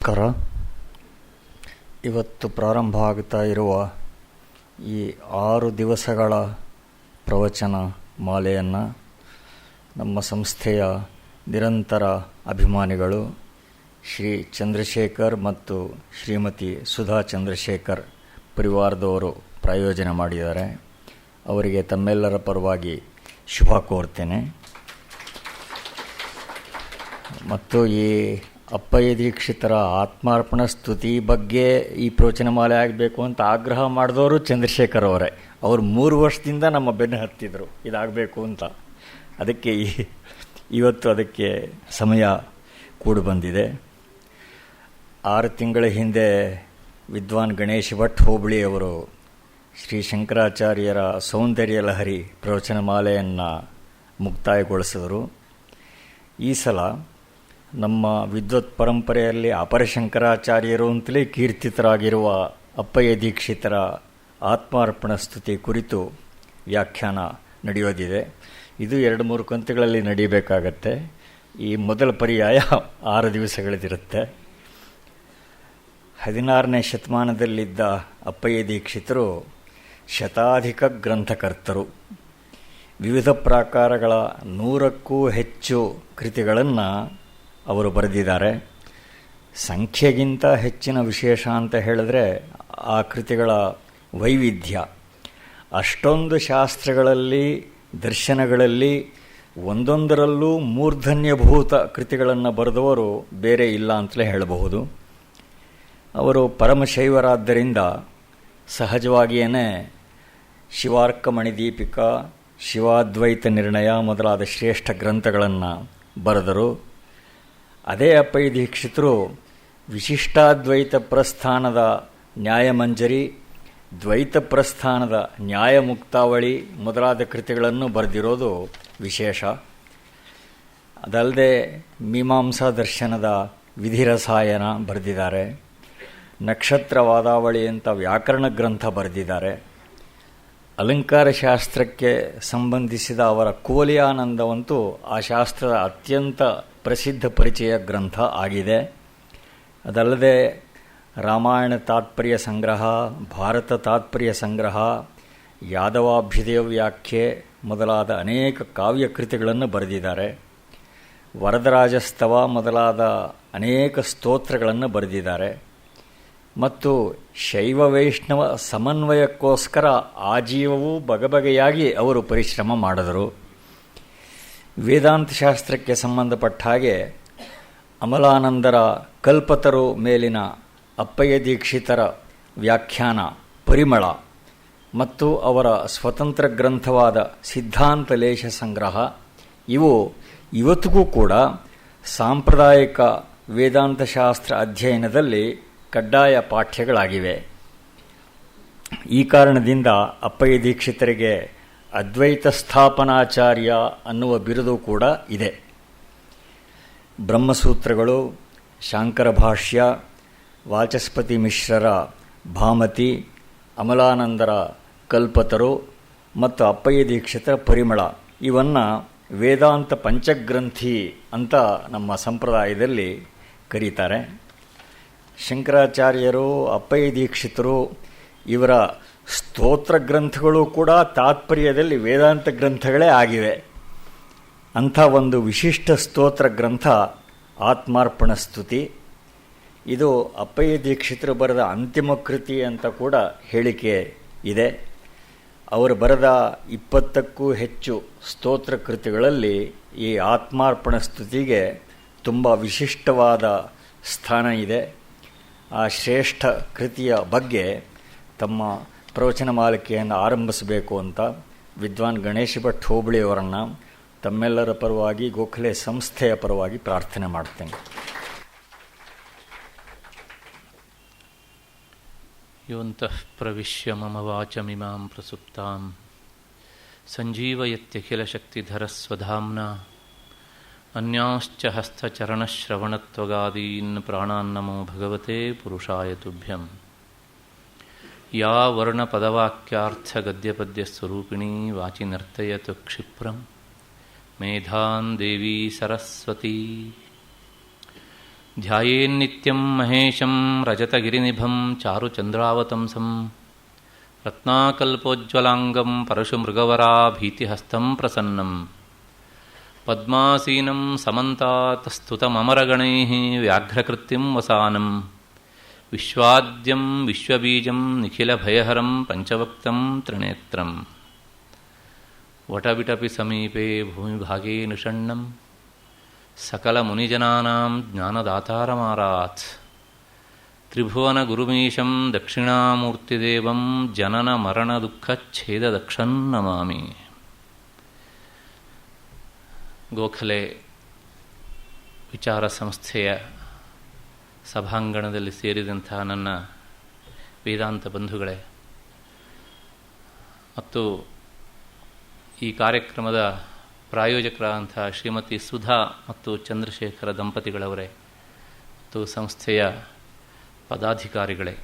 ನಮಸ್ಕಾರ. ಇವತ್ತು ಪ್ರಾರಂಭ ಆಗ್ತಾ ಇರುವ ಈ 6 ದಿವಸಗಳ ಪ್ರವಚನ ಮಾಲೆಯನ್ನು ನಮ್ಮ ಸಂಸ್ಥೆಯ ನಿರಂತರ ಅಭಿಮಾನಿಗಳು ಶ್ರೀ ಚಂದ್ರಶೇಖರ್ ಮತ್ತು ಶ್ರೀಮತಿ ಸುಧಾ ಚಂದ್ರಶೇಖರ್ ಪರಿವಾರದವರು ಪ್ರಾಯೋಜನೆ ಮಾಡಿದ್ದಾರೆ. ಅವರಿಗೆ ತಮ್ಮೆಲ್ಲರ ಪರವಾಗಿ ಶುಭ ಕೋರ್ತೇನೆ. ಮತ್ತು ಈ ಅಪ್ಪಯ್ಯ ದೀಕ್ಷಿತರ ಆತ್ಮಾರ್ಪಣ ಸ್ತುತಿ ಬಗ್ಗೆ ಈ ಪ್ರವಚನ ಮಾಲೆ ಆಗಬೇಕು ಅಂತ ಆಗ್ರಹ ಮಾಡಿದವರು ಚಂದ್ರಶೇಖರ್ ಅವರೇ. ಅವರು 3 ವರ್ಷದಿಂದ ನಮ್ಮ ಬೆನ್ನು ಹತ್ತಿದ್ರು ಇದಾಗಬೇಕು ಅಂತ. ಅದಕ್ಕೆ ಇವತ್ತು ಅದಕ್ಕೆ ಸಮಯ ಕೂಡಿ ಬಂದಿದೆ. 6 ತಿಂಗಳ ಹಿಂದೆ ವಿದ್ವಾನ್ ಗಣೇಶ್ ಭಟ್ ಹೋಬಳಿಯವರು ಶ್ರೀ ಶಂಕರಾಚಾರ್ಯರ ಸೌಂದರ್ಯ ಲಹರಿ ಪ್ರವಚನ ಮಾಲೆಯನ್ನು ಮುಕ್ತಾಯಗೊಳಿಸಿದರು. ಈ ಸಲ ನಮ್ಮ ವಿದ್ವತ್ ಪರಂಪರೆಯಲ್ಲಿ ಅಪರ ಶಂಕರಾಚಾರ್ಯರು ಅಂತಲೇ ಕೀರ್ತಿತರಾಗಿರುವ ಅಪ್ಪಯ್ಯ ದೀಕ್ಷಿತರ ಆತ್ಮಾರ್ಪಣ ಸ್ತುತಿ ಕುರಿತು ವ್ಯಾಖ್ಯಾನ ನಡೆಯೋದಿದೆ. ಇದು 2-3 ಕಂತುಗಳಲ್ಲಿ ನಡೆಯಬೇಕಾಗತ್ತೆ. ಈ ಮೊದಲ ಪರ್ಯಾಯ 6 ದಿವಸಗಳದಿರುತ್ತೆ. 16ನೇ ಶತಮಾನದಲ್ಲಿದ್ದ ಅಪ್ಪಯ್ಯ ದೀಕ್ಷಿತರು ಶತಾಧಿಕ ಗ್ರಂಥಕರ್ತರು. ವಿವಿಧ ಪ್ರಾಕಾರಗಳ 100ಕ್ಕೂ ಹೆಚ್ಚು ಕೃತಿಗಳನ್ನು ಅವರು ಬರೆದಿದ್ದಾರೆ. ಸಂಖ್ಯೆಗಿಂತ ಹೆಚ್ಚಿನ ವಿಶೇಷ ಅಂತ ಹೇಳಿದ್ರೆ ಆ ಕೃತಿಗಳ ವೈವಿಧ್ಯ. ಅಷ್ಟೊಂದು ಶಾಸ್ತ್ರಗಳಲ್ಲಿ, ದರ್ಶನಗಳಲ್ಲಿ ಒಂದೊಂದರಲ್ಲೂ ಮೂರ್ಧನ್ಯಭೂತ ಕೃತಿಗಳನ್ನು ಬರೆದವರು ಬೇರೆ ಇಲ್ಲ ಅಂತಲೇ ಹೇಳಬಹುದು. ಅವರು ಪರಮಶೈವರಾದ್ದರಿಂದ ಸಹಜವಾಗಿಯೇ ಶಿವಾರ್ಕಮಣಿ ದೀಪಿಕಾ, ಶಿವಾದ್ವೈತ ನಿರ್ಣಯ ಮೊದಲಾದ ಶ್ರೇಷ್ಠ ಗ್ರಂಥಗಳನ್ನು ಬರೆದರು. ಅದೇ ಅಪ್ಪಯ್ಯ ದೀಕ್ಷಿತರು ವಿಶಿಷ್ಟಾದ್ವೈತ ಪ್ರಸ್ಥಾನದ ನ್ಯಾಯಮಂಜರಿ, ದ್ವೈತ ಪ್ರಸ್ಥಾನದ ನ್ಯಾಯಮುಕ್ತಾವಳಿ ಮೊದಲಾದ ಕೃತಿಗಳನ್ನು ಬರೆದಿರೋದು ವಿಶೇಷ. ಅದಲ್ಲದೆ ಮೀಮಾಂಸಾ ದರ್ಶನದ ವಿಧಿರಸಾಯನ ಬರೆದಿದ್ದಾರೆ. ನಕ್ಷತ್ರ ವಾದಾವಳಿ ಅಂತ ವ್ಯಾಕರಣ ಗ್ರಂಥ ಬರೆದಿದ್ದಾರೆ. ಅಲಂಕಾರ ಶಾಸ್ತ್ರಕ್ಕೆ ಸಂಬಂಧಿಸಿದ ಅವರ ಕುವಲಿಯಾನಂದವಂತೂ ಆ ಶಾಸ್ತ್ರದ ಅತ್ಯಂತ ಪ್ರಸಿದ್ಧ ಪರಿಚಯ ಗ್ರಂಥ ಆಗಿದೆ. ಅದಲ್ಲದೆ ರಾಮಾಯಣ ತಾತ್ಪರ್ಯ ಸಂಗ್ರಹ, ಭಾರತ ತಾತ್ಪರ್ಯ ಸಂಗ್ರಹ, ಯಾದವಾಭ್ಯುದಯ ವ್ಯಾಖ್ಯೆ ಮೊದಲಾದ ಅನೇಕ ಕಾವ್ಯ ಕೃತಿಗಳನ್ನು ಬರೆದಿದ್ದಾರೆ. ವರದರಾಜಸ್ತವ ಮೊದಲಾದ ಅನೇಕ ಸ್ತೋತ್ರಗಳನ್ನು ಬರೆದಿದ್ದಾರೆ. ಮತ್ತು ಶೈವ ವೈಷ್ಣವ ಸಮನ್ವಯಕ್ಕೋಸ್ಕರ ಆಜೀವವೂ ಬಗೆಬಗೆಯಾಗಿ ಅವರು ಪರಿಶ್ರಮ ಮಾಡಿದರು. ವೇದಾಂತ ಶಾಸ್ತ್ರಕ್ಕೆ ಸಂಬಂಧಪಟ್ಟ ಹಾಗೆ ಅಮಲಾನಂದರ ಕಲ್ಪತರು ಮೇಲಿನ ಅಪ್ಪಯ್ಯ ದೀಕ್ಷಿತರ ವ್ಯಾಖ್ಯಾನ ಪರಿಮಳ ಮತ್ತು ಅವರ ಸ್ವತಂತ್ರ ಗ್ರಂಥವಾದ ಸಿದ್ಧಾಂತ ಲೇಷ ಸಂಗ್ರಹ ಇವು ಇವತ್ತಿಗೂ ಕೂಡ ಸಾಂಪ್ರದಾಯಿಕ ವೇದಾಂತ ಶಾಸ್ತ್ರ ಅಧ್ಯಯನದಲ್ಲಿ ಕಡ್ಡಾಯ ಪಾಠ್ಯಗಳಾಗಿವೆ. ಈ ಕಾರಣದಿಂದ ಅಪ್ಪಯ್ಯ ದೀಕ್ಷಿತರಿಗೆ ಅದ್ವೈತ ಸ್ಥಾಪನಾಚಾರ್ಯ ಅನ್ನುವ ಬಿರುದು ಕೂಡ ಇದೆ. ಬ್ರಹ್ಮಸೂತ್ರಗಳು, ಶಾಂಕರ ಭಾಷ್ಯ, ವಾಚಸ್ಪತಿ ಮಿಶ್ರರ ಭಾಮತಿ, ಅಮಲಾನಂದರ ಕಲ್ಪತರು ಮತ್ತು ಅಪ್ಪಯ್ಯ ದೀಕ್ಷಿತರ ಪರಿಮಳ ಇವನ್ನು ವೇದಾಂತ ಪಂಚಗ್ರಂಥಿ ಅಂತ ನಮ್ಮ ಸಂಪ್ರದಾಯದಲ್ಲಿ ಕರೀತಾರೆ. ಶಂಕರಾಚಾರ್ಯರು, ಅಪ್ಪಯ್ಯ ದೀಕ್ಷಿತರು ಇವರ ಸ್ತೋತ್ರ ಗ್ರಂಥಗಳು ಕೂಡ ತಾತ್ಪರ್ಯದಲ್ಲಿ ವೇದಾಂತ ಗ್ರಂಥಗಳೇ ಆಗಿವೆ. ಅಂಥ ಒಂದು ವಿಶಿಷ್ಟ ಸ್ತೋತ್ರ ಗ್ರಂಥ ಆತ್ಮಾರ್ಪಣ ಸ್ತುತಿ. ಇದು ಅಪ್ಪಯ್ಯ ದೀಕ್ಷಿತರು ಬರೆದ ಅಂತಿಮ ಕೃತಿ ಅಂತ ಕೂಡ ಹೇಳಿಕೆ ಇದೆ. ಅವರು ಬರೆದ 20ಕ್ಕೂ ಹೆಚ್ಚು ಸ್ತೋತ್ರ ಕೃತಿಗಳಲ್ಲಿ ಈ ಆತ್ಮಾರ್ಪಣ ಸ್ತುತಿಗೆ ತುಂಬ ವಿಶಿಷ್ಟವಾದ ಸ್ಥಾನ ಇದೆ. ಆ ಶ್ರೇಷ್ಠ ಕೃತಿಯ ಬಗ್ಗೆ ತಮ್ಮ ಪ್ರವಚನ ಮಾಲಿಕೆಯನ್ನು ಆರಂಭಿಸಬೇಕು ಅಂತ ವಿದ್ವಾನ್ ಗಣೇಶ್ ಭಟ್ ಹೋಬಳಿಯವರನ್ನು ತಮ್ಮೆಲ್ಲರ ಪರವಾಗಿ, ಗೋಖಲೆ ಸಂಸ್ಥೆಯ ಪರವಾಗಿ ಪ್ರಾರ್ಥನೆ ಮಾಡ್ತೇನೆ. ಯೋಂತಃ ಪ್ರವಿಶ್ಯ ಮಮ ವಾಚಮಿಮಾಂ ಪ್ರಸುಪ್ತಾಂ ಸಂಜೀವಯತ್ಯಖಿಲಶಕ್ತಿಧರಸ್ವಧಾಮ್ನಾ ಅನ್ಯಾಶ್ಚ ಹಸ್ತಚರಣಶ್ರವಣತ್ವಗಾದೀನ್ ಪ್ರಾಣಾನ್ನಮೋ ಭಗವತೆ ಪುರುಷಾಯ ತುಭ್ಯಂ. ಯಾ ವರ್ಣಪದವಾಕ್ಯಾರ್ಥಗದ್ಯಪದ್ಯಸ್ವರೂಪಿಣೀ ವಾಚಿ ನರ್ತಯತು ಕ್ಷಿಪ್ರಂ ಮೇಧಾನ್ ದೇವಿ ಸರಸ್ವತೀ. ಧ್ಯಾಯೇನ್ನಿತ್ಯಂ ಮಹೇಶಂ ರಜತಗಿರಿನಿಭಂ ಚಾರುಚಂದ್ರಾವತಂಸಂ ರತ್ನಾಕಲ್ಪೋಜ್ವಲಾಂಗಂ ಪರಶುಮೃಗವರಾಭೀತಿಹಸ್ತಂ ಪ್ರಸನ್ನಂ ಪದ್ಮಾಸೀನಂ ಸಮಂತಾತ್ ಸ್ತುತಮಮರಗಣೈಃ ವ್ಯಾಘ್ರಕೃತ್ಯಂ ವಸಾನಂ ವಿಶ್ವಾದ್ಯಂ ವಿಶ್ವಬೀಜಂ ನಿಖಿಲಭಯಹರಂ ಪಂಚವಕ್ತಂ ತ್ರಿನೇತ್ರಂ ವಟವಿಟಪಿ ಸಮೀಪೆ ಭೂಮಿಭಾಗೇ ನಿಷಣ್ಣಂ ಸಕಲಮುನಿಜನಾನಾಂ ಜ್ಞಾನದಾತಾರಮಾರಾತ್ ತ್ರಿಭುವನಗುರುಮೀಶಂ ದಕ್ಷಿಣಾಮೂರ್ತಿದೇವಂ ಜನನ ಮರಣ ದುಃಖಚ್ಛೇದದಕ್ಷಂ ನಮಾಮಿ. ಗೋಖಲೆ ವಿಚಾರ ಸಂಸ್ಥೆಯ ಸಭಾಂಗಣದಲ್ಲಿ ಸೇರಿದಂಥ ನನ್ನ ವೇದಾಂತ ಬಂಧುಗಳೇ ಮತ್ತು ಈ ಕಾರ್ಯಕ್ರಮದ ಪ್ರಾಯೋಜಕರಾದಂಥ ಶ್ರೀಮತಿ ಸುಧಾ ಮತ್ತು ಚಂದ್ರಶೇಖರ ದಂಪತಿಗಳವರೇ ಮತ್ತು ಸಂಸ್ಥೆಯ ಪದಾಧಿಕಾರಿಗಳೇ,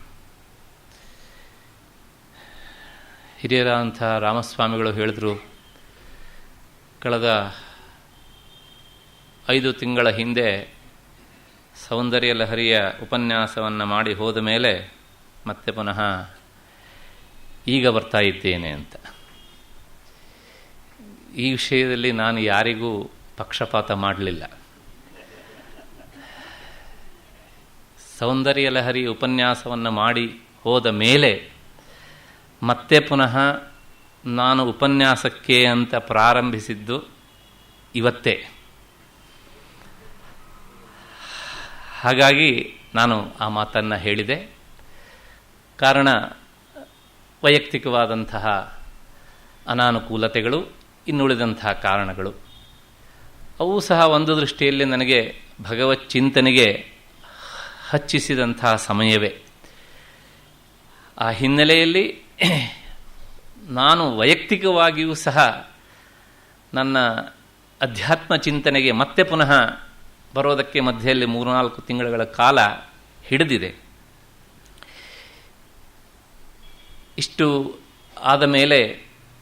ಹಿರಿಯರಾದಂಥ ರಾಮಸ್ವಾಮಿಗಳು ಹೇಳಿದರು, ಕಳೆದ 5 ತಿಂಗಳ ಹಿಂದೆ ಸೌಂದರ್ಯ ಲಹರಿಯ ಉಪನ್ಯಾಸವನ್ನು ಮಾಡಿ ಹೋದ ಮೇಲೆ ಮತ್ತೆ ಪುನಃ ಈಗ ಬರ್ತಾ ಇದ್ದೇನೆ ಅಂತ. ಈ ವಿಷಯದಲ್ಲಿ ನಾನು ಯಾರಿಗೂ ಪಕ್ಷಪಾತ ಮಾಡಲಿಲ್ಲ. ಸೌಂದರ್ಯ ಲಹರಿ ಉಪನ್ಯಾಸವನ್ನು ಮಾಡಿ ಹೋದ ಮೇಲೆ ಮತ್ತೆ ಪುನಃ ನಾನು ಉಪನ್ಯಾಸಕ್ಕೆ ಅಂತ ಪ್ರಾರಂಭಿಸಿದ್ದು ಇವತ್ತೇ. ಹಾಗಾಗಿ ನಾನು ಆ ಮಾತನ್ನು ಹೇಳಿದೆ. ಕಾರಣ ವೈಯಕ್ತಿಕವಾದಂತಹ ಅನಾನುಕೂಲತೆಗಳು, ಇನ್ನುಳಿದಂತಹ ಕಾರಣಗಳು. ಅವು ಸಹ ಒಂದು ದೃಷ್ಟಿಯಲ್ಲಿ ನನಗೆ ಭಗವತ್ ಚಿಂತನೆಗೆ ಹಚ್ಚಿಸಿದಂತಹ ಸಮಯವೇ. ಆ ಹಿನ್ನೆಲೆಯಲ್ಲಿ ನಾನು ವೈಯಕ್ತಿಕವಾಗಿಯೂ ಸಹ ನನ್ನ ಅಧ್ಯಾತ್ಮ ಚಿಂತನೆಗೆ ಮತ್ತೆ ಪುನಃ ಬರೋದಕ್ಕೆ ಮಧ್ಯೆಯಲ್ಲಿ 3-4 ತಿಂಗಳ ಕಾಲ ಹಿಡಿದಿದೆ. ಇಷ್ಟು ಆದ ಮೇಲೆ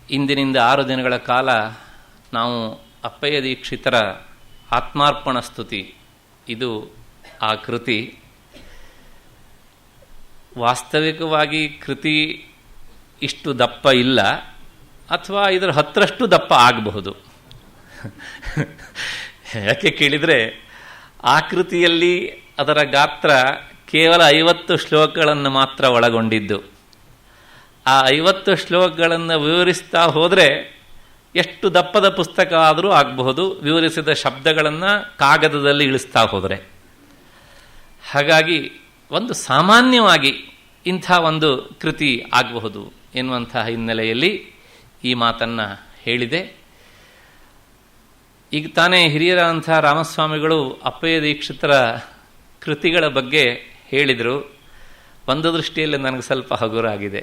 ಇಂದಿನಿಂದ 6 ದಿನಗಳ ಕಾಲ ನಾವು ಅಪ್ಪಯ್ಯ ದೀಕ್ಷಿತರ ಆತ್ಮಾರ್ಪಣ ಸ್ತುತಿ, ಇದು ಆ ಕೃತಿ. ವಾಸ್ತವಿಕವಾಗಿ ಕೃತಿ ಇಷ್ಟು ದಪ್ಪ ಇಲ್ಲ, ಅಥವಾ ಇದರ 10ರಷ್ಟು ದಪ್ಪ ಆಗಬಹುದು. ಯಾಕೆ ಕೇಳಿದರೆ, ಆ ಕೃತಿಯಲ್ಲಿ ಅದರ ಗಾತ್ರ ಕೇವಲ 50 ಶ್ಲೋಕಗಳನ್ನು ಮಾತ್ರ ಒಳಗೊಂಡಿದ್ದು. ಆ 50 ಶ್ಲೋಕಗಳನ್ನು ವಿವರಿಸ್ತಾ ಹೋದರೆ ಎಷ್ಟು ದಪ್ಪದ ಪುಸ್ತಕ ಆದರೂ ಆಗಬಹುದು, ವಿವರಿಸಿದ ಶಬ್ದಗಳನ್ನು ಕಾಗದದಲ್ಲಿ ಇಳಿಸ್ತಾ ಹೋದರೆ. ಹಾಗಾಗಿ ಒಂದು ಸಾಮಾನ್ಯವಾಗಿ ಇಂಥ ಒಂದು ಕೃತಿ ಆಗಬಹುದು ಎನ್ನುವಂತಹ ಹಿನ್ನೆಲೆಯಲ್ಲಿ ಈ ಮಾತನ್ನು ಹೇಳಿದೆ. ಈಗ ತಾನೇ ಹಿರಿಯರಾದಂಥ ರಾಮಸ್ವಾಮಿಗಳು ಅಪ್ಪಯ್ಯ ದೀಕ್ಷಿತರ ಕೃತಿಗಳ ಬಗ್ಗೆ ಹೇಳಿದರು. ಒಂದು ದೃಷ್ಟಿಯಲ್ಲಿ ನನಗೆ ಸ್ವಲ್ಪ ಹಗುರಾಗಿದೆ.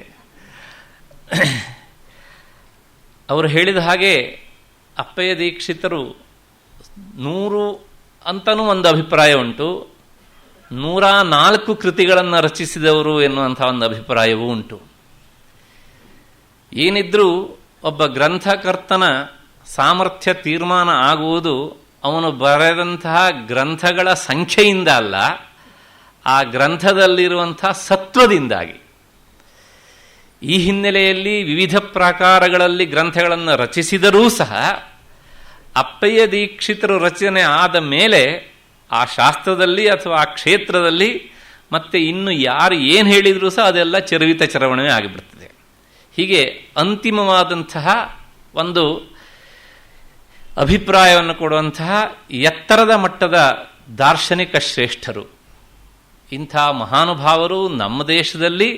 ಅವರು ಹೇಳಿದ ಹಾಗೆ ಅಪ್ಪಯ್ಯ ದೀಕ್ಷಿತರು 100 ಅಂತನೂ ಒಂದು ಅಭಿಪ್ರಾಯ ಉಂಟು, 104 ಕೃತಿಗಳನ್ನು ರಚಿಸಿದವರು ಎನ್ನುವಂಥ ಒಂದು ಅಭಿಪ್ರಾಯವೂ ಉಂಟು. ಏನಿದ್ರೂ ಒಬ್ಬ ಗ್ರಂಥಕರ್ತನ ಸಾಮರ್ಥ್ಯ ತೀರ್ಮಾನ ಆಗುವುದು ಅವನು ಬರೆದಂತಹ ಗ್ರಂಥಗಳ ಸಂಖ್ಯೆಯಿಂದ ಅಲ್ಲ, ಆ ಗ್ರಂಥದಲ್ಲಿರುವಂಥ ಸತ್ವದಿಂದಾಗಿ. ಈ ಹಿನ್ನೆಲೆಯಲ್ಲಿ ವಿವಿಧ ಪ್ರಕಾರಗಳಲ್ಲಿ ಗ್ರಂಥಗಳನ್ನು ರಚಿಸಿದರೂ ಸಹ ಅಪ್ಪಯ್ಯ ದೀಕ್ಷಿತರು ರಚನೆ ಆದ ಮೇಲೆ ಆ ಶಾಸ್ತ್ರದಲ್ಲಿ ಅಥವಾ ಆ ಕ್ಷೇತ್ರದಲ್ಲಿ ಮತ್ತೆ ಇನ್ನು ಯಾರು ಏನು ಹೇಳಿದರೂ ಸಹ ಅದೆಲ್ಲ ಚರವಿತ ಚರವಣವೇ ಆಗಿಬಿಡ್ತದೆ. ಹೀಗೆ ಅಂತಿಮವಾದಂತಹ ಒಂದು ಅಭಿಪ್ರಾಯವನ್ನು ಕೊಡುವಂತಹ ಎತ್ತರದ ಮಟ್ಟದ ದಾರ್ಶನಿಕ ಶ್ರೇಷ್ಠರು. ಇಂಥ ಮಹಾನುಭಾವರು ನಮ್ಮ ದೇಶದಲ್ಲಿ,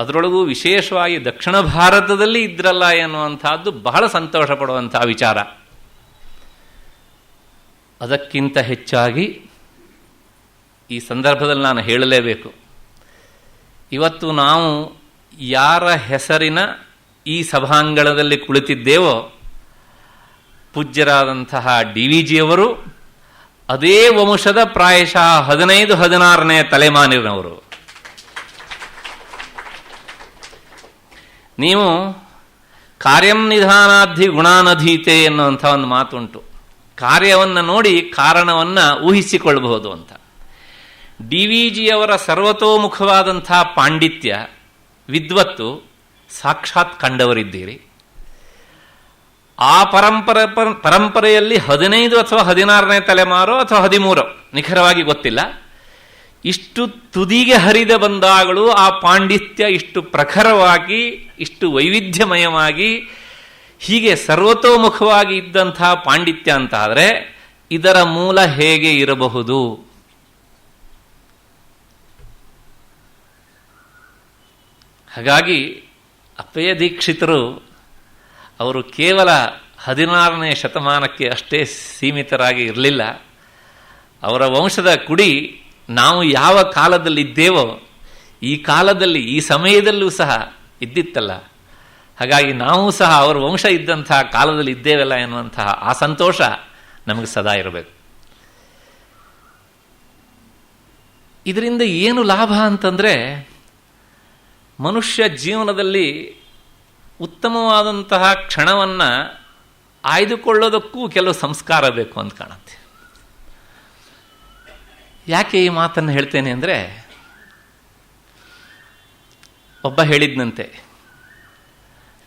ಅದರೊಳಗೂ ವಿಶೇಷವಾಗಿ ದಕ್ಷಿಣ ಭಾರತದಲ್ಲಿ ಇದ್ರಲ್ಲ ಎನ್ನುವಂತಹದ್ದು ಬಹಳ ಸಂತೋಷ ಪಡುವಂತಹ ವಿಚಾರ. ಅದಕ್ಕಿಂತ ಹೆಚ್ಚಾಗಿ ಈ ಸಂದರ್ಭದಲ್ಲಿ ನಾನು ಹೇಳಲೇಬೇಕು, ಇವತ್ತು ನಾವು ಯಾರ ಹೆಸರಿನ ಈ ಸಭಾಂಗಣದಲ್ಲಿ ಕುಳಿತಿದ್ದೇವೋ ಪೂಜ್ಯರಾದಂತಹ DVಜಿಯವರು ಅದೇ ವಂಶದ ಪ್ರಾಯಶಃ 15-16ನೇ ತಲೆಮಾರಿನವರು. ನೀವು ಕಾರ್ಯಂ ನಿಧಾನಾಧಿ ಗುಣಾನಧೀತೆ ಎನ್ನುವಂಥ ಒಂದು ಮಾತುಂಟು. ಕಾರ್ಯವನ್ನು ನೋಡಿ ಕಾರಣವನ್ನು ಊಹಿಸಿಕೊಳ್ಳಬಹುದು ಅಂತ. DVGಯವರ ಸರ್ವತೋಮುಖವಾದಂಥ ಪಾಂಡಿತ್ಯ, ವಿದ್ವತ್ತು ಸಾಕ್ಷಾತ್ ಕಂಡವರಿದ್ದೀರಿ. ಆ ಪರಂಪರೆಯಲ್ಲಿ 15 ಅಥವಾ 16ನೇ ತಲೆಮಾರೋ ಅಥವಾ 13 ನಿಖರವಾಗಿ ಗೊತ್ತಿಲ್ಲ, ಇಷ್ಟು ತುದಿಗೆ ಹರಿದ ಬಂದಾಗಲೂ ಆ ಪಾಂಡಿತ್ಯ ಇಷ್ಟು ಪ್ರಖರವಾಗಿ, ಇಷ್ಟು ವೈವಿಧ್ಯಮಯವಾಗಿ, ಹೀಗೆ ಸರ್ವತೋಮುಖವಾಗಿ ಇದ್ದಂತಹ ಪಾಂಡಿತ್ಯ ಅಂತ ಆದರೆ ಇದರ ಮೂಲ ಹೇಗೆ ಇರಬಹುದು? ಹಾಗಾಗಿ ಅಪ್ಪಯ್ಯ ದೀಕ್ಷಿತರು ಅವರು ಕೇವಲ 16ನೇ ಶತಮಾನಕ್ಕೆ ಅಷ್ಟೇ ಸೀಮಿತರಾಗಿ ಇರಲಿಲ್ಲ. ಅವರ ವಂಶದ ಕುಡಿ ನಾವು ಯಾವ ಕಾಲದಲ್ಲಿದ್ದೇವೋ ಈ ಕಾಲದಲ್ಲಿ, ಈ ಸಮಯದಲ್ಲೂ ಸಹ ಇದ್ದಿತ್ತಲ್ಲ. ಹಾಗಾಗಿ ನಾವು ಸಹ ಅವರ ವಂಶ ಇದ್ದಂತಹ ಕಾಲದಲ್ಲಿ ಇದ್ದೇವಲ್ಲ ಎನ್ನುವಂತಹ ಆ ಸಂತೋಷ ನಮಗೆ ಸದಾ ಇರಬೇಕು. ಇದರಿಂದ ಏನು ಲಾಭ ಅಂತಂದರೆ, ಮನುಷ್ಯ ಜೀವನದಲ್ಲಿ ಉತ್ತಮವಾದಂತಹ ಕ್ಷಣವನ್ನು ಆಯ್ದುಕೊಳ್ಳೋದಕ್ಕೂ ಕೆಲವು ಸಂಸ್ಕಾರ ಬೇಕು ಅಂತ ಕಾಣುತ್ತೆ. ಯಾಕೆ ಈ ಮಾತನ್ನು ಹೇಳ್ತೇನೆ ಅಂದರೆ, ಒಬ್ಬ ಹೇಳಿದ್ನಂತೆ,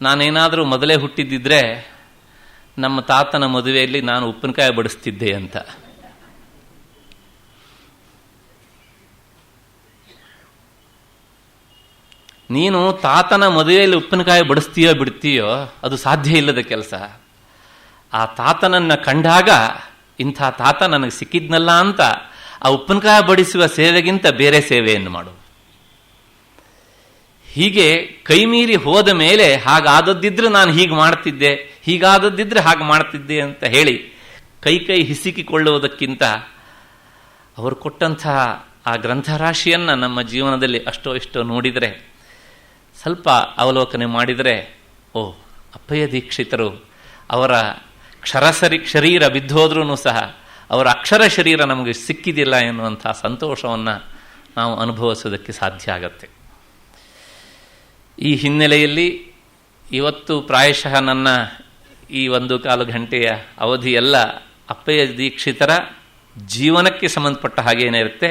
ನಾನೇನಾದರೂ ಮೊದಲೇ ಹುಟ್ಟಿದ್ದಿದ್ರೆ ನಮ್ಮ ತಾತನ ಮದುವೆಯಲ್ಲಿ ನಾನು ಉಪ್ಪಿನಕಾಯಿ ಬಡಿಸ್ತಿದ್ದೆ ಅಂತ. ನೀನು ತಾತನ ಮದುವೆಯಲ್ಲಿ ಉಪ್ಪಿನಕಾಯಿ ಬಡಿಸ್ತೀಯೋ ಬಿಡ್ತೀಯೋ ಅದು ಸಾಧ್ಯ ಇಲ್ಲದ ಕೆಲಸ. ಆ ತಾತನನ್ನು ಕಂಡಾಗ ಇಂಥ ತಾತ ನನಗೆ ಸಿಕ್ಕಿದ್ನಲ್ಲ ಅಂತ ಆ ಉಪ್ಪಿನಕಾಯಿ ಬಡಿಸುವ ಸೇವೆಗಿಂತ ಬೇರೆ ಸೇವೆಯನ್ನು ಮಾಡು. ಹೀಗೆ ಕೈಮೀರಿ ಹೋದ ಮೇಲೆ ಹಾಗಾದದ್ದಿದ್ರೆ ನಾನು ಹೀಗೆ ಮಾಡ್ತಿದ್ದೆ, ಹೀಗಾದದ್ದಿದ್ರೆ ಹಾಗೆ ಮಾಡ್ತಿದ್ದೆ ಅಂತ ಹೇಳಿ ಕೈ ಹಿಸಿಕಿಕೊಳ್ಳುವುದಕ್ಕಿಂತ ಅವರು ಕೊಟ್ಟಂತಹ ಆ ಗ್ರಂಥರಾಶಿಯನ್ನು ನಮ್ಮ ಜೀವನದಲ್ಲಿ ಅಷ್ಟೋ ಇಷ್ಟೋ ನೋಡಿದರೆ, ಸ್ವಲ್ಪ ಅವಲೋಕನೆ ಮಾಡಿದರೆ, ಓ ಅಪ್ಪಯ್ಯ ದೀಕ್ಷಿತರು ಅವರ ಶರೀರ ಬಿದ್ದೋದ್ರೂ ಸಹ ಅವರ ಅಕ್ಷರ ಶರೀರ ನಮಗೆ ಸಿಕ್ಕಿದಿಲ್ಲ ಎನ್ನುವಂಥ ಸಂತೋಷವನ್ನು ನಾವು ಅನುಭವಿಸೋದಕ್ಕೆ ಸಾಧ್ಯ ಆಗತ್ತೆ. ಈ ಹಿನ್ನೆಲೆಯಲ್ಲಿ ಇವತ್ತು ಪ್ರಾಯಶಃ ನನ್ನ ಈ 1-1/4 ಗಂಟೆಯ ಅವಧಿಯೆಲ್ಲ ಅಪ್ಪಯ್ಯ ದೀಕ್ಷಿತರ ಜೀವನಕ್ಕೆ ಸಂಬಂಧಪಟ್ಟ ಹಾಗೇನೇ ಇರುತ್ತೆ.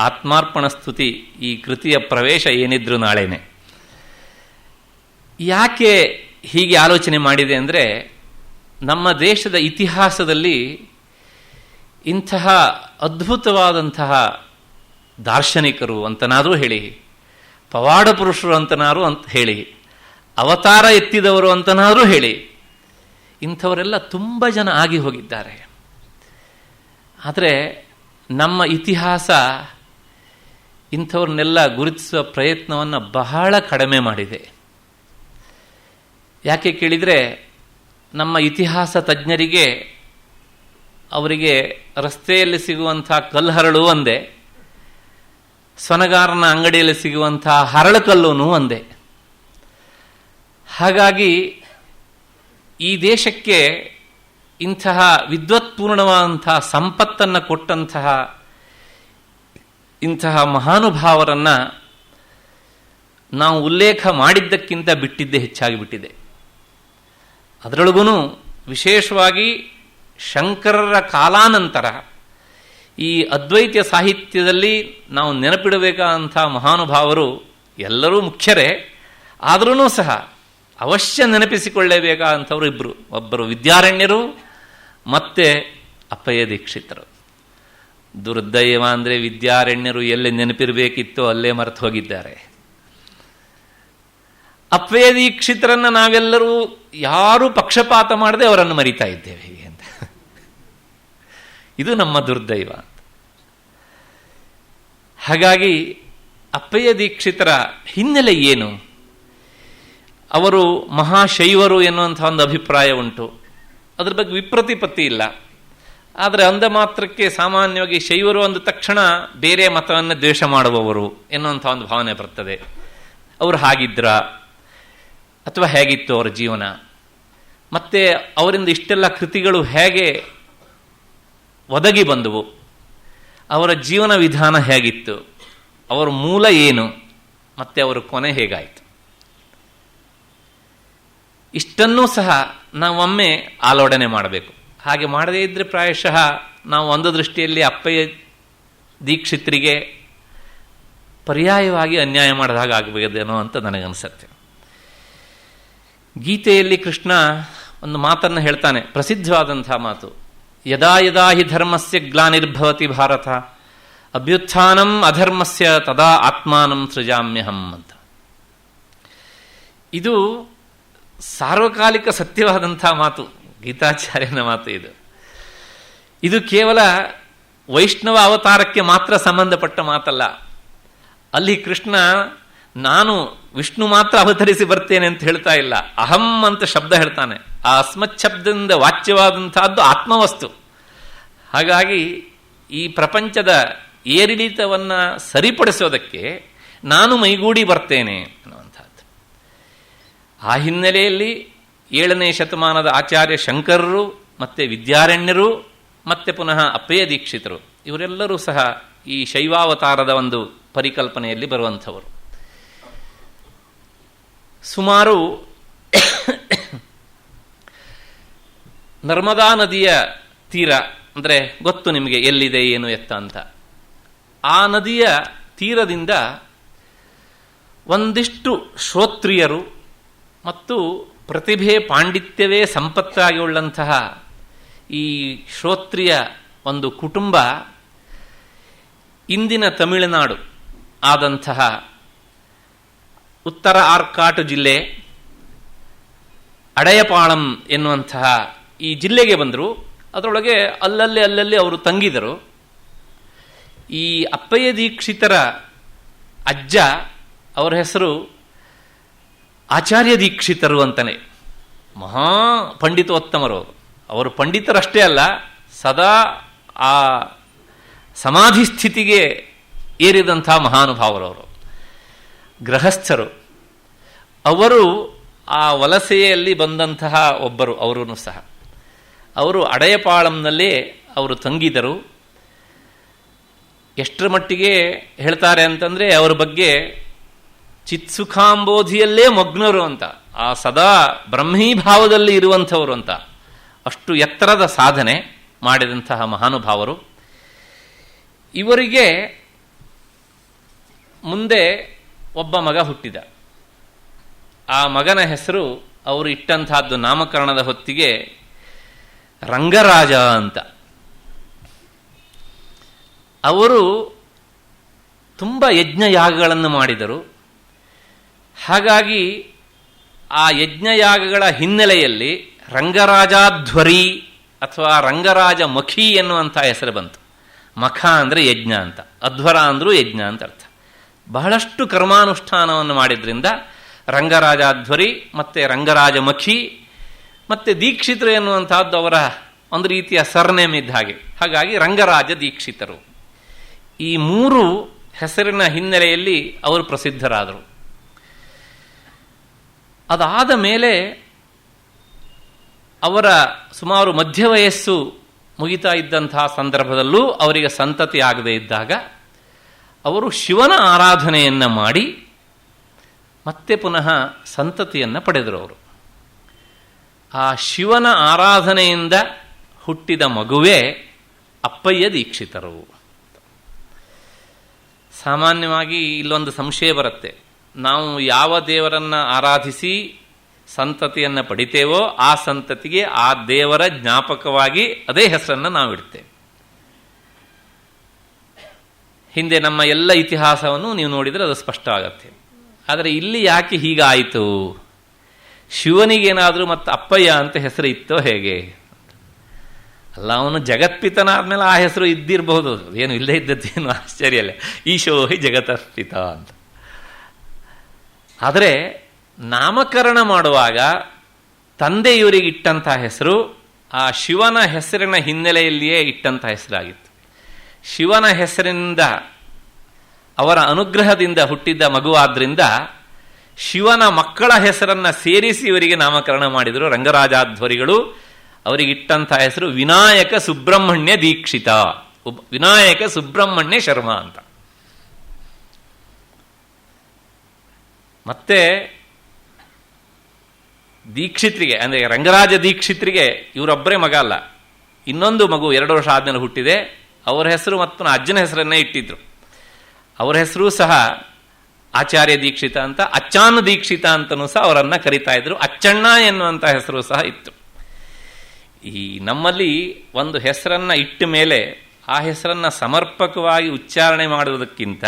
ಆತ್ಮಾರ್ಪಣ ಸ್ತುತಿ ಈ ಕೃತಿಯ ಪ್ರವೇಶ ಏನಿದ್ರು ನಾಳೆನೆ. ಯಾಕೆ ಹೀಗೆ ಆಲೋಚನೆ ಮಾಡಿದೆ ಅಂದರೆ, ನಮ್ಮ ದೇಶದ ಇತಿಹಾಸದಲ್ಲಿ ಇಂತಹ ಅದ್ಭುತವಾದಂತಹ ದಾರ್ಶನಿಕರು ಅಂತನಾದರೂ ಹೇಳಿ, ಪವಾಡ ಪುರುಷರು ಅಂತನಾರು ಅಂತ ಹೇಳಿ, ಅವತಾರ ಎತ್ತಿದವರು ಅಂತನಾದರೂ ಹೇಳಿ, ಇಂಥವರೆಲ್ಲ ತುಂಬ ಜನ ಆಗಿ ಹೋಗಿದ್ದಾರೆ. ಆದರೆ ನಮ್ಮ ಇತಿಹಾಸ ಇಂಥವ್ರನ್ನೆಲ್ಲ ಗುರುತಿಸುವ ಪ್ರಯತ್ನವನ್ನು ಬಹಳ ಕಡಿಮೆ ಮಾಡಿದೆ. ಯಾಕೆ ಕೇಳಿದರೆ, ನಮ್ಮ ಇತಿಹಾಸ ತಜ್ಞರಿಗೆ ಅವರಿಗೆ ರಸ್ತೆಯಲ್ಲಿ ಸಿಗುವಂಥ ಕಲ್ಲುಹರಳು ಒಂದೇ, ಸ್ವನಗಾರನ ಅಂಗಡಿಯಲ್ಲಿ ಸಿಗುವಂಥ ಹರಳುಕಲ್ಲೂ ಒಂದೇ. ಹಾಗಾಗಿ ಈ ದೇಶಕ್ಕೆ ಇಂತಹ ವಿದ್ವತ್ಪೂರ್ಣವಾದಂತಹ ಸಂಪತ್ತನ್ನು ಕೊಟ್ಟಂತಹ ಇಂತಹ ಮಹಾನುಭಾವರನ್ನು ನಾವು ಉಲ್ಲೇಖ ಮಾಡಿದ್ದಕ್ಕಿಂತ ಬಿಟ್ಟಿದ್ದೇ ಹೆಚ್ಚಾಗಿ ಬಿಟ್ಟಿದೆ. ಅದರೊಳಗೂ ವಿಶೇಷವಾಗಿ ಶಂಕರರ ಕಾಲಾನಂತರ ಈ ಅದ್ವೈತ ಸಾಹಿತ್ಯದಲ್ಲಿ ನಾವು ನೆನಪಿಡಬೇಕಾದಂಥ ಮಹಾನುಭಾವರು ಎಲ್ಲರೂ ಮುಖ್ಯರೇ, ಆದರೂ ಸಹ ಅವಶ್ಯ ನೆನಪಿಸಿಕೊಳ್ಳೇಬೇಕಾದಂಥವ್ರು ಇಬ್ಬರು. ಒಬ್ಬರು ವಿದ್ಯಾರಣ್ಯರು, ಮತ್ತೆ ಅಪ್ಪಯ್ಯ ದೀಕ್ಷಿತರು. ದುರ್ದೈವ ಅಂದರೆ ವಿದ್ಯಾರಣ್ಯರು ಎಲ್ಲಿ ನೆನಪಿರಬೇಕಿತ್ತೋ ಅಲ್ಲೇ ಮರೆತು ಹೋಗಿದ್ದಾರೆ. ಅಪ್ಪಯ್ಯ ದೀಕ್ಷಿತರನ್ನು ನಾವೆಲ್ಲರೂ ಯಾರೂ ಪಕ್ಷಪಾತ ಮಾಡದೆ ಅವರನ್ನು ಮರಿತಾ ಇದ್ದೇವೆ ಅಂತ. ಇದು ನಮ್ಮ ದುರ್ದೈವ. ಹಾಗಾಗಿ ಅಪ್ಪಯ್ಯ ದೀಕ್ಷಿತರ ಹಿನ್ನೆಲೆ ಏನು? ಅವರು ಮಹಾಶೈವರು ಎನ್ನುವಂಥ ಒಂದು ಅಭಿಪ್ರಾಯ ಉಂಟು. ಅದ್ರ ಬಗ್ಗೆ ವಿಪ್ರತಿಪತ್ತಿ ಇಲ್ಲ. ಆದರೆ ಅಂದ ಮಾತ್ರಕ್ಕೆ ಸಾಮಾನ್ಯವಾಗಿ ಶೈವರು ಅಂದ ತಕ್ಷಣ ಬೇರೆ ಮತವನ್ನು ದ್ವೇಷ ಮಾಡುವವರು ಎನ್ನುವಂಥ ಒಂದು ಭಾವನೆ ಬರ್ತದೆ. ಅವರು ಹಾಗಿದ್ರ ಅಥವಾ ಹೇಗಿತ್ತು ಅವರ ಜೀವನ, ಮತ್ತೆ ಅವರಿಂದ ಇಷ್ಟೆಲ್ಲ ಕೃತಿಗಳು ಹೇಗೆ ಒದಗಿ ಬಂದವು, ಅವರ ಜೀವನ ವಿಧಾನ ಹೇಗಿತ್ತು, ಅವರ ಮೂಲ ಏನು, ಮತ್ತೆ ಅವರ ಕೊನೆ ಹೇಗಾಯಿತು, ಇಷ್ಟನ್ನೂ ಸಹ ನಾವೊಮ್ಮೆ ಆಲೋಡನೆ ಮಾಡಬೇಕು. ಹಾಗೆ ಮಾಡದೇ ಇದ್ದರೆ ಪ್ರಾಯಶಃ ನಾವು ಒಂದು ದೃಷ್ಟಿಯಲ್ಲಿ ಅಪ್ಪಯ್ಯ ದೀಕ್ಷಿತರಿಗೆ ಪರ್ಯಾಯವಾಗಿ ಅನ್ಯಾಯ ಮಾಡಿದಾಗ ಆಗಬೇಕೇನೋ ಅಂತ ನನಗನ್ಸುತ್ತೆ. ಗೀತೆಯಲ್ಲಿ ಕೃಷ್ಣ ಒಂದು ಮಾತನ್ನು ಹೇಳ್ತಾನೆ, ಪ್ರಸಿದ್ಧವಾದಂಥ ಮಾತು, ಯದಾ ಯದಾ ಹಿ ಧರ್ಮಸ್ಯ ಗ್ಲಾನಿರ್ಭವತಿ ಭಾರತ ಅಭ್ಯುತ್ಥಾನಂ ಅಧರ್ಮಸ್ಯ ತದಾ ಆತ್ಮಾನಂ ಸೃಜಾಮ್ಯಹಂ ಅಂತ. ಇದು ಸಾರ್ವಕಾಲಿಕ ಸತ್ಯವಾದಂಥ ಮಾತು, ಗೀತಾಚಾರ್ಯನ ಮಾತು. ಇದು ಕೇವಲ ವೈಷ್ಣವ ಅವತಾರಕ್ಕೆ ಮಾತ್ರ ಸಂಬಂಧಪಟ್ಟ ಮಾತಲ್ಲ. ಅಲ್ಲಿ ಕೃಷ್ಣ ನಾನು ವಿಷ್ಣು ಮಾತ್ರ ಅವತರಿಸಿ ಬರ್ತೇನೆ ಅಂತ ಹೇಳ್ತಾ ಇಲ್ಲ, ಅಹಂ ಅಂತ ಶಬ್ದ ಹೇಳ್ತಾನೆ. ಆ ಅಸ್ಮತ್ ಶಬ್ದದಿಂದ ವಾಚ್ಯವಾದಂತಹದ್ದು ಆತ್ಮವಸ್ತು. ಹಾಗಾಗಿ ಈ ಪ್ರಪಂಚದ ಏರಿಳಿತವನ್ನ ಸರಿಪಡಿಸೋದಕ್ಕೆ ನಾನು ಮೈಗೂಡಿ ಬರ್ತೇನೆ ಅನ್ನುವಂಥದ್ದು. ಆ ಹಿನ್ನೆಲೆಯಲ್ಲಿ 7ನೇ ಶತಮಾನದ ಆಚಾರ್ಯ ಶಂಕರರು ಮತ್ತೆ ವಿದ್ಯಾರಣ್ಯರು ಮತ್ತೆ ಪುನಃ ಅಪ್ಪಯ್ಯ ದೀಕ್ಷಿತರು ಇವರೆಲ್ಲರೂ ಸಹ ಈ ಶೈವಾವತಾರದ ಒಂದು ಪರಿಕಲ್ಪನೆಯಲ್ಲಿ ಬರುವಂಥವರು. ಸುಮಾರು ನರ್ಮದಾ ನದಿಯ ತೀರ ಅಂದರೆ ಗೊತ್ತು ನಿಮಗೆ ಎಲ್ಲಿದೆ ಏನು ಎತ್ತ ಅಂತ. ಆ ನದಿಯ ತೀರದಿಂದ ಒಂದಿಷ್ಟು ಶ್ರೋತ್ರಿಯರು ಮತ್ತು ಪ್ರತಿಭೆ ಪಾಂಡಿತ್ಯವೇ ಸಂಪತ್ತಾಗಿ ಉಳ್ಳಂತಹ ಈ ಶ್ರೋತ್ರಿಯ ಒಂದು ಕುಟುಂಬ ಇಂದಿನ ತಮಿಳುನಾಡು ಆದಂತಹ ಉತ್ತರ ಆರ್ಕಾಟು ಜಿಲ್ಲೆ ಅಡಯಪಾಳಂ ಎನ್ನುವಂತಹ ಈ ಜಿಲ್ಲೆಗೆ ಬಂದರು. ಅದರೊಳಗೆ ಅಲ್ಲಲ್ಲಿ ಅವರು ತಂಗಿದರು. ಈ ಅಪ್ಪಯ್ಯ ದೀಕ್ಷಿತರ ಅಜ್ಜ, ಅವರ ಹೆಸರು ಆಚಾರ್ಯ ದೀಕ್ಷಿತರು ಅಂತಾನೆ. ಮಹಾ ಪಂಡಿತೋತ್ತಮರು. ಅವರು ಪಂಡಿತರಷ್ಟೇ ಅಲ್ಲ, ಸದಾ ಆ ಸಮಾಧಿ ಸ್ಥಿತಿಗೆ ಏರಿದಂಥ ಮಹಾನುಭಾವರವರು, ಗೃಹಸ್ಥರು. ಅವರು ಆ ವಲಸೆಯಲ್ಲಿ ಬಂದಂತಹ ಒಬ್ಬರು ಅವರೂ ಸಹ. ಅವರು ಅಡಯಪಾಳಂನಲ್ಲೇ ಅವರು ತಂಗಿದರು. ಎಷ್ಟರ ಮಟ್ಟಿಗೆ ಹೇಳ್ತಾರೆ ಅಂತಂದರೆ ಅವರ ಬಗ್ಗೆ ಚಿತ್ಸುಖಾಂಬೋಧಿಯಲ್ಲೇ ಮಗ್ನರು ಅಂತ, ಆ ಸದಾ ಬ್ರಹ್ಮೀಭಾವದಲ್ಲಿ ಇರುವಂಥವರು ಅಂತ, ಅಷ್ಟು ಎತ್ತರದ ಸಾಧನೆ ಮಾಡಿದಂತಹ ಮಹಾನುಭಾವರು. ಇವರಿಗೆ ಮುಂದೆ ಒಬ್ಬ ಮಗ ಹುಟ್ಟಿದ. ಆ ಮಗನ ಹೆಸರು ಅವರು ಇಟ್ಟಂತಹದ್ದು ನಾಮಕರಣದ ಹೊತ್ತಿಗೆ ರಂಗರಾಜ ಅಂತ. ಅವರು ತುಂಬ ಯಜ್ಞಯಾಗಗಳನ್ನು ಮಾಡಿದರು. ಹಾಗಾಗಿ ಆ ಯಜ್ಞಯಾಗಗಳ ಹಿನ್ನೆಲೆಯಲ್ಲಿ ರಂಗರಾಜಾಧ್ವರಿ ಅಥವಾ ರಂಗರಾಜ ಮಖಿ ಎನ್ನುವಂಥ ಹೆಸರು ಬಂತು. ಮಖ ಅಂದರೆ ಯಜ್ಞ ಅಂತ, ಅಧ್ವರ ಅಂದರೂ ಯಜ್ಞ ಅಂತ ಅರ್ಥ. ಬಹಳಷ್ಟು ಕರ್ಮಾನುಷ್ಠಾನವನ್ನು ಮಾಡಿದ್ರಿಂದ ರಂಗರಾಜಾಧ್ವರಿ ಮತ್ತು ರಂಗರಾಜ ಮಖಿ ಮತ್ತು ದೀಕ್ಷಿತರು ಎನ್ನುವಂಥದ್ದು ಅವರ ಒಂದು ರೀತಿಯ ಸರ್ನೇಮ್ ಇದ್ದ ಹಾಗೆ. ಹಾಗಾಗಿ ರಂಗರಾಜ ದೀಕ್ಷಿತರು. ಈ 3 ಹೆಸರಿನ ಹಿನ್ನೆಲೆಯಲ್ಲಿ ಅವರು ಪ್ರಸಿದ್ಧರಾದರು. ಅದಾದ ಮೇಲೆ ಅವರ ಸುಮಾರು ಮಧ್ಯ ವಯಸ್ಸು ಮುಗಿತಾ ಇದ್ದಂತಹ ಸಂದರ್ಭದಲ್ಲೂ ಅವರಿಗೆ ಸಂತತಿ ಆಗದೇ ಇದ್ದಾಗ ಅವರು ಶಿವನ ಆರಾಧನೆಯನ್ನು ಮಾಡಿ ಮತ್ತೆ ಪುನಃ ಸಂತತಿಯನ್ನು ಪಡೆದರು. ಅವರು ಆ ಶಿವನ ಆರಾಧನೆಯಿಂದ ಹುಟ್ಟಿದ ಮಗುವೇ ಅಪ್ಪಯ್ಯ ದೀಕ್ಷಿತರು. ಸಾಮಾನ್ಯವಾಗಿ ಇಲ್ಲೊಂದು ಸಂಶಯ ಬರುತ್ತೆ. ನಾವು ಯಾವ ದೇವರನ್ನು ಆರಾಧಿಸಿ ಸಂತತಿಯನ್ನು ಪಡಿತೇವೋ ಆ ಸಂತತಿಗೆ ಆ ದೇವರ ಜ್ಞಾಪಕವಾಗಿ ಅದೇ ಹೆಸರನ್ನು ನಾವು ಇಡ್ತೇವೆ. ಹಿಂದೆ ನಮ್ಮ ಎಲ್ಲ ಇತಿಹಾಸವನ್ನು ನೀವು ನೋಡಿದರೆ ಅದು ಸ್ಪಷ್ಟ ಆಗತ್ತೆ. ಆದರೆ ಇಲ್ಲಿ ಯಾಕೆ ಹೀಗಾಯಿತು? ಶಿವನಿಗೇನಾದರೂ ಮತ್ತು ಅಪ್ಪಯ್ಯ ಅಂತ ಹೆಸರು ಇತ್ತೋ ಹೇಗೆ? ಅಲ್ಲ, ಅವನು ಜಗತ್ಪಿತನಾದ್ಮೇಲೆ ಆ ಹೆಸರು ಇದ್ದಿರಬಹುದು, ಏನು ಇಲ್ಲದೆ ಇದ್ದದ್ದೇನು ಆಶ್ಚರ್ಯ ಅಲ್ಲ. ಈಶೋ ಹಿ ಜಗತ್ಪಿತ ಅಂತ. ಆದರೆ ನಾಮಕರಣ ಮಾಡುವಾಗ ತಂದೆ ಇವರಿಗೆ ಇಟ್ಟಂಥ ಹೆಸರು ಆ ಶಿವನ ಹೆಸರಿನ ಹಿನ್ನೆಲೆಯಲ್ಲಿಯೇ ಇಟ್ಟಂಥ ಹೆಸರಾಗಿತ್ತು. ಶಿವನ ಹೆಸರಿನಿಂದ ಅವರ ಅನುಗ್ರಹದಿಂದ ಹುಟ್ಟಿದ್ದ ಮಗುವಾದ್ರಿಂದ ಶಿವನ ಮಕ್ಕಳ ಹೆಸರನ್ನು ಸೇರಿಸಿ ಇವರಿಗೆ ನಾಮಕರಣ ಮಾಡಿದರು ರಂಗರಾಜಾಧ್ವರಿಗಳು. ಅವರಿಗಿಟ್ಟಂಥ ಹೆಸರು ವಿನಾಯಕ ಸುಬ್ರಹ್ಮಣ್ಯ ದೀಕ್ಷಿತ, ವಿನಾಯಕ ಸುಬ್ರಹ್ಮಣ್ಯ ಶರ್ಮ ಅಂತ. ಮತ್ತೆ ದೀಕ್ಷಿತ್ರಿಗೆ ಅಂದರೆ ರಂಗರಾಜ ದೀಕ್ಷಿತ್ರಿಗೆ ಇವರೊಬ್ಬರೇ ಮಗ ಅಲ್ಲ, ಇನ್ನೊಂದು ಮಗು 2 ವರ್ಷ ಆದ್ಮೇಲೆ ಹುಟ್ಟಿದೆ. ಅವರ ಹೆಸರು ಮತ್ತು ಅಜ್ಜನ ಹೆಸರನ್ನೇ ಇಟ್ಟಿದ್ರು. ಅವರ ಹೆಸರು ಸಹ ಆಚಾರ್ಯ ದೀಕ್ಷಿತ ಅಂತ, ಅಚ್ಚಾನು ದೀಕ್ಷಿತ ಅಂತನೂ ಸಹ ಅವರನ್ನು ಕರಿತಾ ಇದ್ರು. ಅಚ್ಚಣ್ಣ ಎನ್ನುವಂಥ ಹೆಸರು ಸಹ ಇತ್ತು. ಈ ನಮ್ಮಲ್ಲಿ ಒಂದು ಹೆಸರನ್ನು ಇಟ್ಟ ಮೇಲೆ ಆ ಹೆಸರನ್ನು ಸಮರ್ಪಕವಾಗಿ ಉಚ್ಚಾರಣೆ ಮಾಡುವುದಕ್ಕಿಂತ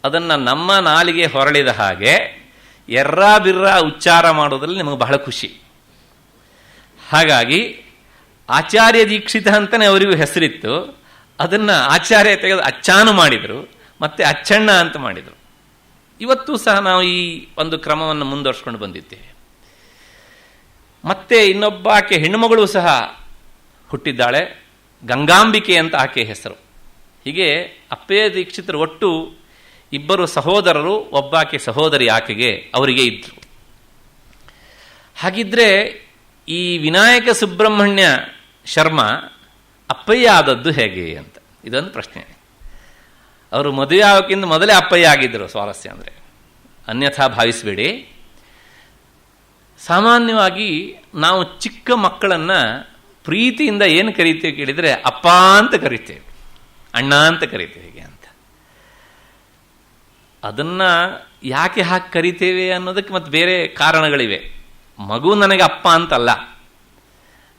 ಅದನ್ನು ನಮ್ಮ ನಾಲಿಗೆ ಹೊರಳಿದ ಹಾಗೆ ಎರ್ರಾ ಬಿರ್ರ ಉಚ್ಚಾರ ಮಾಡೋದ್ರಲ್ಲಿ ನಿಮಗೆ ಬಹಳ ಖುಷಿ. ಹಾಗಾಗಿ ಆಚಾರ್ಯ ದೀಕ್ಷಿತ ಅಂತಲೇ ಅವರಿಗೂ ಹೆಸರಿತ್ತು. ಅದನ್ನು ಆಚಾರ್ಯ ತೆಗೆದು ಅಚ್ಚಾನು ಮಾಡಿದರು, ಮತ್ತೆ ಅಚ್ಚಣ್ಣ ಅಂತ ಮಾಡಿದರು. ಇವತ್ತು ಸಹ ನಾವು ಈ ಒಂದು ಕ್ರಮವನ್ನು ಮುಂದುವರ್ಸ್ಕೊಂಡು ಬಂದಿದ್ದೇವೆ. ಮತ್ತೆ ಇನ್ನೊಬ್ಬ ಆಕೆ ಹೆಣ್ಣುಮಗಳು ಸಹ ಹುಟ್ಟಿದ್ದಾಳೆ, ಗಂಗಾಂಬಿಕೆ ಅಂತ ಆಕೆ ಹೆಸರು. ಹೀಗೆ ಅಪ್ಪಯ್ಯ ದೀಕ್ಷಿತರು ಒಟ್ಟು ಇಬ್ಬರು ಸಹೋದರರು, ಒಬ್ಬಾಕೆ ಸಹೋದರಿ ಆಕೆಗೆ ಅವರಿಗೆ ಇದ್ರು. ಹಾಗಿದ್ರೆ ಈ ವಿನಾಯಕ ಸುಬ್ರಹ್ಮಣ್ಯ ಶರ್ಮಾ ಅಪ್ಪಯ್ಯ ಆದದ್ದು ಹೇಗೆ ಅಂತ ಇದೊಂದು ಪ್ರಶ್ನೆ. ಅವರು ಮದುವೆ ಆಗೋಕ್ಕಿಂತ ಮೊದಲೇ ಅಪ್ಪಯ್ಯ ಆಗಿದ್ದರು. ಸ್ವಾರಸ್ಯ ಅಂದರೆ ಅನ್ಯಥಾ ಭಾವಿಸಬೇಡಿ. ಸಾಮಾನ್ಯವಾಗಿ ನಾವು ಚಿಕ್ಕ ಮಕ್ಕಳನ್ನು ಪ್ರೀತಿಯಿಂದ ಏನು ಕರೀತೇವೆ ಕೇಳಿದರೆ ಅಪ್ಪ ಅಂತ ಕರಿತೇವೆ, ಅಣ್ಣ ಅಂತ ಕರಿತೇವೆ ಹೇಗೆ ಅಂತ. ಅದನ್ನು ಯಾಕೆ ಹಾಕಿ ಕರಿತೇವೆ ಅನ್ನೋದಕ್ಕೆ ಮತ್ತೆ ಬೇರೆ ಕಾರಣಗಳಿವೆ. ಮಗು ನನಗೆ ಅಪ್ಪ ಅಂತಲ್ಲ,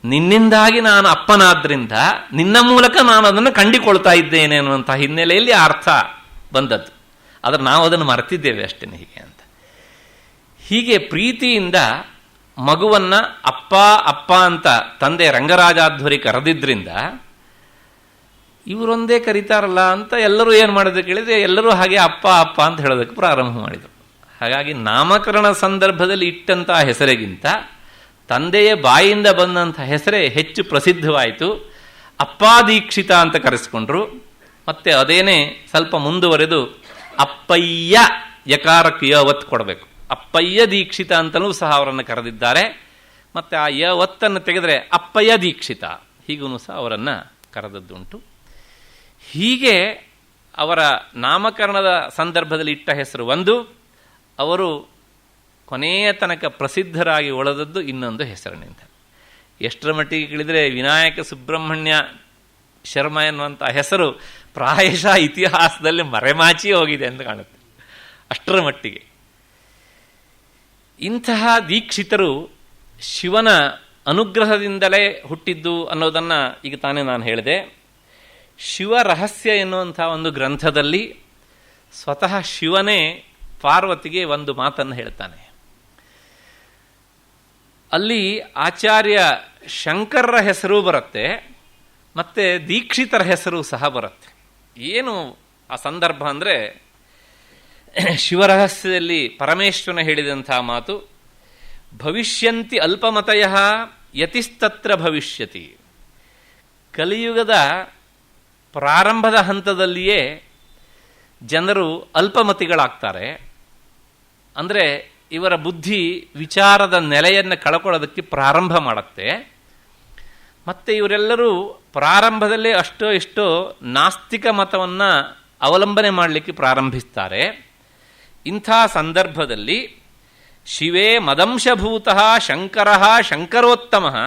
ನಿನ್ನಿಂದಾಗಿ ನಾನು ಅಪ್ಪನಾದ್ರಿಂದ ನಿನ್ನ ಮೂಲಕ ನಾನು ಅದನ್ನು ಕಂಡುಕೊಳ್ತಾ ಇದ್ದೇನೆ ಅನ್ನುವಂಥ ಹಿನ್ನೆಲೆಯಲ್ಲಿ ಆ ಅರ್ಥ ಬಂದದ್ದು. ಆದರೆ ನಾವು ಅದನ್ನು ಮರೆತಿದ್ದೇವೆ ಅಷ್ಟೇ ಹೀಗೆ ಅಂತ. ಹೀಗೆ ಪ್ರೀತಿಯಿಂದ ಮಗುವನ್ನು ಅಪ್ಪ ಅಪ್ಪ ಅಂತ ತಂದೆ ರಂಗರಾಜಾಧ್ವರಿ ಕರೆದಿದ್ರಿಂದ ಇವರೊಂದೇ ಕರೀತಾರಲ್ಲ ಅಂತ ಎಲ್ಲರೂ ಏನು ಮಾಡಿದ್ರು ಕೇಳಿದರೆ ಎಲ್ಲರೂ ಹಾಗೆ ಅಪ್ಪ ಅಪ್ಪ ಅಂತ ಹೇಳೋದಕ್ಕೆ ಪ್ರಾರಂಭ ಮಾಡಿದರು. ಹಾಗಾಗಿ ನಾಮಕರಣ ಸಂದರ್ಭದಲ್ಲಿ ಇಟ್ಟಂಥ ಹೆಸರಿಗಿಂತ ತಂದೆಯ ಬಾಯಿಂದ ಬಂದಂಥ ಹೆಸರೇ ಹೆಚ್ಚು ಪ್ರಸಿದ್ಧವಾಯಿತು. ಅಪ್ಪಾದೀಕ್ಷಿತ ಅಂತ ಕರೆಸಿಕೊಂಡ್ರು. ಮತ್ತೆ ಅದೇನೇ ಸ್ವಲ್ಪ ಮುಂದುವರೆದು ಅಪ್ಪಯ್ಯ, ಯಕಾರಕ್ಕೆ ಯ ಒತ್ತು ಕೊಡಬೇಕು, ಅಪ್ಪಯ್ಯ ದೀಕ್ಷಿತ ಅಂತಲೂ ಸಹ ಅವರನ್ನು ಕರೆದಿದ್ದಾರೆ. ಮತ್ತು ಆ ಯ ಒತ್ತನ್ನು ತೆಗೆದರೆ ಅಪ್ಪಯ್ಯ ದೀಕ್ಷಿತ ಹೀಗೂ ಸಹ ಅವರನ್ನು ಕರೆದದ್ದುಂಟು. ಹೀಗೆ ಅವರ ನಾಮಕರಣದ ಸಂದರ್ಭದಲ್ಲಿ ಇಟ್ಟ ಹೆಸರು ಒಂದು, ಅವರು ಕೊನೆಯ ತನಕ ಪ್ರಸಿದ್ಧರಾಗಿ ಉಳಿದದ್ದು ಇನ್ನೊಂದು ಹೆಸರಿನಿಂದ. ಎಷ್ಟರ ಮಟ್ಟಿಗೆ ಕೇಳಿದರೆ ವಿನಾಯಕ ಸುಬ್ರಹ್ಮಣ್ಯ ಶರ್ಮಾ ಎನ್ನುವಂಥ ಹೆಸರು ಪ್ರಾಯಶಃ ಇತಿಹಾಸದಲ್ಲಿ ಮರೆಮಾಚಿ ಹೋಗಿದೆ ಎಂದು ಕಾಣುತ್ತೆ, ಅಷ್ಟರ ಮಟ್ಟಿಗೆ. ಇಂತಹ ದೀಕ್ಷಿತರು ಶಿವನ ಅನುಗ್ರಹದಿಂದಲೇ ಹುಟ್ಟಿದ್ದು ಅನ್ನೋದನ್ನು ಈಗ ತಾನೇ ನಾನು ಹೇಳಿದೆ. ಶಿವ ರಹಸ್ಯ ಎನ್ನುವಂಥ ಒಂದು ಗ್ರಂಥದಲ್ಲಿ ಸ್ವತಃ ಶಿವನೇ ಪಾರ್ವತಿಗೆ ಒಂದು ಮಾತನ್ನು ಹೇಳ್ತಾನೆ. ಅಲ್ಲಿ ಆಚಾರ್ಯ ಶಂಕರರ ಹೆಸರು ಬರುತ್ತೆ, ಮತ್ತೆ ದೀಕ್ಷಿತರ ಹೆಸರು ಸಹ ಬರುತ್ತೆ. ಏನು ಆ ಸಂದರ್ಭ ಅಂದರೆ, ಶಿವರಹಸ್ಯದಲ್ಲಿ ಪರಮೇಶ್ವರನ ಹೇಳಿದಂಥ ಮಾತು, ಭವಿಷ್ಯಂತಿ ಅಲ್ಪಮತಯ ಯತಿಸ್ತತ್ರ ಭವಿಷ್ಯತಿ. ಕಲಿಯುಗದ ಪ್ರಾರಂಭದ ಹಂತದಲ್ಲಿಯೇ ಜನರು ಅಲ್ಪಮತಿಗಳಾಗ್ತಾರೆ. ಅಂದರೆ ಇವರ ಬುದ್ಧಿ ವಿಚಾರದ ನೆಲೆಯನ್ನು ಕಳ್ಕೊಳ್ಳೋದಕ್ಕೆ ಪ್ರಾರಂಭ ಮಾಡುತ್ತೆ. ಮತ್ತು ಇವರೆಲ್ಲರೂ ಪ್ರಾರಂಭದಲ್ಲೇ ಅಷ್ಟೋ ಇಷ್ಟೋ ನಾಸ್ತಿಕ ಮತವನ್ನು ಅವಲಂಬನೆ ಮಾಡಲಿಕ್ಕೆ ಪ್ರಾರಂಭಿಸ್ತಾರೆ. ಇಂಥ ಸಂದರ್ಭದಲ್ಲಿ ಶಿವೇ ಮದಂಶಭೂತಃ ಶಂಕರಃ ಶಂಕರೋತ್ತಮಃ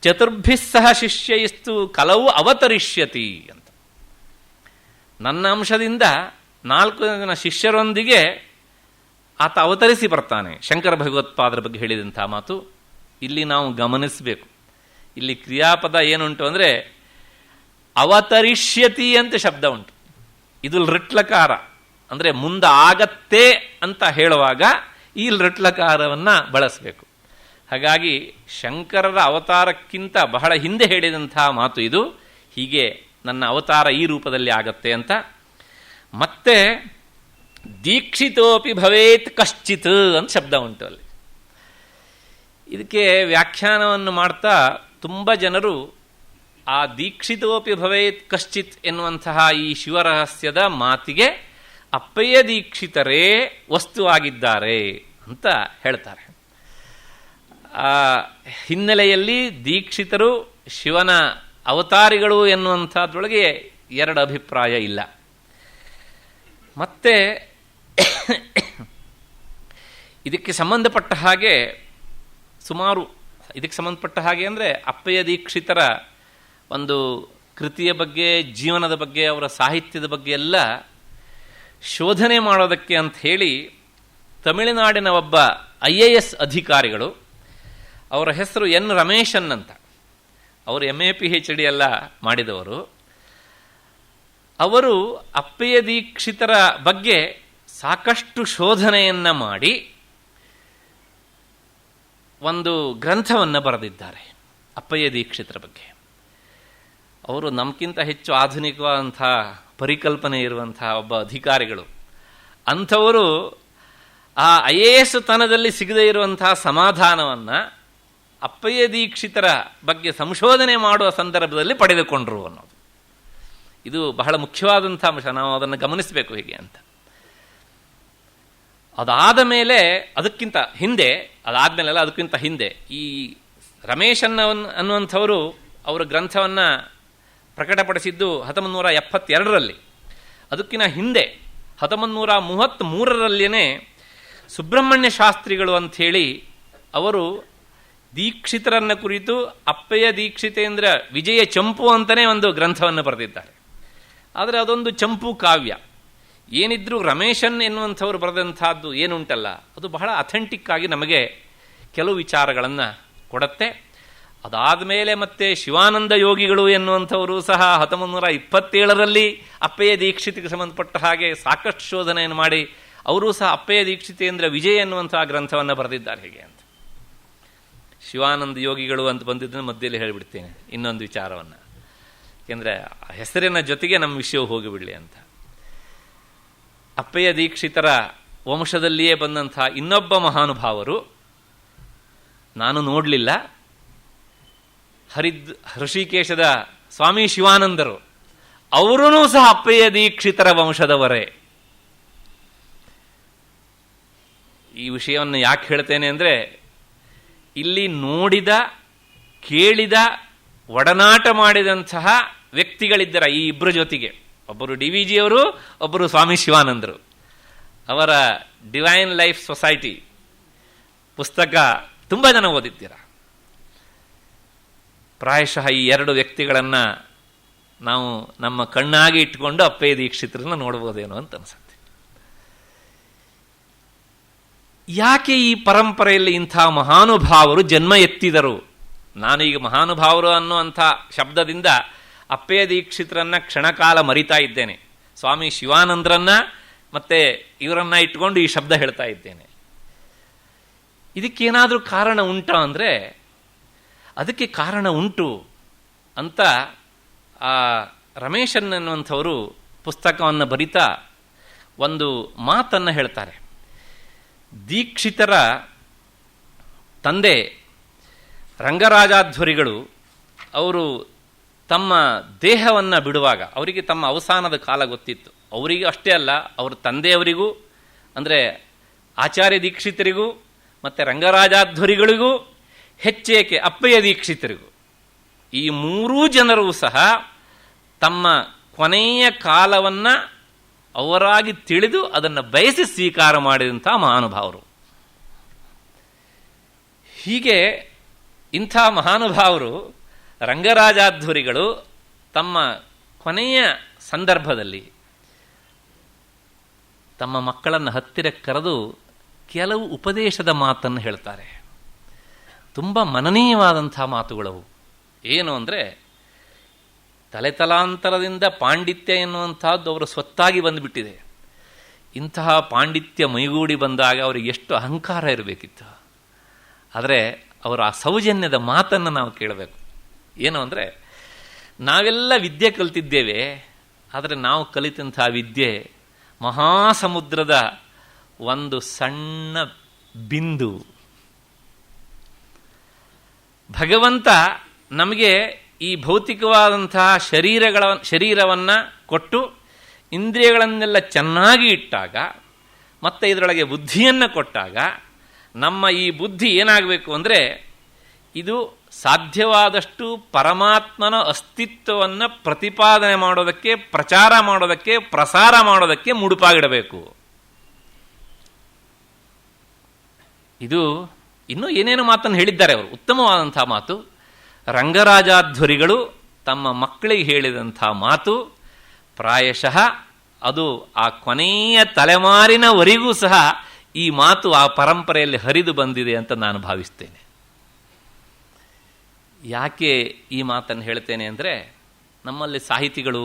ಚತುರ್ಭಿಃ ಸಹ ಶಿಷ್ಯೈಸ್ತು ಕಲವು ಅವತರಿಷ್ಯತಿ ಅಂತ. ನನ್ನ ಅಂಶದಿಂದ 4 ಜನ ಶಿಷ್ಯರೊಂದಿಗೆ ಆತ ಅವತರಿಸಿ ಬರ್ತಾನೆ. ಶಂಕರ ಭಗವತ್ಪಾದರ ಬಗ್ಗೆ ಹೇಳಿದಂಥ ಮಾತು ಇಲ್ಲಿ ನಾವು ಗಮನಿಸಬೇಕು. ಇಲ್ಲಿ ಕ್ರಿಯಾಪದ ಏನುಂಟು ಅಂದರೆ ಅವತರಿಷ್ಯತಿ ಅಂತ ಶಬ್ದ ಉಂಟು. ಇದು ಲೃಟ್ಲಕಾರ, ಅಂದರೆ ಮುಂದೆ ಆಗತ್ತೆ ಅಂತ ಹೇಳುವಾಗ ಈ ಲೃಟ್ಲಕಾರವನ್ನು ಬಳಸಬೇಕು. ಹಾಗಾಗಿ ಶಂಕರರ ಅವತಾರಕ್ಕಿಂತ ಬಹಳ ಹಿಂದೆ ಹೇಳಿದಂಥ ಮಾತು ಇದು. ಹೀಗೆ ನನ್ನ ಅವತಾರ ಈ ರೂಪದಲ್ಲಿ ಆಗತ್ತೆ ಅಂತ. ಮತ್ತೆ ದೀಕ್ಷಿತೋಪಿ ಭವೇತ್ ಕಶ್ಚಿತ್ ಅಂತ ಶಬ್ದ ಉಂಟು ಅಲ್ಲಿ. ಇದಕ್ಕೆ ವ್ಯಾಖ್ಯಾನವನ್ನು ಮಾಡ್ತಾ ತುಂಬ ಜನರು ಆ ದೀಕ್ಷಿತೋಪಿ ಭವೇತ್ ಕಶ್ಚಿತ್ ಎನ್ನುವಂತಹ ಈ ಶಿವರಹಸ್ಯದ ಮಾತಿಗೆ ಅಪ್ಪಯ್ಯ ದೀಕ್ಷಿತರೇ ವಸ್ತುವಾಗಿದ್ದಾರೆ ಅಂತ ಹೇಳ್ತಾರೆ. ಆ ಹಿನ್ನೆಲೆಯಲ್ಲಿ ದೀಕ್ಷಿತರು ಶಿವನ ಅವತಾರಿಗಳು ಎನ್ನುವಂಥದ್ರೊಳಗೆ 2 ಅಭಿಪ್ರಾಯ ಇಲ್ಲ. ಮತ್ತೆ ಇದಕ್ಕೆ ಸಂಬಂಧಪಟ್ಟ ಹಾಗೆ ಸುಮಾರು, ಇದಕ್ಕೆ ಸಂಬಂಧಪಟ್ಟ ಹಾಗೆ ಅಂದರೆ ಅಪ್ಪಯ್ಯ ದೀಕ್ಷಿತರ ಒಂದು ಕೃತಿಯ ಬಗ್ಗೆ, ಜೀವನದ ಬಗ್ಗೆ, ಅವರ ಸಾಹಿತ್ಯದ ಬಗ್ಗೆ ಎಲ್ಲ ಶೋಧನೆ ಮಾಡೋದಕ್ಕೆ ಅಂತ ಹೇಳಿ ತಮಿಳುನಾಡಿನ ಒಬ್ಬ IAS ಅಧಿಕಾರಿಗಳು, ಅವರ ಹೆಸರು ಎನ್ ರಮೇಶನ್ ಅಂತ, ಅವರು MA PhD ಎಲ್ಲ ಮಾಡಿದವರು, ಅವರು ಅಪ್ಪಯ್ಯ ದೀಕ್ಷಿತರ ಬಗ್ಗೆ ಸಾಕಷ್ಟು ಶೋಧನೆಯನ್ನು ಮಾಡಿ ಒಂದು ಗ್ರಂಥವನ್ನು ಬರೆದಿದ್ದಾರೆ ಅಪ್ಪಯ್ಯ ದೀಕ್ಷಿತರ ಬಗ್ಗೆ. ಅವರು ನಮಗಿಂತ ಹೆಚ್ಚು ಆಧುನಿಕವಾದಂಥ ಪರಿಕಲ್ಪನೆ ಇರುವಂತಹ ಒಬ್ಬ ಅಧಿಕಾರಿಗಳು. ಅಂಥವರು ಆ IAS ತನದಲ್ಲಿ ಸಿಗದೇ ಇರುವಂತಹ ಸಮಾಧಾನವನ್ನು ಅಪ್ಪಯ್ಯ ದೀಕ್ಷಿತರ ಬಗ್ಗೆ ಸಂಶೋಧನೆ ಮಾಡುವ ಸಂದರ್ಭದಲ್ಲಿ ಪಡೆದುಕೊಂಡರು ಅನ್ನೋದು ಇದು ಬಹಳ ಮುಖ್ಯವಾದಂಥ ಅಂಶ. ನಾವು ಅದನ್ನು ಗಮನಿಸಬೇಕು ಹೇಗೆ ಅಂತ. ಅದಾದ ಮೇಲೆ ಅದಕ್ಕಿಂತ ಹಿಂದೆ ಈ ರಮೇಶ್ ಅನ್ನುವಂಥವರು ಅವರ ಗ್ರಂಥವನ್ನು ಪ್ರಕಟಪಡಿಸಿದ್ದು 1972ರಲ್ಲಿ. ಅದಕ್ಕಿಂತ ಹಿಂದೆ 1933ರಲ್ಲಿಯೇ ಸುಬ್ರಹ್ಮಣ್ಯ ಶಾಸ್ತ್ರಿಗಳು ಅಂಥೇಳಿ ಅವರು ದೀಕ್ಷಿತರನ್ನ ಕುರಿತು ಅಪ್ಪಯ್ಯ ದೀಕ್ಷಿತೇಂದ್ರ ವಿಜಯ ಚಂಪು ಅಂತಲೇ ಒಂದು ಗ್ರಂಥವನ್ನು ಬರೆದಿದ್ದಾರೆ. ಆದರೆ ಅದೊಂದು ಚಂಪು ಕಾವ್ಯ. ಏನಿದ್ರೂ ರಮೇಶನ್ ಎನ್ನುವಂಥವ್ರು ಬರೆದಂಥದ್ದು ಏನುಂಟಲ್ಲ, ಅದು ಬಹಳ ಅಥೆಂಟಿಕ್ ಆಗಿ ನಮಗೆ ಕೆಲವು ವಿಚಾರಗಳನ್ನು ಕೊಡುತ್ತೆ. ಅದಾದ ಮೇಲೆ ಮತ್ತೆ ಶಿವಾನಂದ ಯೋಗಿಗಳು ಎನ್ನುವಂಥವರು ಸಹ 1927ರಲ್ಲಿ ಅಪ್ಪಯ್ಯ ದೀಕ್ಷಿತಿಗೆ ಸಂಬಂಧಪಟ್ಟ ಹಾಗೆ ಸಾಕಷ್ಟು ಶೋಧನೆಯನ್ನು ಮಾಡಿ ಅವರೂ ಸಹ ಅಪ್ಪಯ್ಯ ದೀಕ್ಷಿತೇಂದ್ರ ವಿಜಯ ಎನ್ನುವಂತಹ ಗ್ರಂಥವನ್ನು ಬರೆದಿದ್ದಾರೆ ಹೇಗೆ ಅಂತ. ಶಿವಾನಂದ ಯೋಗಿಗಳು ಅಂತ ಬಂದಿದ್ದನ್ನು ಮಧ್ಯದಲ್ಲಿ ಹೇಳಿಬಿಡ್ತೇನೆ ಇನ್ನೊಂದು ವಿಚಾರವನ್ನು, ಏಕೆಂದರೆ ಹೆಸರಿನ ಜೊತೆಗೆ ನಮ್ಮ ವಿಷಯ ಹೋಗಿಬಿಡಲಿ ಅಂತ. ಅಪ್ಪಯ್ಯ ದೀಕ್ಷಿತರ ವಂಶದಲ್ಲಿಯೇ ಬಂದಂಥ ಇನ್ನೊಬ್ಬ ಮಹಾನುಭಾವರು, ನಾನು ನೋಡಲಿಲ್ಲ, ಹೃಷಿಕೇಶದ ಸ್ವಾಮಿ ಶಿವಾನಂದರು, ಅವರೂ ಸಹ ಅಪ್ಪಯ್ಯ ದೀಕ್ಷಿತರ ವಂಶದವರೇ. ಈ ವಿಷಯವನ್ನು ಯಾಕೆ ಹೇಳ್ತೇನೆ ಅಂದರೆ, ಇಲ್ಲಿ ನೋಡಿದ, ಕೇಳಿದ, ಒಡನಾಟ ಮಾಡಿದಂತಹ ವ್ಯಕ್ತಿಗಳಿದ್ದರ ಈ ಇಬ್ಬರ ಜೊತೆಗೆ. ಒಬ್ಬರು DVG ಅವರು, ಒಬ್ಬರು ಸ್ವಾಮಿ ಶಿವಾನಂದರು. ಅವರ ಡಿವೈನ್ ಲೈಫ್ ಸೊಸೈಟಿ ಪುಸ್ತಕ ತುಂಬ ಜನ ಓದಿದ್ದೀರ. ಪ್ರಾಯಶಃ ಈ ಎರಡು ವ್ಯಕ್ತಿಗಳನ್ನು ನಾವು ನಮ್ಮ ಕಣ್ಣಾಗಿ ಇಟ್ಕೊಂಡು ಅಪ್ಪಯ್ಯ ದೀಕ್ಷಿತರನ್ನ ನೋಡ್ಬೋದೇನೋ ಅಂತ ಅನ್ಸುತ್ತೆ. ಯಾಕೆ ಈ ಪರಂಪರೆಯಲ್ಲಿ ಇಂಥ ಮಹಾನುಭಾವರು ಜನ್ಮ ಎತ್ತಿದರು? ನಾನು ಈಗ ಮಹಾನುಭಾವರು ಅನ್ನುವಂಥ ಶಬ್ದದಿಂದ ಅಪ್ಪಯ್ಯ ದೀಕ್ಷಿತರನ್ನ ಕ್ಷಣಕಾಲ ಮರಿತಾ ಇದ್ದೇನೆ. ಸ್ವಾಮಿ ಶಿವಾನಂದರನ್ನ ಮತ್ತೆ ಇವರನ್ನ ಇಟ್ಕೊಂಡು ಈ ಶಬ್ದ ಹೇಳ್ತಾ ಇದ್ದೇನೆ. ಇದಕ್ಕೇನಾದರೂ ಕಾರಣ ಉಂಟಾ ಅಂದರೆ, ಅದಕ್ಕೆ ಕಾರಣ ಉಂಟು ಅಂತ ಆ ರಮೇಶನ್ ಅನ್ನುವಂಥವರು ಪುಸ್ತಕವನ್ನು ಬರಿತಾ ಒಂದು ಮಾತನ್ನು ಹೇಳ್ತಾರೆ. ದೀಕ್ಷಿತರ ತಂದೆ ರಂಗರಾಜಾಧ್ವರಿಗಳು ಅವರು ತಮ್ಮ ದೇಹವನ್ನು ಬಿಡುವಾಗ ಅವರಿಗೆ ತಮ್ಮ ಅವಸಾನದ ಕಾಲ ಗೊತ್ತಿತ್ತು. ಅವರಿಗೆ ಅಷ್ಟೇ ಅಲ್ಲ, ಅವರ ತಂದೆಯವರಿಗೂ ಅಂದರೆ ಆಚಾರ್ಯ ದೀಕ್ಷಿತರಿಗೂ ಮತ್ತು ರಂಗರಾಜಾಧ್ವರಿಗಳಿಗೂ, ಹೆಚ್ಚೇಕೆ ಅಪ್ಪಯ್ಯ ದೀಕ್ಷಿತರಿಗೂ, ಈ ಮೂರೂ ಜನರೂ ಸಹ ತಮ್ಮ ಕೊನೆಯ ಕಾಲವನ್ನು ಅವರಾಗಿ ತಿಳಿದು ಅದನ್ನು ಬಯಸಿ ಸ್ವೀಕಾರ ಮಾಡಿದಂಥ ಮಹಾನುಭಾವರು. ಹೀಗೆ ಇಂಥ ಮಹಾನುಭಾವರು ರಂಗರಾಜಾಧ್ವರಿಗಳು ತಮ್ಮ ಕೊನೆಯ ಸಂದರ್ಭದಲ್ಲಿ ತಮ್ಮ ಮಕ್ಕಳನ್ನು ಹತ್ತಿರ ಕರೆದು ಕೆಲವು ಉಪದೇಶದ ಮಾತನ್ನು ಹೇಳ್ತಾರೆ. ತುಂಬ ಮನನೀಯವಾದಂಥ ಮಾತುಗಳವು. ಏನು ಅಂದರೆ, ತಲೆತಲಾಂತರದಿಂದ ಪಾಂಡಿತ್ಯ ಎನ್ನುವಂಥದ್ದು ಅವರ ಸ್ವತ್ತಾಗಿ ಬಂದುಬಿಟ್ಟಿದೆ. ಇಂತಹ ಪಾಂಡಿತ್ಯ ಮೈಗೂಡಿ ಬಂದಾಗ ಅವರಿಗೆ ಎಷ್ಟು ಅಹಂಕಾರ ಇರಬೇಕಿತ್ತು. ಆದರೆ ಅವರ ಆ ಸೌಜನ್ಯದ ಮಾತನ್ನು ನಾವು ಕೇಳಬೇಕು. ಏನು ಅಂದರೆ, ನಾವೆಲ್ಲ ವಿದ್ಯೆ ಕಲಿತಿದ್ದೇವೆ, ಆದರೆ ನಾವು ಕಲಿತಂಥ ವಿದ್ಯೆ ಮಹಾಸಮುದ್ರದ ಒಂದು ಸಣ್ಣ ಬಿಂದು. ಭಗವಂತ ನಮಗೆ ಈ ಭೌತಿಕವಾದಂತಹ ಶರೀರವನ್ನು ಕೊಟ್ಟು ಇಂದ್ರಿಯಗಳನ್ನೆಲ್ಲ ಚೆನ್ನಾಗಿ ಇಟ್ಟಾಗ ಮತ್ತು ಇದರೊಳಗೆ ಬುದ್ಧಿಯನ್ನು ಕೊಟ್ಟಾಗ ನಮ್ಮ ಈ ಬುದ್ಧಿ ಏನಾಗಬೇಕು ಅಂದರೆ, ಇದು ಸಾಧ್ಯವಾದಷ್ಟು ಪರಮಾತ್ಮನ ಅಸ್ತಿತ್ವವನ್ನು ಪ್ರತಿಪಾದನೆ ಮಾಡೋದಕ್ಕೆ, ಪ್ರಚಾರ ಮಾಡೋದಕ್ಕೆ, ಪ್ರಸಾರ ಮಾಡೋದಕ್ಕೆ ಮುಡುಪಾಗಿಡಬೇಕು. ಇದು ಇನ್ನೂ ಏನೇನು ಮಾತನ್ನು ಹೇಳಿದ್ದಾರೆ ಅವರು, ಉತ್ತಮವಾದಂಥ ಮಾತು. ರಂಗರಾಜಾಧ್ವರಿಗಳು ತಮ್ಮ ಮಕ್ಕಳಿಗೆ ಹೇಳಿದಂಥ ಮಾತು ಪ್ರಾಯಶಃ ಅದು ಆ ಕೊನೆಯ ತಲೆಮಾರಿನವರೆಗೂ ಸಹ ಈ ಮಾತು ಆ ಪರಂಪರೆಯಲ್ಲಿ ಹರಿದು ಬಂದಿದೆ ಅಂತ ನಾನು ಭಾವಿಸ್ತೇನೆ. ಯಾಕೆ ಈ ಮಾತನ್ನು ಹೇಳ್ತೇನೆ ಅಂದರೆ, ನಮ್ಮಲ್ಲಿ ಸಾಹಿತಿಗಳು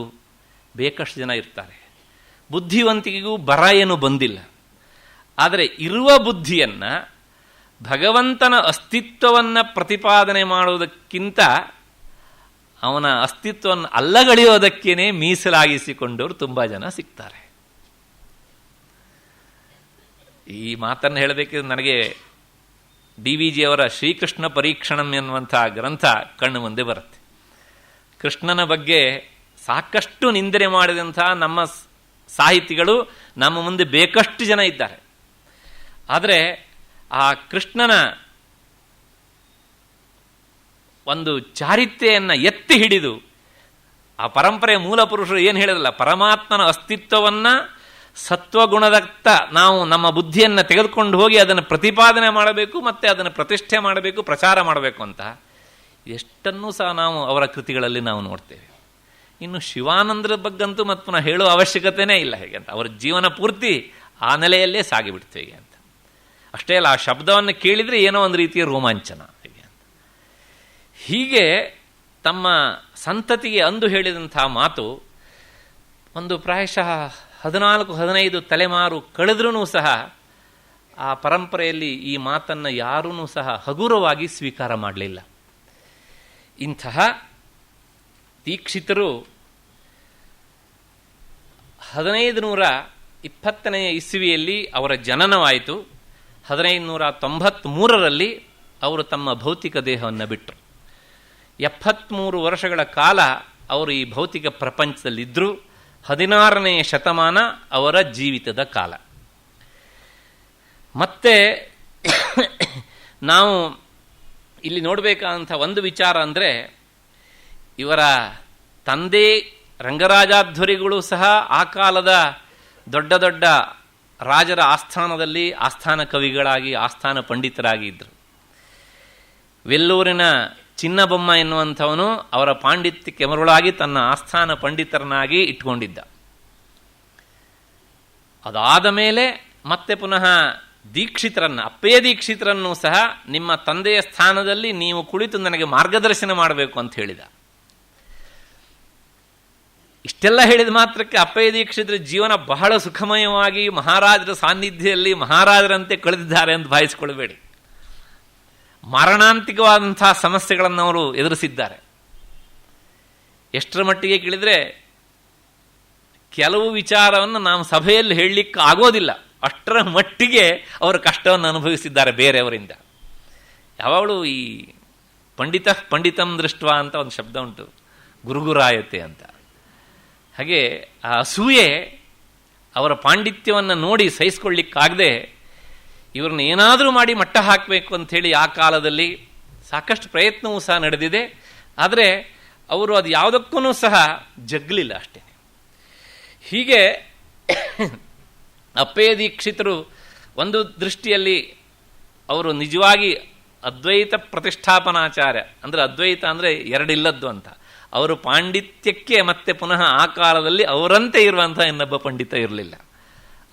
ಬೇಕಷ್ಟು ಜನ ಇರ್ತಾರೆ, ಬುದ್ಧಿವಂತಿಕೆಗೂ ಬರ ಏನು ಬಂದಿಲ್ಲ. ಆದರೆ ಇರುವ ಬುದ್ಧಿಯನ್ನು ಭಗವಂತನ ಅಸ್ತಿತ್ವವನ್ನು ಪ್ರತಿಪಾದನೆ ಮಾಡುವುದಕ್ಕಿಂತ ಅವನ ಅಸ್ತಿತ್ವವನ್ನು ಅಲ್ಲಗಳೆಯೋದಕ್ಕೇನೆ ಮೀಸಲಾಗಿಸಿಕೊಂಡವರು ತುಂಬ ಜನ ಸಿಗ್ತಾರೆ. ಈ ಮಾತನ್ನು ಹೇಳಬೇಕಿದ್ರೆ ನನಗೆ DVG ಅವರ ಶ್ರೀಕೃಷ್ಣ ಪರೀಕ್ಷಣಂ ಎನ್ನುವಂಥ ಗ್ರಂಥ ಕಣ್ಣು ಮುಂದೆ ಬರುತ್ತೆ. ಕೃಷ್ಣನ ಬಗ್ಗೆ ಸಾಕಷ್ಟು ನಿಂದನೆ ಮಾಡಿದಂಥ ನಮ್ಮ ಸಾಹಿತಿಗಳು ನಮ್ಮ ಮುಂದೆ ಬೇಕಷ್ಟು ಜನ ಇದ್ದಾರೆ. ಆದರೆ ಆ ಕೃಷ್ಣನ ಒಂದು ಚಾರಿತ್ರೆಯನ್ನು ಎತ್ತಿ ಹಿಡಿದು ಆ ಪರಂಪರೆಯ ಮೂಲ ಪುರುಷರು ಏನು ಹೇಳಿರಲ್ಲ, ಪರಮಾತ್ಮನ ಅಸ್ತಿತ್ವವನ್ನು ಸತ್ವಗುಣದತ್ತ ನಾವು ನಮ್ಮ ಬುದ್ಧಿಯನ್ನು ತೆಗೆದುಕೊಂಡು ಹೋಗಿ ಅದನ್ನು ಪ್ರತಿಪಾದನೆ ಮಾಡಬೇಕು, ಮತ್ತು ಅದನ್ನು ಪ್ರತಿಷ್ಠೆ ಮಾಡಬೇಕು, ಪ್ರಚಾರ ಮಾಡಬೇಕು ಅಂತ ಎಷ್ಟನ್ನೂ ಸಹ ನಾವು ಅವರ ಕೃತಿಗಳಲ್ಲಿ ನಾವು ನೋಡ್ತೇವೆ. ಇನ್ನು ಶಿವಾನಂದರ ಬಗ್ಗಂತೂ ಮತ್ತು ಪುನಃ ಹೇಳುವ ಅವಶ್ಯಕತೆಯೇ ಇಲ್ಲ. ಹೇಗೆ ಅಂತ ಅವರ ಜೀವನ ಪೂರ್ತಿ ಆ ನೆಲೆಯಲ್ಲೇ ಸಾಗಿಬಿಡ್ತೇವೆ ಹೇಗೆ ಅಂತ. ಅಷ್ಟೇ ಅಲ್ಲ, ಆ ಶಬ್ದವನ್ನು ಕೇಳಿದರೆ ಏನೋ ಒಂದು ರೀತಿಯ ರೋಮಾಂಚನ ಹೇಗೆ ಅಂತ. ಹೀಗೆ ತಮ್ಮ ಸಂತತಿಗೆ ಅಂದು ಹೇಳಿದಂಥ ಮಾತು ಒಂದು ಪ್ರಾಯಶಃ 14-15 ತಲೆಮಾರು ಕಳೆದ್ರೂ ಸಹ ಆ ಪರಂಪರೆಯಲ್ಲಿ ಈ ಮಾತನ್ನು ಯಾರೂ ಸಹ ಹಗುರವಾಗಿ ಸ್ವೀಕಾರ ಮಾಡಲಿಲ್ಲ. ಇಂತಹ ದೀಕ್ಷಿತರು 1520 ಇಸ್ವಿಯಲ್ಲಿ ಅವರ ಜನನವಾಯಿತು. 1593ರಲ್ಲಿ ಅವರು ತಮ್ಮ ಭೌತಿಕ ದೇಹವನ್ನು ಬಿಟ್ಟರು. 73 ವರ್ಷಗಳ ಕಾಲ ಅವರು ಈ ಭೌತಿಕ ಪ್ರಪಂಚದಲ್ಲಿದ್ದರು. 16ನೇ ಶತಮಾನ ಅವರ ಜೀವಿತದ ಕಾಲ. ಮತ್ತೆ ನಾವು ಇಲ್ಲಿ ನೋಡಬೇಕಾದಂಥ ಒಂದು ವಿಚಾರ ಅಂದರೆ, ಇವರ ತಂದೆ ರಂಗರಾಜಾಧ್ವರಿಗಳು ಸಹ ಆ ಕಾಲದ ದೊಡ್ಡ ದೊಡ್ಡ ರಾಜರ ಆಸ್ಥಾನದಲ್ಲಿ ಆಸ್ಥಾನ ಕವಿಗಳಾಗಿ ಆಸ್ಥಾನ ಪಂಡಿತರಾಗಿ ಇದ್ದರು. ವೆಲ್ಲೂರಿನ ಚಿನ್ನಬೊಮ್ಮ ಎನ್ನುವಂಥವನು ಅವರ ಪಾಂಡಿತ್ಯಕ್ಕೆ ಮರುಳಾಗಿ ತನ್ನ ಆಸ್ಥಾನ ಪಂಡಿತರನ್ನಾಗಿ ಇಟ್ಕೊಂಡಿದ್ದ. ಅದಾದ ಮೇಲೆ ಮತ್ತೆ ಪುನಃ ದೀಕ್ಷಿತರನ್ನು, ಅಪ್ಪಯ್ಯ ದೀಕ್ಷಿತರನ್ನು ಸಹ ನಿಮ್ಮ ತಂದೆಯ ಸ್ಥಾನದಲ್ಲಿ ನೀವು ಕುಳಿತು ನನಗೆ ಮಾರ್ಗದರ್ಶನ ಮಾಡಬೇಕು ಅಂತ ಹೇಳಿದ. ಇಷ್ಟೆಲ್ಲ ಹೇಳಿದ ಮಾತ್ರಕ್ಕೆ ಅಪ್ಪಯ್ಯ ದೀಕ್ಷಿತರ ಜೀವನ ಬಹಳ ಸುಖಮಯವಾಗಿ ಮಹಾರಾಜರ ಸಾನ್ನಿಧ್ಯದಲ್ಲಿ ಮಹಾರಾಜರಂತೆ ಕಳೆದಿದ್ದಾರೆ ಅಂತ ಭಾವಿಸಿಕೊಳ್ಬೇಡಿ. ಮಾರಣಾಂತಿಕವಾದಂಥ ಸಮಸ್ಯೆಗಳನ್ನು ಅವರು ಎದುರಿಸಿದ್ದಾರೆ. ಎಷ್ಟರ ಮಟ್ಟಿಗೆ ಕೇಳಿದರೆ ಕೆಲವು ವಿಚಾರವನ್ನು ನಾವು ಸಭೆಯಲ್ಲಿ ಹೇಳಲಿಕ್ಕೆ ಆಗೋದಿಲ್ಲ, ಅಷ್ಟರ ಮಟ್ಟಿಗೆ ಅವರು ಕಷ್ಟವನ್ನು ಅನುಭವಿಸಿದ್ದಾರೆ ಬೇರೆಯವರಿಂದ. ಯಾವಾಗಲೂ ಈ ಪಂಡಿತಂ ದೃಷ್ಟ ಅಂತ ಒಂದು ಶಬ್ದ ಉಂಟು, ಗುರುಗುರಾಯತೆ ಅಂತ. ಹಾಗೆ ಆ ಅಸೂಯೆ ಅವರ ಪಾಂಡಿತ್ಯವನ್ನು ನೋಡಿ ಸಹಿಸ್ಕೊಳ್ಳಿಕ್ಕಾಗದೆ ಇವ್ರನ್ನ ಏನಾದರೂ ಮಾಡಿ ಮಟ್ಟ ಹಾಕಬೇಕು ಅಂಥೇಳಿ ಆ ಕಾಲದಲ್ಲಿ ಸಾಕಷ್ಟು ಪ್ರಯತ್ನವೂ ಸಹ ನಡೆದಿದೆ. ಆದರೆ ಅವರು ಅದು ಯಾವುದಕ್ಕೂ ಸಹ ಜಗ್ಲಿಲ್ಲ ಅಷ್ಟೇ. ಹೀಗೆ ಅಪ್ಪಯ್ಯ ದೀಕ್ಷಿತರು ಒಂದು ದೃಷ್ಟಿಯಲ್ಲಿ ಅವರು ನಿಜವಾಗಿ ಅದ್ವೈತ ಪ್ರತಿಷ್ಠಾಪನಾಚಾರ್ಯ, ಅಂದರೆ ಅದ್ವೈತ ಅಂದರೆ ಎರಡಿಲ್ಲದ್ದು ಅಂತ. ಅವರು ಪಾಂಡಿತ್ಯಕ್ಕೆ ಮತ್ತೆ ಪುನಃ ಆ ಕಾಲದಲ್ಲಿ ಅವರಂತೆ ಇರುವಂಥ ಇನ್ನೊಬ್ಬ ಪಂಡಿತ ಇರಲಿಲ್ಲ.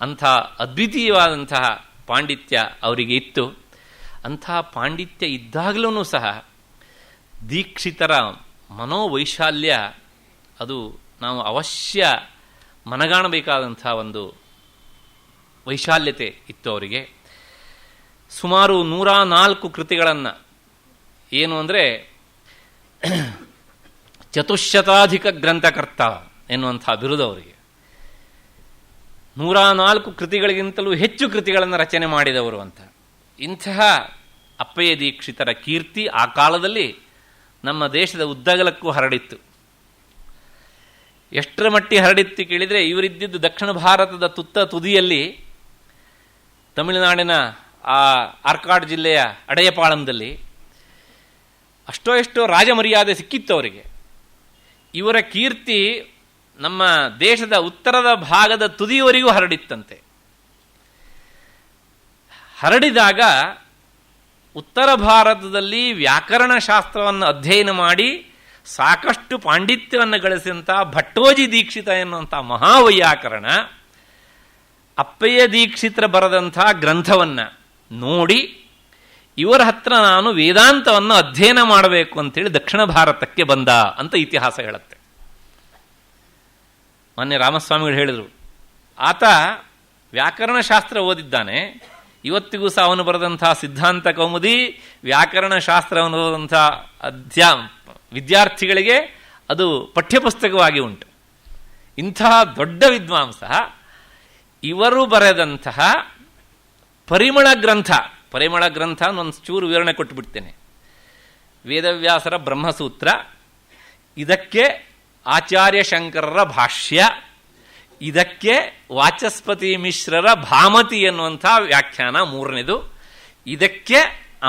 ಅಂಥ ಅದ್ವಿತೀಯವಾದಂತಹ ಪಾಂಡಿತ್ಯ ಅವರಿಗೆ ಇತ್ತು. ಅಂಥ ಪಾಂಡಿತ್ಯ ಇದ್ದಾಗಲೂ ಸಹ ದೀಕ್ಷಿತರ ಮನೋವೈಶಾಲ್ಯ ಅದು ನಾವು ಅವಶ್ಯ ಮನಗಾಣಬೇಕಾದಂಥ ಒಂದು ವೈಶಾಲ್ಯತೆ ಇತ್ತು ಅವರಿಗೆ. ಸುಮಾರು 104 ಕೃತಿಗಳನ್ನು, ಏನು ಅಂದರೆ ಚತುಶ್ಶತಾಧಿಕ ಗ್ರಂಥಕರ್ತ ಎನ್ನುವಂಥ ಬಿರುದು ಅವರಿಗೆ. 104 ಕೃತಿಗಳಿಗಿಂತಲೂ ಹೆಚ್ಚು ಕೃತಿಗಳನ್ನು ರಚನೆ ಮಾಡಿದವರು ಅಂತ. ಇಂತಹ ಅಪ್ಪಯ್ಯ ದೀಕ್ಷಿತರ ಕೀರ್ತಿ ಆ ಕಾಲದಲ್ಲಿ ನಮ್ಮ ದೇಶದ ಉದ್ದಗಲಕ್ಕೂ ಹರಡಿತ್ತು. ಎಷ್ಟರ ಮಟ್ಟಿ ಹರಡಿತ್ತು ಕೇಳಿದರೆ, ಇವರಿದ್ದಿದ್ದು ದಕ್ಷಿಣ ಭಾರತದ ತುದಿಯಲ್ಲಿ ತಮಿಳುನಾಡಿನ ಆ ಆರ್ಕಾಡ್ ಜಿಲ್ಲೆಯ ಅಡೆಯಪಾಳಂದಲ್ಲಿ ಅಷ್ಟೋ ಎಷ್ಟೋ ರಾಜಮರ್ಯಾದೆ ಸಿಕ್ಕಿತ್ತು ಅವರಿಗೆ. ಇವರ ಕೀರ್ತಿ ನಮ್ಮ ದೇಶದ ಉತ್ತರದ ಭಾಗದ ತುದಿಯವರೆಗೂ ಹರಡಿತ್ತಂತೆ. ಹರಡಿದಾಗ ಉತ್ತರ ಭಾರತದಲ್ಲಿ ವ್ಯಾಕರಣ ಶಾಸ್ತ್ರವನ್ನು ಅಧ್ಯಯನ ಮಾಡಿ ಸಾಕಷ್ಟು ಪಾಂಡಿತ್ಯವನ್ನು ಗಳಿಸಿದಂಥ ಭಟ್ಟೋಜಿ ದೀಕ್ಷಿತ ಎನ್ನುವಂಥ ಮಹಾವೈಯಾಕರಣ ಅಪ್ಪಯ್ಯ ದೀಕ್ಷಿತರ ಬರೆದಂಥ ಗ್ರಂಥವನ್ನು ನೋಡಿ ಇವರ ಹತ್ರ ನಾನು ವೇದಾಂತವನ್ನು ಅಧ್ಯಯನ ಮಾಡಬೇಕು ಅಂತೇಳಿ ದಕ್ಷಿಣ ಭಾರತಕ್ಕೆ ಬಂದ ಅಂತ ಇತಿಹಾಸ ಹೇಳುತ್ತೆ. ಮೊನ್ನೆ ರಾಮಸ್ವಾಮಿಗಳು ಹೇಳಿದರು, ಆತ ವ್ಯಾಕರಣಶಾಸ್ತ್ರ ಓದಿದ್ದಾನೆ, ಇವತ್ತಿಗೂ ಸಹ ಅವನು ಬರೆದಂಥ ಸಿದ್ಧಾಂತ ಕೌಮುದಿ ವ್ಯಾಕರಣಶಾಸ್ತ್ರವನ್ನು ಓದಂಥ ವಿದ್ಯಾರ್ಥಿಗಳಿಗೆ ಅದು ಪಠ್ಯಪುಸ್ತಕವಾಗಿ ಉಂಟು. ಇಂತಹ ದೊಡ್ಡ ವಿದ್ವಾಂಸ ಇವರು ಬರೆದಂತಹ ಪರಿಮಳ ಗ್ರಂಥ ಒಂದು ಚೂರು ವಿವರಣೆ ಕೊಟ್ಟುಬಿಡ್ತೇನೆ. ವೇದವ್ಯಾಸರ ಬ್ರಹ್ಮಸೂತ್ರ, ಇದಕ್ಕೆ ಆಚಾರ್ಯ ಶಂಕರರ ಭಾಷ್ಯ, ಇದಕ್ಕೆ ವಾಚಸ್ಪತಿ ಮಿಶ್ರರ ಭಾಮತಿ ಎನ್ನುವಂಥ ವ್ಯಾಖ್ಯಾನ ಮೂರನೇದು, ಇದಕ್ಕೆ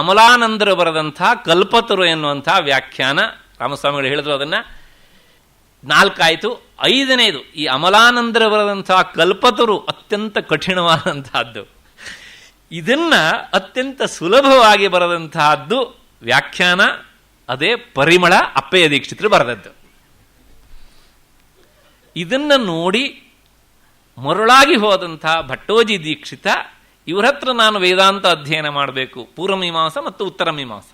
ಅಮಲಾನಂದರು ಬರೆದಂಥ ಕಲ್ಪತರು ಎನ್ನುವಂಥ ವ್ಯಾಖ್ಯಾನ. ರಾಮಸ್ವಾಮಿಗಳು ಹೇಳಿದ್ರು ಅದನ್ನು. 4 ಆಯಿತು. 5ನೇದು ಈ ಅಮಲಾನಂದರು ಬರೆದಂಥ ಕಲ್ಪತರು ಅತ್ಯಂತ ಕಠಿಣವಾದಂತಹದ್ದು. ಇದನ್ನ ಅತ್ಯಂತ ಸುಲಭವಾಗಿ ಬರೆದಂತಹದ್ದು ವ್ಯಾಖ್ಯಾನ, ಅದೇ ಪರಿಮಳ ಅಪ್ಪಯ್ಯ ದೀಕ್ಷಿತರು ಬರೆದದ್ದು. ಇದನ್ನ ನೋಡಿ ಮರುಳಾಗಿ ಹೋದಂಥ ಭಟ್ಟೋಜಿ ದೀಕ್ಷಿತ ಇವರ ಹತ್ರ ನಾನು ವೇದಾಂತ ಅಧ್ಯಯನ ಮಾಡಬೇಕು, ಪೂರ್ವಮೀಮಾಂಸ ಮತ್ತು ಉತ್ತರ ಮೀಮಾಂಸ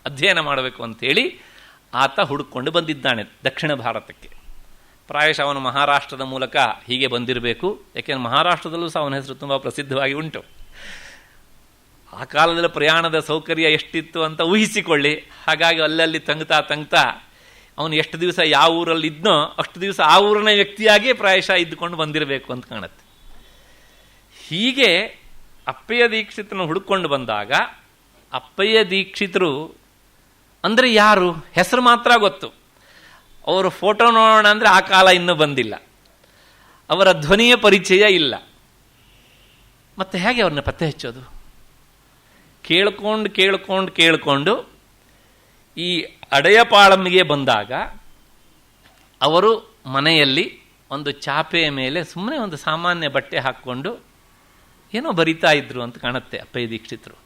ಅಧ್ಯಯನ ಮಾಡಬೇಕು ಅಂತೇಳಿ ಆತ ಹುಡುಕೊಂಡು ಬಂದಿದ್ದಾನೆ ದಕ್ಷಿಣ ಭಾರತಕ್ಕೆ. ಪ್ರಾಯಶಃ ಅವನು ಮಹಾರಾಷ್ಟ್ರದ ಮೂಲಕ ಹೀಗೆ ಬಂದಿರಬೇಕು, ಯಾಕೆಂದರೆ ಮಹಾರಾಷ್ಟ್ರದಲ್ಲೂ ಸಹ ಅವನ ಹೆಸರು ತುಂಬ ಪ್ರಸಿದ್ಧವಾಗಿ ಉಂಟು. ಆ ಕಾಲದಲ್ಲಿ ಪ್ರಯಾಣದ ಸೌಕರ್ಯ ಎಷ್ಟಿತ್ತು ಅಂತ ಊಹಿಸಿಕೊಳ್ಳಿ. ಹಾಗಾಗಿ ಅಲ್ಲಲ್ಲಿ ತಂಗ್ತಾ ಅವನು ಎಷ್ಟು ದಿವಸ ಯಾವ ಊರಲ್ಲಿ ಇದ್ನೋ ಅಷ್ಟು ದಿವಸ ಆ ಊರಿನ ವ್ಯಕ್ತಿಯಾಗಿಯೇ ಪ್ರಾಯಶಃ ಇದ್ದುಕೊಂಡು ಬಂದಿರಬೇಕು ಅಂತ ಕಾಣುತ್ತೆ. ಹೀಗೆ ಅಪ್ಪಯ್ಯ ದೀಕ್ಷಿತರನ್ನು ಹುಡುಕೊಂಡು ಬಂದಾಗ ಅಪ್ಪಯ್ಯ ದೀಕ್ಷಿತರು ಅಂದರೆ ಯಾರು, ಹೆಸರು ಮಾತ್ರ ಗೊತ್ತು. ಅವರು ಫೋಟೋ ನೋಡೋಣ ಅಂದರೆ ಆ ಕಾಲ ಇನ್ನೂ ಬಂದಿಲ್ಲ, ಅವರ ಧ್ವನಿಯ ಪರಿಚಯ ಇಲ್ಲ. ಮತ್ತೆ ಹೇಗೆ ಅವ್ರನ್ನ ಪತ್ತೆ ಹಚ್ಚೋದು? ಕೇಳಿಕೊಂಡು ಈ ಅಡೆಯಪಾಳಮ್ಮಿಗೆ ಬಂದಾಗ ಅವರು ಮನೆಯಲ್ಲಿ ಒಂದು ಚಾಪೆಯ ಮೇಲೆ ಸುಮ್ಮನೆ ಒಂದು ಸಾಮಾನ್ಯ ಬಟ್ಟೆ ಹಾಕ್ಕೊಂಡು ಏನೋ ಬರಿತಾ ಇದ್ರು ಅಂತ ಕಾಣುತ್ತೆ ಅಪ್ಪಯ್ಯ ದೀಕ್ಷಿತರು.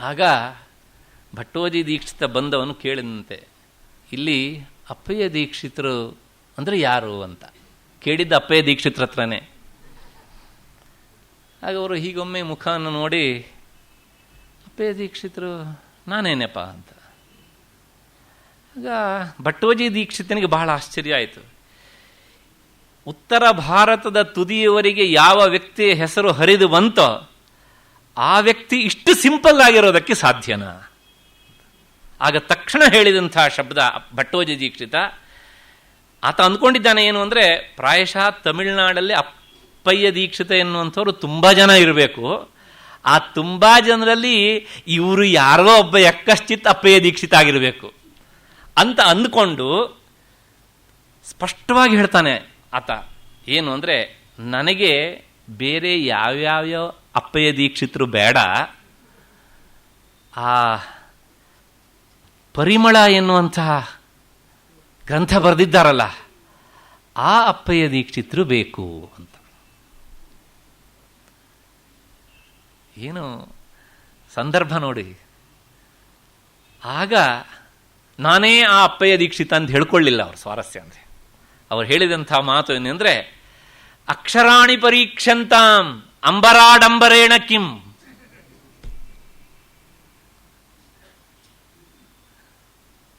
ಆಗ ಭಟ್ಟೋಜಿ ದೀಕ್ಷಿತ ಬಂದವನು ಕೇಳಿದಂತೆ, ಇಲ್ಲಿ ಅಪ್ಪಯ್ಯ ದೀಕ್ಷಿತರು ಅಂದರೆ ಯಾರು ಅಂತ ಕೇಳಿದ್ದ ಅಪ್ಪಯ್ಯ ದೀಕ್ಷಿತರ ಹತ್ರನೇ. ಆಗ ಅವರು ಹೀಗೊಮ್ಮೆ ಮುಖವನ್ನು ನೋಡಿ, ಅಪ್ಪಯ್ಯ ದೀಕ್ಷಿತರು ನಾನೇನಪ್ಪ ಅಂತ. ಆಗ ಭಟ್ಟೋಜಿ ದೀಕ್ಷಿತನಿಗೆ ಬಹಳ ಆಶ್ಚರ್ಯ ಆಯಿತು. ಉತ್ತರ ಭಾರತದ ತುದಿಯವರಿಗೆ ಯಾವ ವ್ಯಕ್ತಿಯ ಹೆಸರು ಹರಿದು ಬಂತೋ ಆ ವ್ಯಕ್ತಿ ಇಷ್ಟು ಸಿಂಪಲ್ ಆಗಿರೋದಕ್ಕೆ ಸಾಧ್ಯನಾ? ಆಗ ತಕ್ಷಣ ಹೇಳಿದಂಥ ಶಬ್ದ ಭಟ್ಟೋಜಿ ದೀಕ್ಷಿತ. ಆತ ಅಂದ್ಕೊಂಡಿದ್ದಾನೆ ಏನು ಅಂದರೆ, ಪ್ರಾಯಶಃ ತಮಿಳುನಾಡಲ್ಲಿ ಅಪ್ಪಯ್ಯ ದೀಕ್ಷಿತ ಎನ್ನುವಂಥವ್ರು ತುಂಬ ಜನ ಇರಬೇಕು, ಆ ತುಂಬ ಜನರಲ್ಲಿ ಇವರು ಯಾರೋ ಒಬ್ಬ ಯಕ್ಕಶ್ಚಿತ್ ಅಪ್ಪಯ್ಯ ದೀಕ್ಷಿತ ಆಗಿರಬೇಕು ಅಂತ ಅಂದ್ಕೊಂಡು ಸ್ಪಷ್ಟವಾಗಿ ಹೇಳ್ತಾನೆ ಆತ. ಏನು ಅಂದರೆ, ನನಗೆ ಬೇರೆ ಯಾವ್ಯಾವ ಅಪ್ಪಯ್ಯ ದೀಕ್ಷಿತರು ಬೇಡ, ಆ ಪರಿಮಳ ಎನ್ನುವಂತಹ ಗ್ರಂಥ ಬರೆದಿದ್ದಾರಲ್ಲ ಆ ಅಪ್ಪಯ್ಯ ದೀಕ್ಷಿತರು ಬೇಕು ಅಂತ. ಏನು ಸಂದರ್ಭ ನೋಡಿ. ಆಗ ನಾನೇ ಆ ಅಪ್ಪಯ್ಯ ದೀಕ್ಷಿತ ಅಂತ ಹೇಳ್ಕೊಳ್ಳಿಲ್ಲ ಅವರು. ಸ್ವಾರಸ್ಯ ಅಂದರೆ ಅವರು ಹೇಳಿದಂಥ ಮಾತು ಏನೆಂದರೆ, ಅಕ್ಷರಾಣಿ ಪರೀಕ್ಷಂತಾಂ ಅಂಬರಾಡಂಬರೇಣ ಕಿಂ.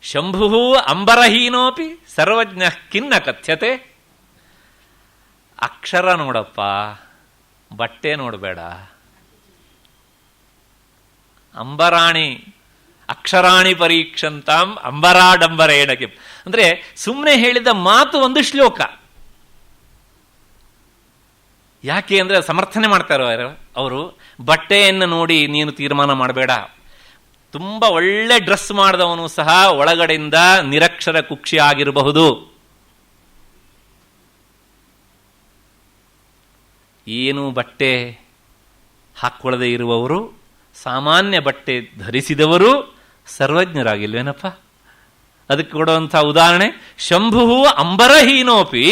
ಶಂಭು ಅಂಬರಹೀನೋಪಿ ಸರ್ವಜ್ಞ ಕಿನ್ನ ಕಥ್ಯತೆ. ಅಕ್ಷರ ನೋಡಪ್ಪ, ಬಟ್ಟೆ ನೋಡಬೇಡ. ಅಂಬರಾಣಿ ಅಕ್ಷರಾಣಿ ಪರೀಕ್ಷಂತಾಂ ಅಂಬರಾಡಂಬರೇಣ ಕಿಂ ಅಂದ್ರೆ ಸುಮ್ಮನೆ ಹೇಳಿದ ಮಾತು ಒಂದು ಶ್ಲೋಕ. ಯಾಕೆ ಅಂದರೆ ಸಮರ್ಥನೆ ಮಾಡ್ತಾರೋ ಅವರು, ಬಟ್ಟೆಯನ್ನು ನೋಡಿ ನೀನು ತೀರ್ಮಾನ ಮಾಡಬೇಡ. ತುಂಬ ಒಳ್ಳೆ ಡ್ರೆಸ್ ಮಾಡಿದವನು ಸಹ ಒಳಗಡೆಯಿಂದ ನಿರಕ್ಷರ ಕುಕ್ಷಿ ಆಗಿರಬಹುದು. ಏನು ಬಟ್ಟೆ ಹಾಕ್ಕೊಳ್ಳದೆ ಇರುವವರು, ಸಾಮಾನ್ಯ ಬಟ್ಟೆ ಧರಿಸಿದವರು ಸರ್ವಜ್ಞರಾಗಿಲ್ವೇನಪ್ಪ? ಅದಕ್ಕೆ ಕೊಡುವಂಥ ಉದಾಹರಣೆ, ಶಂಭು ಅಂಬರಹೀನೋಪಿ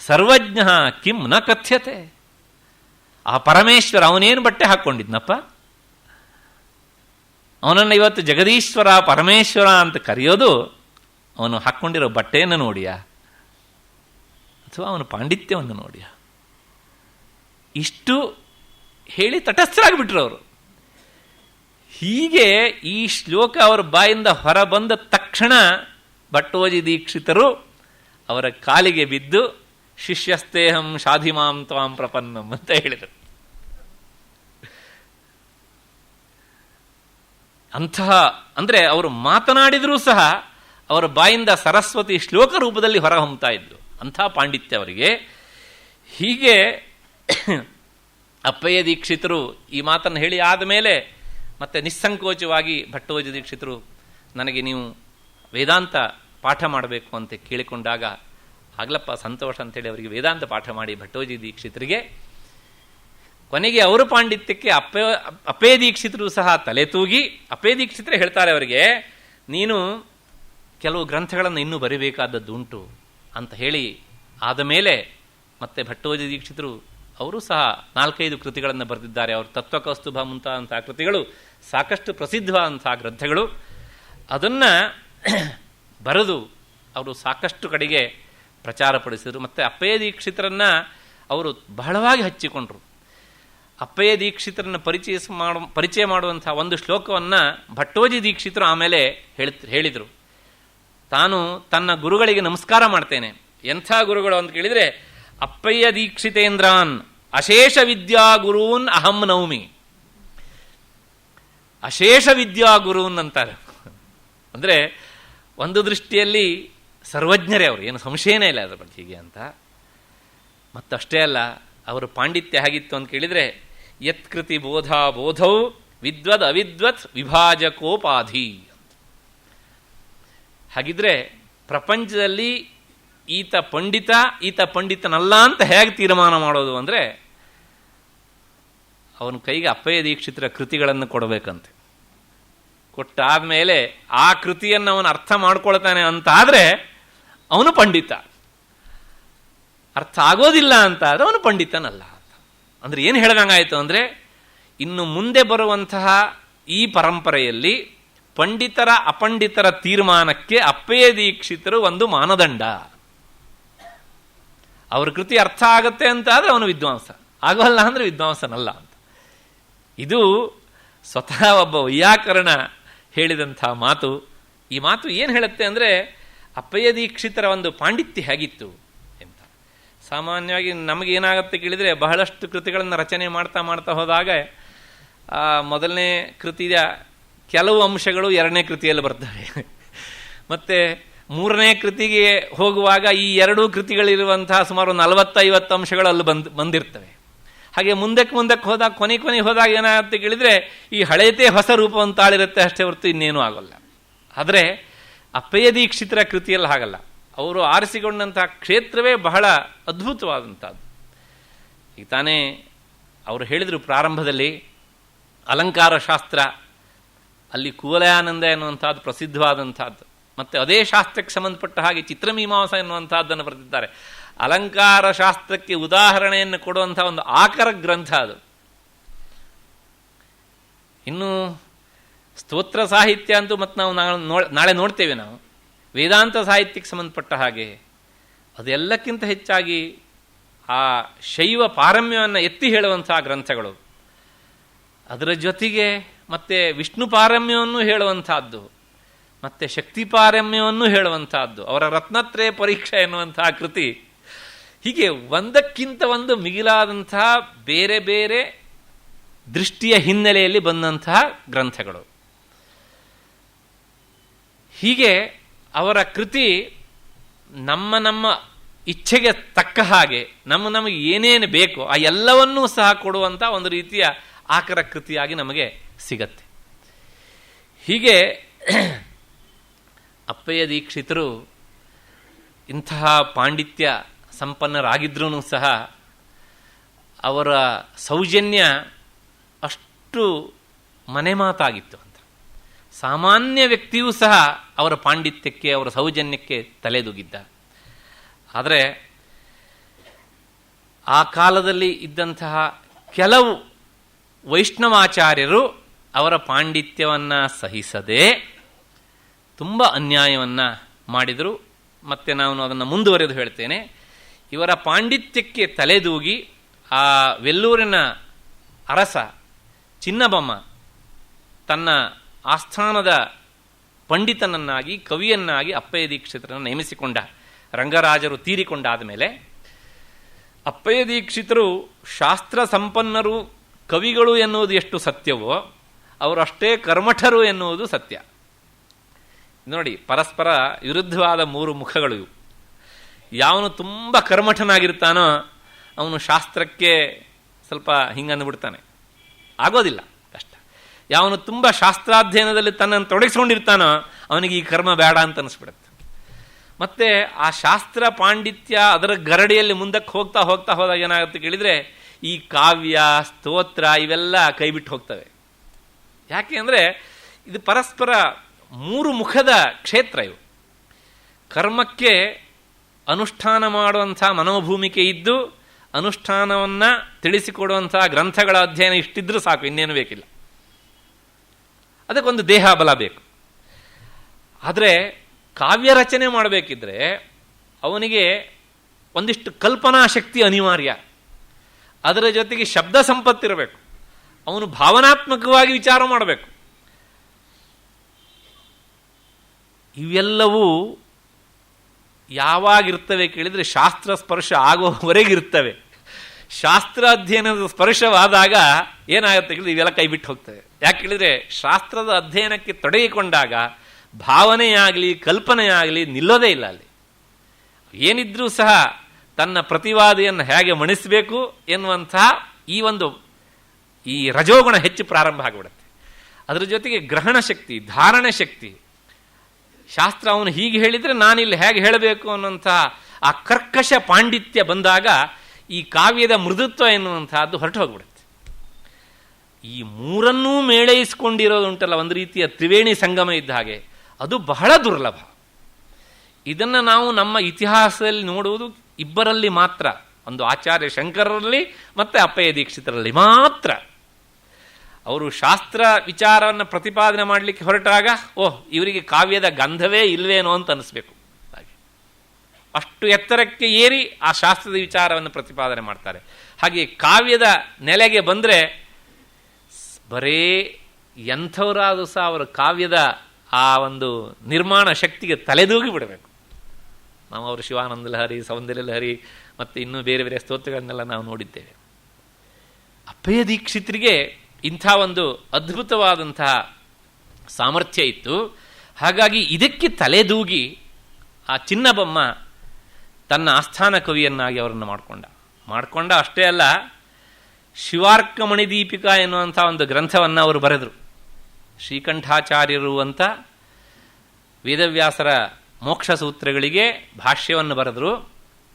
ಸರ್ವಜ್ಞ ಕಿಂ ನ ಕಥ್ಯತೆ. ಆ ಪರಮೇಶ್ವರ ಅವನೇನು ಬಟ್ಟೆ ಹಾಕ್ಕೊಂಡಿದ್ನಪ್ಪ? ಅವನನ್ನು ಇವತ್ತು ಜಗದೀಶ್ವರ ಪರಮೇಶ್ವರ ಅಂತ ಕರೆಯೋದು ಅವನು ಹಾಕ್ಕೊಂಡಿರೋ ಬಟ್ಟೆಯನ್ನು ನೋಡಿಯಾ ಅಥವಾ ಅವನ ಪಾಂಡಿತ್ಯವನ್ನು ನೋಡಿಯಾ? ಇಷ್ಟು ಹೇಳಿ ತಟಸ್ಥರಾಗಿಬಿಟ್ರು ಅವರು. ಹೀಗೆ ಈ ಶ್ಲೋಕ ಅವರ ಬಾಯಿಂದ ಹೊರಬಂದ ತಕ್ಷಣ ಭಟ್ಟೋಜಿ ದೀಕ್ಷಿತರು ಅವರ ಕಾಲಿಗೆ ಬಿದ್ದು ಶಿಷ್ಯಸ್ತೇಹಂ ಶಾಧಿಮಾಂ ತ್ವಾಂ ಪ್ರಪನ್ನಂ ಅಂತ ಹೇಳಿದರು. ಅಂತಹ ಅಂದರೆ ಅವರು ಮಾತನಾಡಿದರೂ ಸಹ ಅವರ ಬಾಯಿಂದ ಸರಸ್ವತಿ ಶ್ಲೋಕ ರೂಪದಲ್ಲಿ ಹೊರಹೊಮ್ತಾ ಇದ್ರು. ಅಂಥ ಪಾಂಡಿತ್ಯ ಅವರಿಗೆ. ಹೀಗೆ ಅಪ್ಪಯ್ಯ ದೀಕ್ಷಿತರು ಈ ಮಾತನ್ನು ಹೇಳಿ ಆದಮೇಲೆ ಮತ್ತೆ ನಿಸ್ಸಂಕೋಚವಾಗಿ ಭಟ್ಟೋಜಿ ದೀಕ್ಷಿತರು ನನಗೆ ನೀವು ವೇದಾಂತ ಪಾಠ ಮಾಡಬೇಕು ಅಂತ ಕೇಳಿಕೊಂಡಾಗ ಆಗ್ಲಪ್ಪ ಸಂತೋಷ ಅಂತೇಳಿ ಅವರಿಗೆ ವೇದಾಂತ ಪಾಠ ಮಾಡಿ ಭಟ್ಟೋಜಿ ದೀಕ್ಷಿತರಿಗೆ ಕೊನೆಗೆ ಅವರ ಪಾಂಡಿತ್ಯಕ್ಕೆ ಅಪ್ಪಯ್ಯ ದೀಕ್ಷಿತರು ಸಹ ತಲೆ ತೂಗಿ ಅಪ್ಪಯ್ಯ ದೀಕ್ಷಿತರೇ ಹೇಳ್ತಾರೆ ಅವರಿಗೆ, ನೀನು ಕೆಲವು ಗ್ರಂಥಗಳನ್ನು ಇನ್ನೂ ಬರೀಬೇಕಾದದ್ದು ಉಂಟು ಅಂತ ಹೇಳಿ ಆದ ಮೇಲೆ ಮತ್ತೆ ಭಟ್ಟೋಜಿ ದೀಕ್ಷಿತರು ಅವರು ಸಹ 4-5 ಕೃತಿಗಳನ್ನು ಬರೆದಿದ್ದಾರೆ. ಅವರು ತತ್ವಕೌಸ್ತುಭ ಮುಂತಾದಂತಹ ಕೃತಿಗಳು ಸಾಕಷ್ಟು ಪ್ರಸಿದ್ಧವಾದಂತಹ ಗ್ರಂಥಗಳು. ಅದನ್ನು ಬರೆದು ಅವರು ಸಾಕಷ್ಟು ಕಡೆಗೆ ಪ್ರಚಾರಪಡಿಸಿದರು. ಮತ್ತು ಅಪ್ಪಯ್ಯ ದೀಕ್ಷಿತರನ್ನು ಅವರು ಬಹಳವಾಗಿ ಹಚ್ಚಿಕೊಂಡ್ರು. ಅಪ್ಪಯ್ಯ ದೀಕ್ಷಿತರನ್ನು ಪರಿಚಯ ಮಾಡುವಂಥ ಒಂದು ಶ್ಲೋಕವನ್ನು ಭಟ್ಟೋಜಿ ದೀಕ್ಷಿತರು ಆಮೇಲೆ ಹೇಳಿದರು. ತಾನು ತನ್ನ ಗುರುಗಳಿಗೆ ನಮಸ್ಕಾರ ಮಾಡ್ತೇನೆ. ಎಂಥ ಗುರುಗಳು ಅಂತ ಕೇಳಿದರೆ, ಅಪ್ಪಯ್ಯ ದೀಕ್ಷಿತೇಂದ್ರಾನ್ ಅಶೇಷ ವಿದ್ಯಾ ಗುರೂನ್ ಅಹಂ ನೌಮಿ. ಅಶೇಷ ವಿದ್ಯಾ ಗುರೂನ್ ಅಂತಾರೆ. ಅಂದರೆ ಒಂದು ದೃಷ್ಟಿಯಲ್ಲಿ ಸರ್ವಜ್ಞರೇ ಅವರು, ಏನು ಸಂಶಯನೇ ಇಲ್ಲ ಅದರ ಬಗ್ಗೆ ಹೀಗೆ ಅಂತ. ಮತ್ತಷ್ಟೇ ಅಲ್ಲ, ಅವರ ಪಾಂಡಿತ್ಯ ಹೇಗಿತ್ತು ಅಂತ ಕೇಳಿದರೆ, ಯತ್ಕೃತಿ ಬೋಧಾ ಬೋಧೌ ವಿದ್ವದ್ ಅವಿದ್ವತ್ ವಿಭಾಜಕೋಪಾಧಿ. ಹಾಗಿದ್ರೆ ಪ್ರಪಂಚದಲ್ಲಿ ಈತ ಪಂಡಿತ ಈತ ಪಂಡಿತನಲ್ಲ ಅಂತ ಹೇಗೆ ತೀರ್ಮಾನ ಮಾಡೋದು ಅಂದರೆ, ಅವನ ಕೈಗೆ ಅಪ್ಪಯ್ಯ ದೀಕ್ಷಿತರ ಕೃತಿಗಳನ್ನು ಕೊಡಬೇಕಂತೆ. ಕೊಟ್ಟಾದ್ಮೇಲೆ ಆ ಕೃತಿಯನ್ನು ಅವನು ಅರ್ಥ ಮಾಡ್ಕೊಳ್ತಾನೆ ಅಂತ ಆದರೆ ಅವನು ಪಂಡಿತ, ಅರ್ಥ ಆಗೋದಿಲ್ಲ ಅಂತ ಆದರೆ ಅವನು ಪಂಡಿತನಲ್ಲ ಅಂತ. ಅಂದರೆ ಏನು ಹೇಳ್ದಂಗಾಯಿತು ಅಂದರೆ, ಇನ್ನು ಮುಂದೆ ಬರುವಂತಹ ಈ ಪರಂಪರೆಯಲ್ಲಿ ಪಂಡಿತರ ಅಪಂಡಿತರ ತೀರ್ಮಾನಕ್ಕೆ ಅಪ್ಪಯ್ಯ ದೀಕ್ಷಿತರು ಒಂದು ಮಾನದಂಡ. ಅವ್ರ ಕೃತಿ ಅರ್ಥ ಆಗತ್ತೆ ಅಂತ ಆದರೆ ಅವನು ವಿದ್ವಾಂಸ, ಆಗೋಲ್ಲ ಅಂದರೆ ವಿದ್ವಾಂಸನಲ್ಲ ಅಂತ. ಇದು ಸ್ವತಃ ಒಬ್ಬ ವೈಯಾಕರಣ ಹೇಳಿದಂಥ ಮಾತು. ಈ ಮಾತು ಏನು ಹೇಳುತ್ತೆ ಅಂದರೆ, ಅಪ್ಪಯ್ಯ ದೀಕ್ಷಿತರ ಒಂದು ಪಾಂಡಿತ್ಯ ಹೇಗಿತ್ತು ಅಂತ. ಸಾಮಾನ್ಯವಾಗಿ ನಮಗೇನಾಗತ್ತೆ ಕೇಳಿದರೆ, ಬಹಳಷ್ಟು ಕೃತಿಗಳನ್ನು ರಚನೆ ಮಾಡ್ತಾ ಮಾಡ್ತಾ ಹೋದಾಗ ಮೊದಲನೇ ಕೃತಿಯ ಕೆಲವು ಅಂಶಗಳು ಎರಡನೇ ಕೃತಿಯಲ್ಲಿ ಬರ್ತವೆ. ಮತ್ತು ಮೂರನೇ ಕೃತಿಗೆ ಹೋಗುವಾಗ ಈ ಎರಡೂ ಕೃತಿಗಳಿರುವಂತಹ ಸುಮಾರು 40-50 ಅಂಶಗಳು ಅಲ್ಲಿ ಬಂದಿರ್ತವೆ. ಹಾಗೆ ಮುಂದಕ್ಕೆ ಹೋದಾಗ ಕೊನೆ ಹೋದಾಗ ಏನಾಗುತ್ತೆ ಕೇಳಿದರೆ, ಈ ಹಳೆಯದೇ ಹೊಸ ರೂಪವನ್ನು ತಾಳಿರುತ್ತೆ ಅಷ್ಟೇ ಹೊರತು ಇನ್ನೇನೂ ಆಗೋಲ್ಲ. ಆದರೆ ಅಪ್ಪಯ್ಯ ದೀಕ್ಷಿತರ ಕೃತಿಯಲ್ಲಿ ಹಾಗಲ್ಲ. ಅವರು ಆರಿಸಿಕೊಂಡಂತಹ ಕ್ಷೇತ್ರವೇ ಬಹಳ ಅದ್ಭುತವಾದಂಥದ್ದು. ಈಗ ತಾನೇ ಅವರು ಹೇಳಿದರು ಪ್ರಾರಂಭದಲ್ಲಿ, ಅಲಂಕಾರ ಶಾಸ್ತ್ರ, ಅಲ್ಲಿ ಕುವಲಯಾನಂದ ಎನ್ನುವಂಥದ್ದು ಪ್ರಸಿದ್ಧವಾದಂಥದ್ದು. ಮತ್ತು ಅದೇ ಶಾಸ್ತ್ರಕ್ಕೆ ಸಂಬಂಧಪಟ್ಟ ಹಾಗೆ ಚಿತ್ರಮೀಮಾಂಸ ಎನ್ನುವಂಥದ್ದನ್ನು ಬರೆದಿದ್ದಾರೆ. ಅಲಂಕಾರ ಶಾಸ್ತ್ರಕ್ಕೆ ಉದಾಹರಣೆಯನ್ನು ಕೊಡುವಂಥ ಒಂದು ಆಕರ ಗ್ರಂಥ ಅದು. ಇನ್ನು ಸ್ತೋತ್ರ ಸಾಹಿತ್ಯ ಅಂತೂ ಮತ್ತು ನಾವು ನಾಳೆ ನೋಡ್ತೇವೆ. ನಾವು ವೇದಾಂತ ಸಾಹಿತ್ಯಕ್ಕೆ ಸಂಬಂಧಪಟ್ಟ ಹಾಗೆ ಅದೆಲ್ಲಕ್ಕಿಂತ ಹೆಚ್ಚಾಗಿ ಆ ಶೈವ ಪಾರಮ್ಯವನ್ನು ಎತ್ತಿ ಹೇಳುವಂತಹ ಗ್ರಂಥಗಳು, ಅದರ ಜೊತೆಗೆ ಮತ್ತೆ ವಿಷ್ಣು ಪಾರಮ್ಯವನ್ನು ಹೇಳುವಂತಹದ್ದು, ಮತ್ತೆ ಶಕ್ತಿ ಪಾರಮ್ಯವನ್ನು ಹೇಳುವಂತಹದ್ದು, ಅವರ ರತ್ನತ್ರಯ ಪರೀಕ್ಷೆ ಎನ್ನುವಂತಹ ಕೃತಿ. ಹೀಗೆ ಒಂದಕ್ಕಿಂತ ಒಂದು ಮಿಗಿಲಾದಂತಹ ಬೇರೆ ಬೇರೆ ದೃಷ್ಟಿಯ ಹಿನ್ನೆಲೆಯಲ್ಲಿ ಬಂದಂತಹ ಗ್ರಂಥಗಳು. ಹೀಗೆ ಅವರ ಕೃತಿ ನಮ್ಮ ಇಚ್ಛೆಗೆ ತಕ್ಕ ಹಾಗೆ ನಮಗೆ ಏನೇನು ಬೇಕೋ ಆ ಎಲ್ಲವನ್ನೂ ಸಹ ಕೊಡುವಂಥ ಒಂದು ರೀತಿಯ ಆಕರ ಕೃತಿಯಾಗಿ ನಮಗೆ ಸಿಗತ್ತೆ. ಹೀಗೆ ಅಪ್ಪಯ್ಯ ದೀಕ್ಷಿತರು ಇಂತಹ ಪಾಂಡಿತ್ಯ ಸಂಪನ್ನರಾಗಿದ್ರೂ ಸಹ ಅವರ ಸೌಜನ್ಯ ಅಷ್ಟು ಮನೆ ಮಾತಾಗಿತ್ತು ಅಂತ. ಸಾಮಾನ್ಯ ವ್ಯಕ್ತಿಯೂ ಸಹ ಅವರ ಪಾಂಡಿತ್ಯಕ್ಕೆ ಅವರ ಸೌಜನ್ಯಕ್ಕೆ ತಲೆದೂಗಿದ್ದ. ಆದರೆ ಆ ಕಾಲದಲ್ಲಿ ಇದ್ದಂತಹ ಕೆಲವು ವೈಷ್ಣವಾಚಾರ್ಯರು ಅವರ ಪಾಂಡಿತ್ಯವನ್ನು ಸಹಿಸದೆ ತುಂಬ ಅನ್ಯಾಯವನ್ನು ಮಾಡಿದರು. ಮತ್ತೆ ನಾನು ಅದನ್ನು ಮುಂದುವರೆದು ಹೇಳ್ತೇನೆ. ಇವರ ಪಾಂಡಿತ್ಯಕ್ಕೆ ತಲೆದೂಗಿ ಆ ವೆಲ್ಲೂರಿನ ಅರಸ ಚಿನ್ನಬೊಮ್ಮ ತನ್ನ ಆಸ್ಥಾನದ ಪಂಡಿತನನ್ನಾಗಿ ಕವಿಯನ್ನಾಗಿ ಅಪ್ಪಯ್ಯ ದೀಕ್ಷಿತರನ್ನು ನೇಮಿಸಿಕೊಂಡ. ರಂಗರಾಜರು ತೀರಿಕೊಂಡಾದ ಮೇಲೆ ಅಪ್ಪಯ್ಯ ದೀಕ್ಷಿತರು ಶಾಸ್ತ್ರ ಸಂಪನ್ನರು, ಕವಿಗಳು ಎನ್ನುವುದು ಎಷ್ಟು ಸತ್ಯವೋ ಅವರಷ್ಟೇ ಕರ್ಮಠರು ಎನ್ನುವುದು ಸತ್ಯ. ನೋಡಿ, ಪರಸ್ಪರ ವಿರುದ್ಧವಾದ ಮೂರು ಮುಖಗಳು ಇವು. ಯಾವನು ತುಂಬ ಕರ್ಮಠನಾಗಿರ್ತಾನೋ ಅವನು ಶಾಸ್ತ್ರಕ್ಕೆ ಸ್ವಲ್ಪ ಹಿಂಗಂದುಬಿಡ್ತಾನೆ, ಆಗೋದಿಲ್ಲ, ಕಷ್ಟ. ಯಾವನು ತುಂಬ ಶಾಸ್ತ್ರಾಧ್ಯಯನದಲ್ಲಿ ತನ್ನನ್ನು ತೊಡಗಿಸ್ಕೊಂಡಿರ್ತಾನೋ ಅವನಿಗೆ ಈ ಕರ್ಮ ಬೇಡ ಅಂತ ಅನಿಸ್ಬಿಡುತ್ತೆ. ಮತ್ತೆ ಆ ಶಾಸ್ತ್ರ ಪಾಂಡಿತ್ಯ ಅದರ ಗರಡಿಯಲ್ಲಿ ಮುಂದಕ್ಕೆ ಹೋಗ್ತಾ ಹೋಗ್ತಾ ಹೋದಾಗ ಏನಾಗುತ್ತೆ ಕೇಳಿದರೆ ಈ ಕಾವ್ಯ ಸ್ತೋತ್ರ ಇವೆಲ್ಲ ಕೈಬಿಟ್ಟು ಹೋಗ್ತವೆ. ಯಾಕೆ ಅಂದರೆ ಇದು ಪರಸ್ಪರ ಮೂರು ಮುಖದ ಕ್ಷೇತ್ರ. ಇವು ಕರ್ಮಕ್ಕೆ ಅನುಷ್ಠಾನ ಮಾಡುವಂಥ ಮನೋಭೂಮಿಕೆ ಇದ್ದು ಅನುಷ್ಠಾನವನ್ನು ತಿಳಿಸಿಕೊಡುವಂಥ ಗ್ರಂಥಗಳ ಅಧ್ಯಯನ ಇಷ್ಟಿದ್ರೂ ಸಾಕು, ಇನ್ನೇನು ಬೇಕಿಲ್ಲ. ಅದಕ್ಕೊಂದು ದೇಹ ಬಲ ಬೇಕು. ಆದರೆ ಕಾವ್ಯ ರಚನೆ ಮಾಡಬೇಕಿದ್ರೆ ಅವನಿಗೆ ಒಂದಿಷ್ಟು ಕಲ್ಪನಾ ಶಕ್ತಿ ಅನಿವಾರ್ಯ. ಅದರ ಜೊತೆಗೆ ಶಬ್ದ ಸಂಪತ್ತಿರಬೇಕು. ಅವನು ಭಾವನಾತ್ಮಕವಾಗಿ ವಿಚಾರ ಮಾಡಬೇಕು. ಇವೆಲ್ಲವೂ ಯಾವಾಗಿರ್ತವೆ ಕೇಳಿದರೆ ಶಾಸ್ತ್ರ ಸ್ಪರ್ಶ ಆಗುವವರೆಗಿರ್ತವೆ. ಶಾಸ್ತ್ರ ಅಧ್ಯಯನದ ಸ್ಪರ್ಶವಾದಾಗ ಏನಾಗುತ್ತೆ ಕೇಳಿದ್ರೆ ಇವೆಲ್ಲ ಕೈ ಬಿಟ್ಟು ಹೋಗ್ತವೆ. ಯಾಕೆ ಕೇಳಿದರೆ ಶಾಸ್ತ್ರದ ಅಧ್ಯಯನಕ್ಕೆ ತೊಡಗಿಕೊಂಡಾಗ ಭಾವನೆಯಾಗಲಿ ಕಲ್ಪನೆಯಾಗಲಿ ನಿಲ್ಲೋದೇ ಇಲ್ಲ. ಅಲ್ಲಿ ಏನಿದ್ರೂ ಸಹ ತನ್ನ ಪ್ರತಿವಾದಿಯನ್ನು ಹೇಗೆ ಮಣಿಸಬೇಕು ಎನ್ನುವಂತಹ ಈ ರಜೋಗುಣ ಹೆಚ್ಚು ಪ್ರಾರಂಭ ಆಗಿಬಿಡುತ್ತೆ. ಅದರ ಜೊತೆಗೆ ಗ್ರಹಣ ಶಕ್ತಿ, ಧಾರಣೆ ಶಕ್ತಿ, ಶಾಸ್ತ್ರ ಅವನು ಹೀಗೆ ಹೇಳಿದರೆ ನಾನಿಲ್ಲಿ ಹೇಗೆ ಹೇಳಬೇಕು ಅನ್ನುವಂಥ ಆ ಕರ್ಕಶ ಪಾಂಡಿತ್ಯ ಬಂದಾಗ ಈ ಕಾವ್ಯದ ಮೃದುತ್ವ ಎನ್ನುವಂತಹದ್ದು ಹೊರಟು ಹೋಗ್ಬಿಡುತ್ತೆ. ಈ ಮೂರನ್ನೂ ಮೇಳೈಸಿಕೊಂಡಿರೋದುಂಟಲ್ಲ, ಒಂದು ರೀತಿಯ ತ್ರಿವೇಣಿ ಸಂಗಮ ಇದ್ದ ಹಾಗೆ, ಅದು ಬಹಳ ದುರ್ಲಭ. ಇದನ್ನು ನಾವು ನಮ್ಮ ಇತಿಹಾಸದಲ್ಲಿ ನೋಡುವುದು ಇಬ್ಬರಲ್ಲಿ ಮಾತ್ರ, ಒಂದು ಆಚಾರ್ಯ ಶಂಕರರಲ್ಲಿ ಮತ್ತು ಅಪ್ಪಯ್ಯ ದೀಕ್ಷಿತರಲ್ಲಿ ಮಾತ್ರ. ಅವರು ಶಾಸ್ತ್ರ ವಿಚಾರವನ್ನು ಪ್ರತಿಪಾದನೆ ಮಾಡಲಿಕ್ಕೆ ಹೊರಟಾಗ ಇವರಿಗೆ ಕಾವ್ಯದ ಗಂಧವೇ ಇಲ್ವೇನೋ ಅಂತ ಅನಿಸ್ಬೇಕು. ಹಾಗೆ ಅಷ್ಟು ಎತ್ತರಕ್ಕೆ ಏರಿ ಆ ಶಾಸ್ತ್ರದ ವಿಚಾರವನ್ನು ಪ್ರತಿಪಾದನೆ ಮಾಡ್ತಾರೆ. ಹಾಗೆ ಕಾವ್ಯದ ನೆಲೆಗೆ ಬಂದರೆ ಬರೇ ಎಂಥವರಾದರೂ ಸಹ ಅವರು ಕಾವ್ಯದ ಆ ಒಂದು ನಿರ್ಮಾಣ ಶಕ್ತಿಗೆ ತಲೆದೂಗಿ ಬಿಡಬೇಕು. ನಾವು ಅವರು ಶಿವಾನಂದ ಲಹರಿ, ಸೌಂದರ್ಯ ಲಹರಿ ಮತ್ತು ಇನ್ನೂ ಬೇರೆ ಬೇರೆ ಸ್ತೋತ್ರಗಳನ್ನೆಲ್ಲ ನಾವು ನೋಡಿದ್ದೇವೆ. ಅಪ್ಪಯ್ಯ ದೀಕ್ಷಿತರಿಗೆ ಇಂಥ ಒಂದು ಅದ್ಭುತವಾದಂತಹ ಸಾಮರ್ಥ್ಯ ಇತ್ತು. ಹಾಗಾಗಿ ಇದಕ್ಕೆ ತಲೆದೂಗಿ ಆ ಚಿನ್ನಬೊಮ್ಮ ತನ್ನ ಆಸ್ಥಾನ ಕವಿಯನ್ನಾಗಿ ಅವರನ್ನು ಮಾಡಿಕೊಂಡ. ಅಷ್ಟೇ ಅಲ್ಲ, ಶಿವಾರ್ಕಮಣಿ ದೀಪಿಕಾ ಎನ್ನುವಂಥ ಒಂದು ಗ್ರಂಥವನ್ನು ಅವರು ಬರೆದರು. ಶ್ರೀಕಂಠಾಚಾರ್ಯರು ಅಂತ ವೇದವ್ಯಾಸರ ಮೋಕ್ಷ ಸೂತ್ರಗಳಿಗೆ ಭಾಷ್ಯವನ್ನು ಬರೆದರು.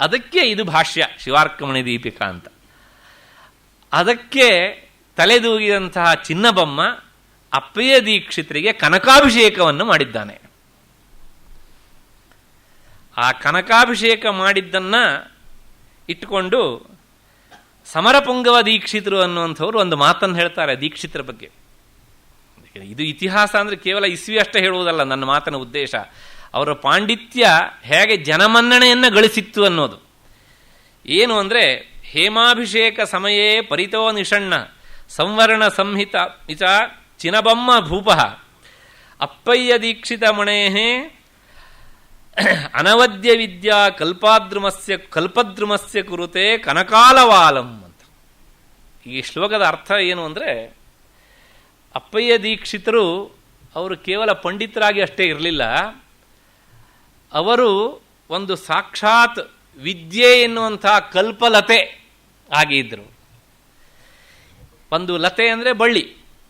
ಅದಕ್ಕೆ ಇದು ಭಾಷ್ಯ, ಶಿವಾರ್ಕಮಣಿ ದೀಪಿಕಾ ಅಂತ. ಅದಕ್ಕೆ ತಲೆದೂಗಿದಂತಹ ಚಿನ್ನಬೊಮ್ಮ ಅಪ್ಪಯ್ಯ ದೀಕ್ಷಿತರಿಗೆ ಕನಕಾಭಿಷೇಕವನ್ನು ಮಾಡಿದ್ದಾನೆ. ಆ ಕನಕಾಭಿಷೇಕ ಮಾಡಿದ್ದನ್ನು ಇಟ್ಟುಕೊಂಡು ಸಮರಪುಂಗವ ದೀಕ್ಷಿತರು ಅನ್ನುವಂಥವ್ರು ಒಂದು ಮಾತನ್ನು ಹೇಳ್ತಾರೆ ದೀಕ್ಷಿತರ ಬಗ್ಗೆ. ಇದು ಇತಿಹಾಸ ಅಂದರೆ ಕೇವಲ ಇಸ್ವಿ ಅಷ್ಟೇ ಹೇಳುವುದಲ್ಲ ನನ್ನ ಮಾತಿನ ಉದ್ದೇಶ. ಅವರ ಪಾಂಡಿತ್ಯ ಹೇಗೆ ಜನಮನ್ನಣೆಯನ್ನು ಗಳಿಸಿತ್ತು ಅನ್ನೋದು. ಏನು ಅಂದರೆ, ಹೇಮಾಭಿಷೇಕ ಸಮಯೇ ಪರಿತೋ ನಿಷಣ್ಣ ಸಂವರ್ಣ ಸಂಹಿತ ಇಚ ಚಿನಬೊಮ್ಮ ಭೂಪ ಅಪ್ಪಯ್ಯ ದೀಕ್ಷಿತ ಮಣೇಹೇ ಅನವದ್ಯ ವಿದ್ಯಾ ಕಲ್ಪದ್ರುಮಸ್ಯ ಕುರುತೆ ಕನಕಾಲವಾಲಂ ಅಂತ. ಈ ಶ್ಲೋಕದ ಅರ್ಥ ಏನು ಅಂದರೆ, ಅಪ್ಪಯ್ಯ ದೀಕ್ಷಿತರು ಅವರು ಕೇವಲ ಪಂಡಿತರಾಗಿ ಅಷ್ಟೇ ಇರಲಿಲ್ಲ, ಅವರು ಒಂದು ಸಾಕ್ಷಾತ್ ವಿದ್ಯೆ ಎನ್ನುವಂಥ ಕಲ್ಪಲತೆ ಆಗಿದ್ದರು. ಒಂದು ಲತೆ ಅಂದರೆ ಬಳ್ಳಿ.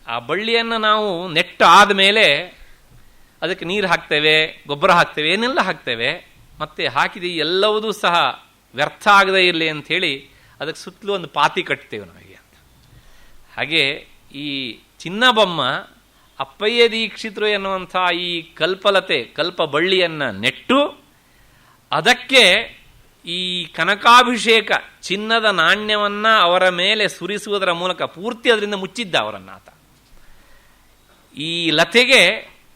ಆ ಬಳ್ಳಿಯನ್ನು ನಾವು ನೆಟ್ಟು ಆದಮೇಲೆ ಅದಕ್ಕೆ ನೀರು ಹಾಕ್ತೇವೆ, ಗೊಬ್ಬರ ಹಾಕ್ತೇವೆ, ಏನೆಲ್ಲ ಹಾಕ್ತೇವೆ. ಮತ್ತು ಹಾಕಿದ ಎಲ್ಲವೂ ಸಹ ವ್ಯರ್ಥ ಆಗದೇ ಇರಲಿ ಅಂಥೇಳಿ ಅದಕ್ಕೆ ಸುತ್ತಲೂ ಒಂದು ಪಾತಿ ಕಟ್ತೇವೆ ನಮಗೆ ಅಂತ. ಹಾಗೆ ಈ ಚಿನ್ನಬೊಮ್ಮ ಅಪ್ಪಯ್ಯ ದೀಕ್ಷಿತರು ಎನ್ನುವಂಥ ಈ ಕಲ್ಪಲತೆ, ಕಲ್ಪ ಬಳ್ಳಿಯನ್ನು ನೆಟ್ಟು ಅದಕ್ಕೆ ಈ ಕನಕಾಭಿಷೇಕ ಚಿನ್ನದ ನಾಣ್ಯವನ್ನು ಅವರ ಮೇಲೆ ಸುರಿಸುವುದರ ಮೂಲಕ ಪೂರ್ತಿ ಅದರಿಂದ ಮುಚ್ಚಿದ್ದ ಅವರನ್ನು ಆತ. ಈ ಲತೆಗೆ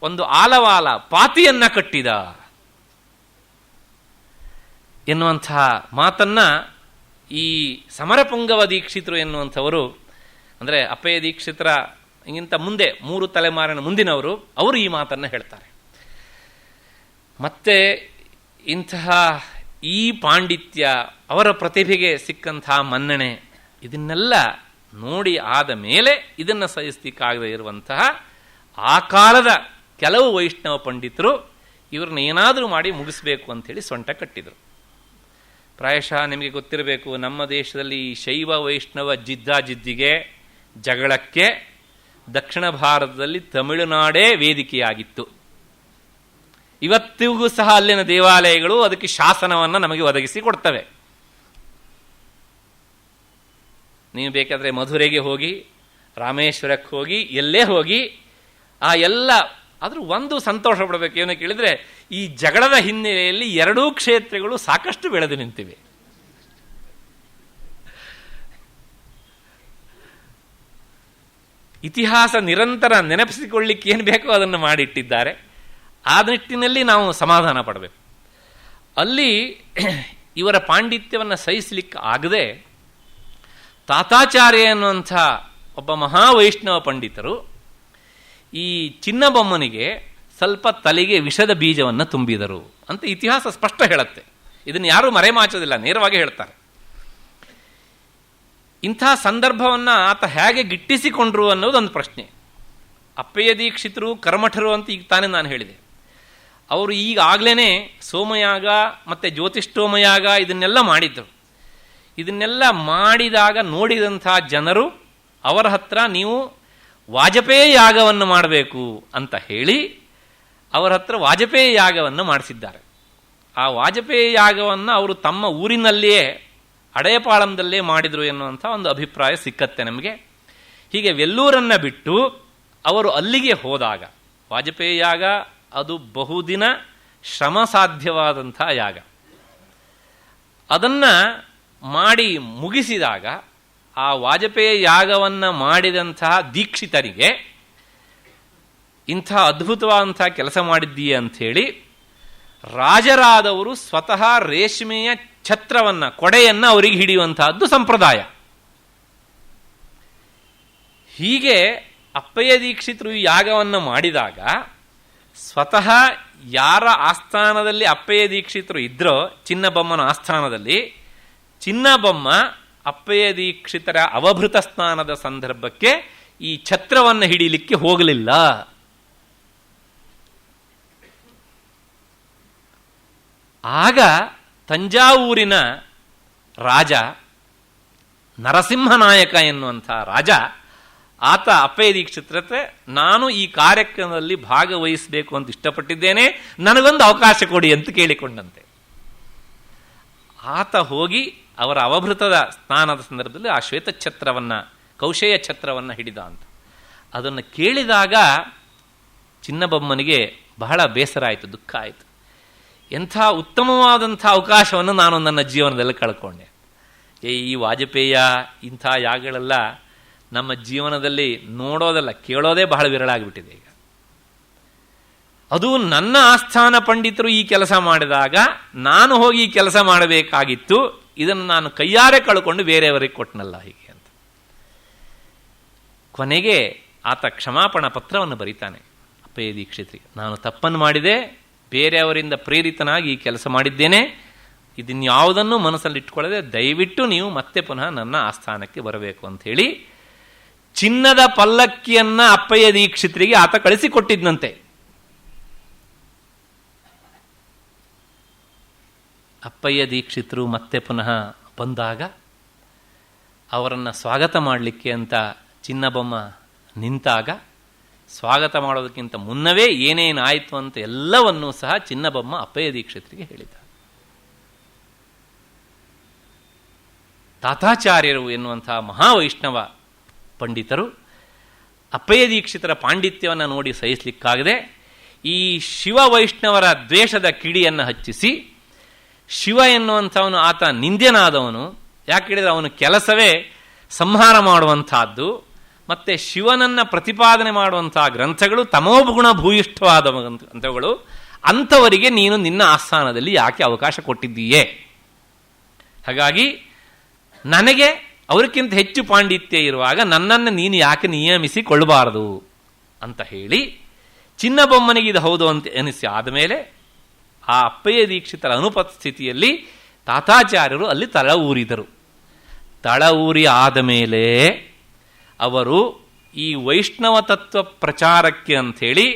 ಒಂದು ಆಲವಾಲ ಪಾತಿಯನ್ನು ಕಟ್ಟಿದ. ಎನ್ನುವಂತಹ ಮಾತನ್ನು ಈ ಸಮರಪುಂಗವ ದೀಕ್ಷಿತರು ಎನ್ನುವಂಥವರು, ಅಂದರೆ ಅಪ್ಪಯ್ಯ ದೀಕ್ಷಿತರ ಇಂಗಿಂತ ಮುಂದೆ 3 ತಲೆಮಾರಿನ ಮುಂದಿನವರು, ಅವರು ಈ ಮಾತನ್ನು ಹೇಳ್ತಾರೆ. ಮತ್ತೆ ಇಂತಹ ಈ ಪಾಂಡಿತ್ಯ, ಅವರ ಪ್ರತಿಭೆಗೆ ಸಿಕ್ಕಂತಹ ಮನ್ನಣೆ, ಇದನ್ನೆಲ್ಲ ನೋಡಿ ಆದ ಮೇಲೆ ಇದನ್ನು ಸಹಿಸಲಿಕ್ಕಾಗದೇ ಇರುವಂತಹ ಆ ಕಾಲದ ಕೆಲವು ವೈಷ್ಣವ ಪಂಡಿತರು ಇವ್ರನ್ನ ಏನಾದರೂ ಮಾಡಿ ಮುಗಿಸ್ಬೇಕು ಅಂಥೇಳಿ ಸೊಂಟ ಕಟ್ಟಿದರು. ಪ್ರಾಯಶಃ ನಿಮಗೆ ಗೊತ್ತಿರಬೇಕು, ನಮ್ಮ ದೇಶದಲ್ಲಿ ಶೈವ ವೈಷ್ಣವ ಜಿದ್ದಾಜಿದ್ದಿಗೆ ಜಗಳಕ್ಕೆ ದಕ್ಷಿಣ ಭಾರತದಲ್ಲಿ ತಮಿಳುನಾಡೇ ವೇದಿಕೆಯಾಗಿತ್ತು. ಇವತ್ತಿಗೂ ಸಹ ಅಲ್ಲಿನ ದೇವಾಲಯಗಳು ಅದಕ್ಕೆ ಶಾಸನವನ್ನು ನಮಗೆ ಒದಗಿಸಿ ಕೊಡ್ತವೆ. ನೀವು ಬೇಕಾದರೆ ಮಧುರೆಗೆ ಹೋಗಿ, ರಾಮೇಶ್ವರಕ್ಕೆ ಹೋಗಿ, ಎಲ್ಲೇ ಹೋಗಿ, ಆ ಎಲ್ಲ ಆದರೂ ಒಂದು ಸಂತೋಷ ಪಡಬೇಕು. ಏನು ಕೇಳಿದರೆ, ಈ ಜಗಳದ ಹಿನ್ನೆಲೆಯಲ್ಲಿ 2 ಕ್ಷೇತ್ರಗಳು ಸಾಕಷ್ಟು ಬೆಳೆದು ನಿಂತಿವೆ. ಇತಿಹಾಸ ನಿರಂತರ ನೆನಪಿಸಿಕೊಳ್ಳಿಕ್ಕೆ ಏನು ಬೇಕೋ ಅದನ್ನು ಮಾಡಿಟ್ಟಿದ್ದಾರೆ. ಆ ನಿಟ್ಟಿನಲ್ಲಿ ನಾವು ಸಮಾಧಾನ ಪಡಬೇಕು. ಅಲ್ಲಿ ಇವರ ಪಾಂಡಿತ್ಯವನ್ನು ಸಹಿಸಲಿಕ್ಕೆ ಆಗದೆ ತಾತಾಚಾರ್ಯ ಎನ್ನುವಂಥ ಒಬ್ಬ ಮಹಾವೈಷ್ಣವ ಪಂಡಿತರು ಈ ಚಿನ್ನಬೊಮ್ಮನಿಗೆ ಸ್ವಲ್ಪ ತಲೆಗೆ ವಿಷದ ಬೀಜವನ್ನು ತುಂಬಿದರು ಅಂತ ಇತಿಹಾಸ ಸ್ಪಷ್ಟ ಹೇಳುತ್ತೆ. ಇದನ್ನು ಯಾರೂ ಮರೆಮಾಚೋದಿಲ್ಲ, ನೇರವಾಗಿ ಹೇಳ್ತಾರೆ. ಇಂಥ ಸಂದರ್ಭವನ್ನು ಆತ ಹೇಗೆ ಗಿಟ್ಟಿಸಿಕೊಂಡ್ರು ಅನ್ನೋದೊಂದು ಪ್ರಶ್ನೆ. ಅಪ್ಪಯ್ಯ ದೀಕ್ಷಿತರು ಕರ್ಮಠರು ಅಂತ ಈಗ ತಾನೇ ನಾನು ಹೇಳಿದೆ. ಅವರು ಈಗಾಗಲೇ ಸೋಮಯಾಗ ಮತ್ತು ಜ್ಯೋತಿಷ್ಠೋಮಯಾಗ ಇದನ್ನೆಲ್ಲ ಮಾಡಿದ್ದರು. ಇದನ್ನೆಲ್ಲ ಮಾಡಿದಾಗ ನೋಡಿದಂಥ ಜನರು ಅವರ ಹತ್ರ ನೀವು ವಾಜಪೇಯಿ ಯಾಗವನ್ನು ಮಾಡಬೇಕು ಅಂತ ಹೇಳಿ ಅವರ ಹತ್ರ ವಾಜಪೇಯಿ ಯಾಗವನ್ನು ಮಾಡಿಸಿದ್ದಾರೆ. ಆ ವಾಜಪೇಯಿ ಯಾಗವನ್ನು ಅವರು ತಮ್ಮ ಊರಿನಲ್ಲಿಯೇ ಅಡೆಯಪಾಳಂದಲ್ಲೇ ಮಾಡಿದರು ಎನ್ನುವಂಥ ಒಂದು ಅಭಿಪ್ರಾಯ ಸಿಕ್ಕತ್ತೆ ನಮಗೆ. ಹೀಗೆ ವೆಲ್ಲೂರನ್ನು ಬಿಟ್ಟು ಅವರು ಅಲ್ಲಿಗೆ ಹೋದಾಗ, ವಾಜಪೇಯಿ ಯಾಗ ಅದು ಬಹುದಿನ ಶ್ರಮ ಸಾಧ್ಯವಾದಂಥ ಯಾಗ, ಅದನ್ನು ಮಾಡಿ ಮುಗಿಸಿದಾಗ ಆ ವಾಜಪೇಯಿ ಯಾಗವನ್ನು ಮಾಡಿದಂತಹ ದೀಕ್ಷಿತರಿಗೆ ಇಂಥ ಅದ್ಭುತವಾದಂಥ ಕೆಲಸ ಮಾಡಿದ್ದೀಯ ಅಂಥೇಳಿ ರಾಜರಾದವರು ಸ್ವತಃ ರೇಷ್ಮೆಯ ಛತ್ರವನ್ನು, ಕೊಡೆಯನ್ನು ಅವರಿಗೆ ಹಿಡಿಯುವಂತಹದ್ದು ಸಂಪ್ರದಾಯ. ಹೀಗೆ ಅಪ್ಪಯ್ಯ ದೀಕ್ಷಿತರು ಈ ಯಾಗವನ್ನು ಮಾಡಿದಾಗ ಸ್ವತಃ ಯಾರ ಆಸ್ಥಾನದಲ್ಲಿ ಅಪ್ಪಯ್ಯ ದೀಕ್ಷಿತರು ಇದ್ರೋ, ಚಿನ್ನಬೊಮ್ಮನ ಆಸ್ಥಾನದಲ್ಲಿ, ಚಿನ್ನಬೊಮ್ಮ ಅಪ್ಪಯ್ಯ ದೀಕ್ಷಿತರ ಅವಭೃತ ಸ್ನಾನದ ಸಂದರ್ಭಕ್ಕೆ ಈ ಛತ್ರವನ್ನು ಹಿಡಿಯಲಿಕ್ಕೆ ಹೋಗಲಿಲ್ಲ. ಆಗ ತಂಜಾವೂರಿನ ರಾಜ ನರಸಿಂಹನಾಯಕ ಎನ್ನುವಂಥ ರಾಜ, ಆತ ಅಪ್ಪಯ್ಯ ದೀಕ್ಷಿತರತೆ ನಾನು ಈ ಕಾರ್ಯಕ್ರಮದಲ್ಲಿ ಭಾಗವಹಿಸಬೇಕು ಅಂತ ಇಷ್ಟಪಟ್ಟಿದ್ದೇನೆ, ನನಗೊಂದು ಅವಕಾಶ ಕೊಡಿ ಅಂತ ಕೇಳಿಕೊಂಡಂತೆ. ಆತ ಹೋಗಿ ಅವರ ಅವಭೃತದ ಸ್ನಾನದ ಸಂದರ್ಭದಲ್ಲಿ ಆ ಶ್ವೇತಛತ್ರವನ್ನು, ಕೌಶೇಯ ಛತ್ರವನ್ನು ಹಿಡಿದ ಅಂತ. ಅದನ್ನು ಕೇಳಿದಾಗ ಚಿನ್ನಬೊಮ್ಮನಿಗೆ ಬಹಳ ಬೇಸರ ಆಯಿತು, ದುಃಖ ಆಯಿತು. ಎಂಥ ಉತ್ತಮವಾದಂಥ ಅವಕಾಶವನ್ನು ನಾನು ನನ್ನ ಜೀವನದಲ್ಲಿ ಕಳ್ಕೊಂಡೆ. ಈ ವಾಜಪೇಯ ಇಂಥ ಯಾಗಗಳೆಲ್ಲ ನಮ್ಮ ಜೀವನದಲ್ಲಿ ನೋಡೋದಲ್ಲ, ಕೇಳೋದೇ ಬಹಳ ವಿರಳ ಆಗಿಬಿಟ್ಟಿದೆ ಈಗ. ಅದು ನನ್ನ ಆಸ್ಥಾನ ಪಂಡಿತರು ಈ ಕೆಲಸ ಮಾಡಿದಾಗ ನಾನು ಹೋಗಿ ಈ ಕೆಲಸ ಮಾಡಬೇಕಾಗಿತ್ತು, ಇದನ್ನು ನಾನು ಕೈಯಾರೆ ಕಳ್ಕೊಂಡು ಬೇರೆಯವರಿಗೆ ಕೊಟ್ಟನಲ್ಲ ಹೀಗೆ ಅಂತ. ಕೊನೆಗೆ ಆತ ಕ್ಷಮಾಪಣಾ ಪತ್ರವನ್ನು ಬರೀತಾನೆ ಅಪ್ಪಯ್ಯ ದೀಕ್ಷಿತರಿಗೆ. ನಾನು ತಪ್ಪನ್ನು ಮಾಡಿದೆ, ಬೇರೆಯವರಿಂದ ಪ್ರೇರಿತನಾಗಿ ಈ ಕೆಲಸ ಮಾಡಿದ್ದೇನೆ, ಇದನ್ಯಾವುದನ್ನು ಮನಸ್ಸಲ್ಲಿ ಇಟ್ಕೊಳ್ಳದೆ ದಯವಿಟ್ಟು ನೀವು ಮತ್ತೆ ಪುನಃ ನನ್ನ ಆಸ್ಥಾನಕ್ಕೆ ಬರಬೇಕು ಅಂತ ಹೇಳಿ ಚಿನ್ನದ ಪಲ್ಲಕ್ಕಿಯನ್ನ ಅಪ್ಪಯ್ಯ ದೀಕ್ಷಿತರಿಗೆ ಆತ ಕಳಿಸಿಕೊಟ್ಟಿದ್ದಂತೆ. ಅಪ್ಪಯ್ಯ ದೀಕ್ಷಿತರು ಮತ್ತೆ ಪುನಃ ಬಂದಾಗ ಅವರನ್ನು ಸ್ವಾಗತ ಮಾಡಲಿಕ್ಕೆ ಅಂತ ಚಿನ್ನಬೊಮ್ಮ ನಿಂತಾಗ, ಸ್ವಾಗತ ಮಾಡೋದಕ್ಕಿಂತ ಮುನ್ನವೇ ಏನೇನಾಯಿತು ಅಂತ ಎಲ್ಲವನ್ನೂ ಸಹ ಚಿನ್ನಬೊಮ್ಮ ಅಪ್ಪಯ್ಯ ದೀಕ್ಷಿತರಿಗೆ ಹೇಳಿದ. ತಾತಾಚಾರ್ಯರು ಎನ್ನುವಂತಹ ಮಹಾವೈಷ್ಣವ ಪಂಡಿತರು ಅಪ್ಪಯ್ಯ ದೀಕ್ಷಿತರ ಪಾಂಡಿತ್ಯವನ್ನು ನೋಡಿ ಸಹಿಸಲಿಕ್ಕಾಗದೆ ಈ ಶಿವ ವೈಷ್ಣವರ ದ್ವೇಷದ ಕಿಡಿಯನ್ನು ಹಚ್ಚಿಸಿ, ಶಿವ ಎನ್ನುವಂಥವನು ಆತ ನಿಂದ್ಯನಾದವನು, ಯಾಕೆ ಹೇಳಿದರೆ ಅವನ ಕೆಲಸವೇ ಸಂಹಾರ ಮಾಡುವಂತಹದ್ದು, ಮತ್ತು ಶಿವನನ್ನು ಪ್ರತಿಪಾದನೆ ಮಾಡುವಂತಹ ಗ್ರಂಥಗಳು ತಮೋಗುಣ ಭೂಯಿಷ್ಠವಾದ ಗ್ರಂಥಗಳು, ಅಂಥವರಿಗೆ ನೀನು ನಿನ್ನ ಆಸ್ಥಾನದಲ್ಲಿ ಯಾಕೆ ಅವಕಾಶ ಕೊಟ್ಟಿದ್ದೀಯೇ ಹಾಗಾಗಿ ನನಗೆ ಅವರಿಗಿಂತ ಹೆಚ್ಚು ಪಾಂಡಿತ್ಯ ಇರುವಾಗ ನನ್ನನ್ನು ನೀನು ಯಾಕೆ ನಿಯಮಿಸಿಕೊಳ್ಳಬಾರದು ಅಂತ ಹೇಳಿ ಚಿನ್ನಬೊಮ್ಮನಿಗೆ ಇದು ಹೌದು ಅಂತ ಅನಿಸಿ ಆದಮೇಲೆ ಆ ಅಪ್ಪಯ್ಯ ದೀಕ್ಷಿತರ ಅನುಪಸ್ಥಿತಿಯಲ್ಲಿ ತಾತಾಚಾರ್ಯರು ಅಲ್ಲಿ ತಳ ಊರಿದರು. ತಳ ಊರಿ ಆದ ಮೇಲೆ ಅವರು ಈ ವೈಷ್ಣವ ತತ್ವ ಪ್ರಚಾರಕ್ಕೆ ಅಂಥೇಳಿ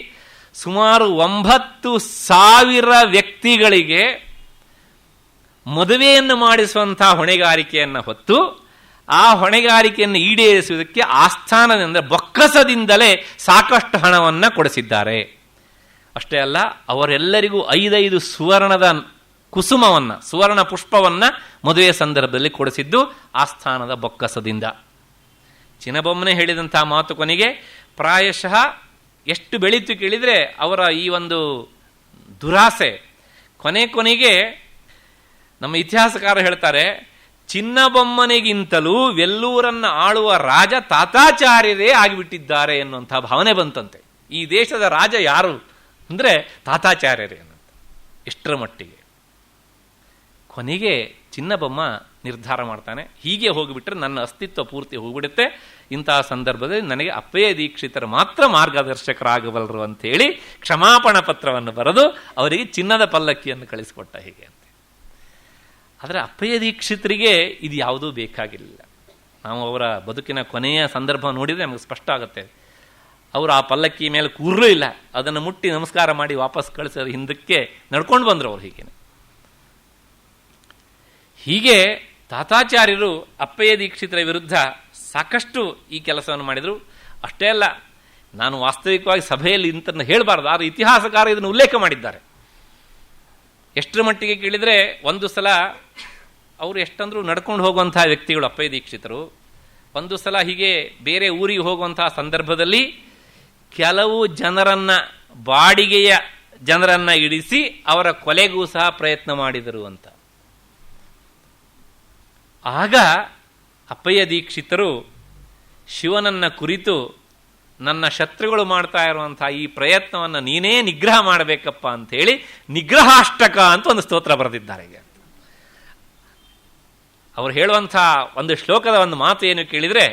ಸುಮಾರು 9,000 ವ್ಯಕ್ತಿಗಳಿಗೆ ಮದುವೆಯನ್ನು ಮಾಡಿಸುವಂಥ ಹೊಣೆಗಾರಿಕೆಯನ್ನು ಹೊತ್ತು ಆ ಹೊಣೆಗಾರಿಕೆಯನ್ನು ಈಡೇರಿಸುವುದಕ್ಕೆ ಆಸ್ಥಾನದಿಂದ ಬೊಕ್ಕಸದಿಂದಲೇ ಸಾಕಷ್ಟು ಹಣವನ್ನು ಕೊಡಿಸಿದ್ದಾರೆ. ಅಷ್ಟೇ ಅಲ್ಲ, ಅವರೆಲ್ಲರಿಗೂ 5 ಸುವರ್ಣದ ಕುಸುಮವನ್ನು, ಸುವರ್ಣ ಪುಷ್ಪವನ್ನು ಮದುವೆಯ ಸಂದರ್ಭದಲ್ಲಿ ಕೊಡಿಸಿದ್ದು ಆಸ್ಥಾನದ ಬೊಕ್ಕಸದಿಂದ. ಚಿನ್ನಬೊಮ್ಮನೆ ಹೇಳಿದಂಥ ಮಾತು ಕೊನೆಗೆ ಪ್ರಾಯಶಃ ಎಷ್ಟು ಬೆಳೀತು ಕೇಳಿದರೆ ಅವರ ಈ ಒಂದು ದುರಾಸೆ ಕೊನೆಗೆ ನಮ್ಮ ಇತಿಹಾಸಕಾರ ಹೇಳ್ತಾರೆ, ಚಿನ್ನಬೊಮ್ಮನಿಗಿಂತಲೂ ವೆಲ್ಲೂರನ್ನು ಆಳುವ ರಾಜ ತಾತಾಚಾರ್ಯರೇ ಆಗಿಬಿಟ್ಟಿದ್ದಾರೆ ಎನ್ನುವಂಥ ಭಾವನೆ ಬಂತಂತೆ. ಈ ದೇಶದ ರಾಜ ಯಾರು ಅಂದರೆ ತಾತಾಚಾರ್ಯರೇ ಅನ್ನಂತ. ಇಷ್ಟರ ಮಟ್ಟಿಗೆ ಕೊನೆಗೆ ಚಿನ್ನಬೊಮ್ಮ ನಿರ್ಧಾರ ಮಾಡ್ತಾನೆ, ಹೀಗೆ ಹೋಗಿಬಿಟ್ರೆ ನನ್ನ ಅಸ್ತಿತ್ವ ಪೂರ್ತಿ ಹೋಗಿಬಿಡುತ್ತೆ, ಇಂತಹ ಸಂದರ್ಭದಲ್ಲಿ ನನಗೆ ಅಪ್ಪಯ್ಯ ದೀಕ್ಷಿತರು ಮಾತ್ರ ಮಾರ್ಗದರ್ಶಕರಾಗಬಲ್ಲರು ಅಂತೇಳಿ ಕ್ಷಮಾಪಣಾ ಪತ್ರವನ್ನು ಬರೆದು ಅವರಿಗೆ ಚಿನ್ನದ ಪಲ್ಲಕ್ಕಿಯನ್ನು ಕಳಿಸಿಕೊಟ್ಟ. ಹೀಗೆ ಅಂತ. ಆದರೆ ಅಪ್ಪಯ್ಯ ದೀಕ್ಷಿತರಿಗೆ ಇದು ಯಾವುದೂ ಬೇಕಾಗಿಲ್ಲ. ನಾವು ಅವರ ಬದುಕಿನ ಕೊನೆಯ ಸಂದರ್ಭ ನೋಡಿದರೆ ನಮಗೆ ಸ್ಪಷ್ಟ ಆಗುತ್ತೆ. ಅವರು ಆ ಪಲ್ಲಕ್ಕಿ ಮೇಲೆ ಕೂರಲೂ ಇಲ್ಲ, ಅದನ್ನು ಮುಟ್ಟಿ ನಮಸ್ಕಾರ ಮಾಡಿ ವಾಪಸ್ ಕಳಿಸೋದು ಹಿಂದಕ್ಕೆ ನಡ್ಕೊಂಡು ಬಂದರು ಅವರು. ಹೀಗೆ ತಾತಾಚಾರ್ಯರು ಅಪ್ಪಯ್ಯ ದೀಕ್ಷಿತರ ವಿರುದ್ಧ ಸಾಕಷ್ಟು ಈ ಕೆಲಸವನ್ನು ಮಾಡಿದರು. ಅಷ್ಟೇ ಅಲ್ಲ, ನಾನು ವಾಸ್ತವಿಕವಾಗಿ ಸಭೆಯಲ್ಲಿ ಇಂಥನ್ನು ಹೇಳಬಾರ್ದು, ಆದರೆ ಇತಿಹಾಸಕಾರ ಇದನ್ನು ಉಲ್ಲೇಖ ಮಾಡಿದ್ದಾರೆ. ಎಷ್ಟರ ಮಟ್ಟಿಗೆ ಕೇಳಿದರೆ, ಒಂದು ಸಲ ಅವರು ಎಷ್ಟಂದ್ರೂ ನಡ್ಕೊಂಡು ಹೋಗುವಂತಹ ವ್ಯಕ್ತಿಗಳು ಅಪ್ಪಯ್ಯ ದೀಕ್ಷಿತರು. ಒಂದು ಸಲ ಹೀಗೆ ಬೇರೆ ಊರಿಗೆ ಹೋಗುವಂತಹ ಸಂದರ್ಭದಲ್ಲಿ ಕೆಲವು ಜನರನ್ನ, ಬಾಡಿಗೆಯ ಜನರನ್ನ ಇಡಿಸಿ ಅವರ ಕೊಲೆಗೂ ಸಹ ಪ್ರಯತ್ನ ಮಾಡಿದರು ಅಂತ. ಆಗ ಅಪ್ಪಯ್ಯ ದೀಕ್ಷಿತರು ಶಿವನನ್ನ ಕುರಿತು, ನನ್ನ ಶತ್ರುಗಳು ಮಾಡ್ತಾ ಇರುವಂತಹ ಈ ಪ್ರಯತ್ನವನ್ನು ನೀನೇ ನಿಗ್ರಹ ಮಾಡಬೇಕಪ್ಪ ಅಂಥೇಳಿ ನಿಗ್ರಹಾಷ್ಟಕ ಅಂತ ಒಂದು ಸ್ತೋತ್ರ ಬರೆದಿದ್ದಾರೆ. ಈಗ ಅವರು ಹೇಳುವಂಥ ಒಂದು ಶ್ಲೋಕದ ಒಂದು ಮಾತು ಏನು ಕೇಳಿದರೆ,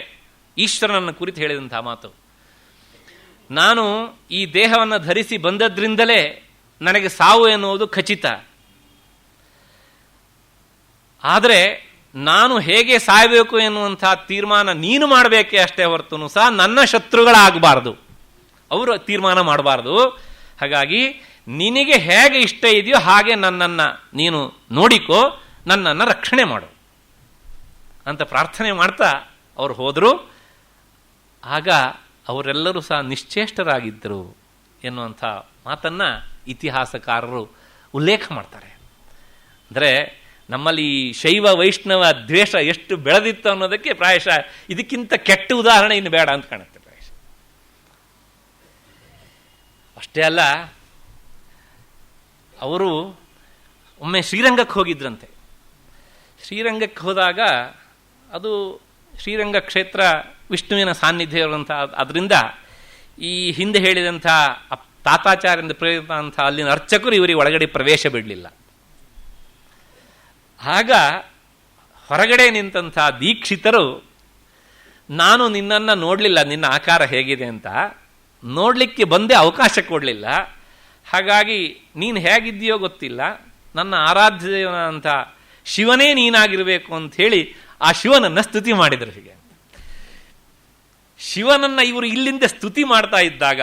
ಈಶ್ವರನನ್ನು ಕುರಿತು ಹೇಳಿದಂಥ ಮಾತು, ನಾನು ಈ ದೇಹವನ್ನು ಧರಿಸಿ ಬಂದದ್ರಿಂದಲೇ ನನಗೆ ಸಾವು ಎನ್ನುವುದು ಖಚಿತ. ಆದರೆ ನಾನು ಹೇಗೆ ಸಾಯಬೇಕು ಎನ್ನುವಂಥ ತೀರ್ಮಾನ ನೀನು ಮಾಡಬೇಕೇ ಅಷ್ಟೇ ಹೊರತು ಸಹ ನನ್ನ ಶತ್ರುಗಳಾಗಬಾರ್ದು, ಅವರು ತೀರ್ಮಾನ ಮಾಡಬಾರ್ದು. ಹಾಗಾಗಿ ನಿನಗೆ ಹೇಗೆ ಇಷ್ಟ ಇದೆಯೋ ಹಾಗೆ ನನ್ನನ್ನು ನೀನು ನೋಡಿಕೋ, ನನ್ನನ್ನು ರಕ್ಷಣೆ ಮಾಡು ಅಂತ ಪ್ರಾರ್ಥನೆ ಮಾಡ್ತಾ ಅವರು ಹೋದರು. ಆಗ ಅವರೆಲ್ಲರೂ ಸಹ ನಿಶ್ಚೇಷ್ಟರಾಗಿದ್ದರು ಎನ್ನುವಂಥ ಮಾತನ್ನು ಇತಿಹಾಸಕಾರರು ಉಲ್ಲೇಖ ಮಾಡ್ತಾರೆ. ಅಂದರೆ ನಮ್ಮಲ್ಲಿ ಶೈವ ವೈಷ್ಣವ ದ್ವೇಷ ಎಷ್ಟು ಬೆಳೆದಿತ್ತು ಅನ್ನೋದಕ್ಕೆ ಪ್ರಾಯಶಃ ಇದಕ್ಕಿಂತ ಕೆಟ್ಟ ಉದಾಹರಣೆ ಇನ್ನು ಬೇಡ ಅಂತ ಕಾಣುತ್ತೆ ಪ್ರಾಯಶಃ. ಅಷ್ಟೇ ಅಲ್ಲ, ಅವರು ಒಮ್ಮೆ ಶ್ರೀರಂಗಕ್ಕೆ ಹೋಗಿದ್ರಂತೆ. ಶ್ರೀರಂಗಕ್ಕೆ ಹೋದಾಗ ಅದು ಶ್ರೀರಂಗ ಕ್ಷೇತ್ರ ವಿಷ್ಣುವಿನ ಸಾನ್ನಿಧ್ಯ ಇರುವಂಥ, ಅದರಿಂದ ಈ ಹಿಂದೆ ಹೇಳಿದಂಥ ತಾತಾಚಾರ್ಯರಿಂದ ಪ್ರೇರಿತ ಅಂತ ಅಲ್ಲಿನ ಅರ್ಚಕರು ಇವರಿಗೆ ಒಳಗಡೆ ಪ್ರವೇಶ ಬಿಡಲಿಲ್ಲ. ಆಗ ಹೊರಗಡೆ ನಿಂತಹ ದೀಕ್ಷಿತರು, ನಾನು ನಿನ್ನನ್ನು ನೋಡಲಿಲ್ಲ, ನಿನ್ನ ಆಕಾರ ಹೇಗಿದೆ ಅಂತ ನೋಡಲಿಕ್ಕೆ ಬಂದೇ ಅವಕಾಶ ಕೊಡಲಿಲ್ಲ. ಹಾಗಾಗಿ ನೀನು ಹೇಗಿದ್ದೀಯೋ ಗೊತ್ತಿಲ್ಲ, ನನ್ನ ಆರಾಧ್ಯ ಅಂತ ಶಿವನೇ ನೀನಾಗಿರಬೇಕು ಅಂತ ಹೇಳಿ ಆ ಶಿವನನ್ನು ಸ್ತುತಿ ಮಾಡಿದರು. ಹೀಗೆ ಶಿವನನ್ನು ಇವರು ಇಲ್ಲಿಂದ ಸ್ತುತಿ ಮಾಡ್ತಾ ಇದ್ದಾಗ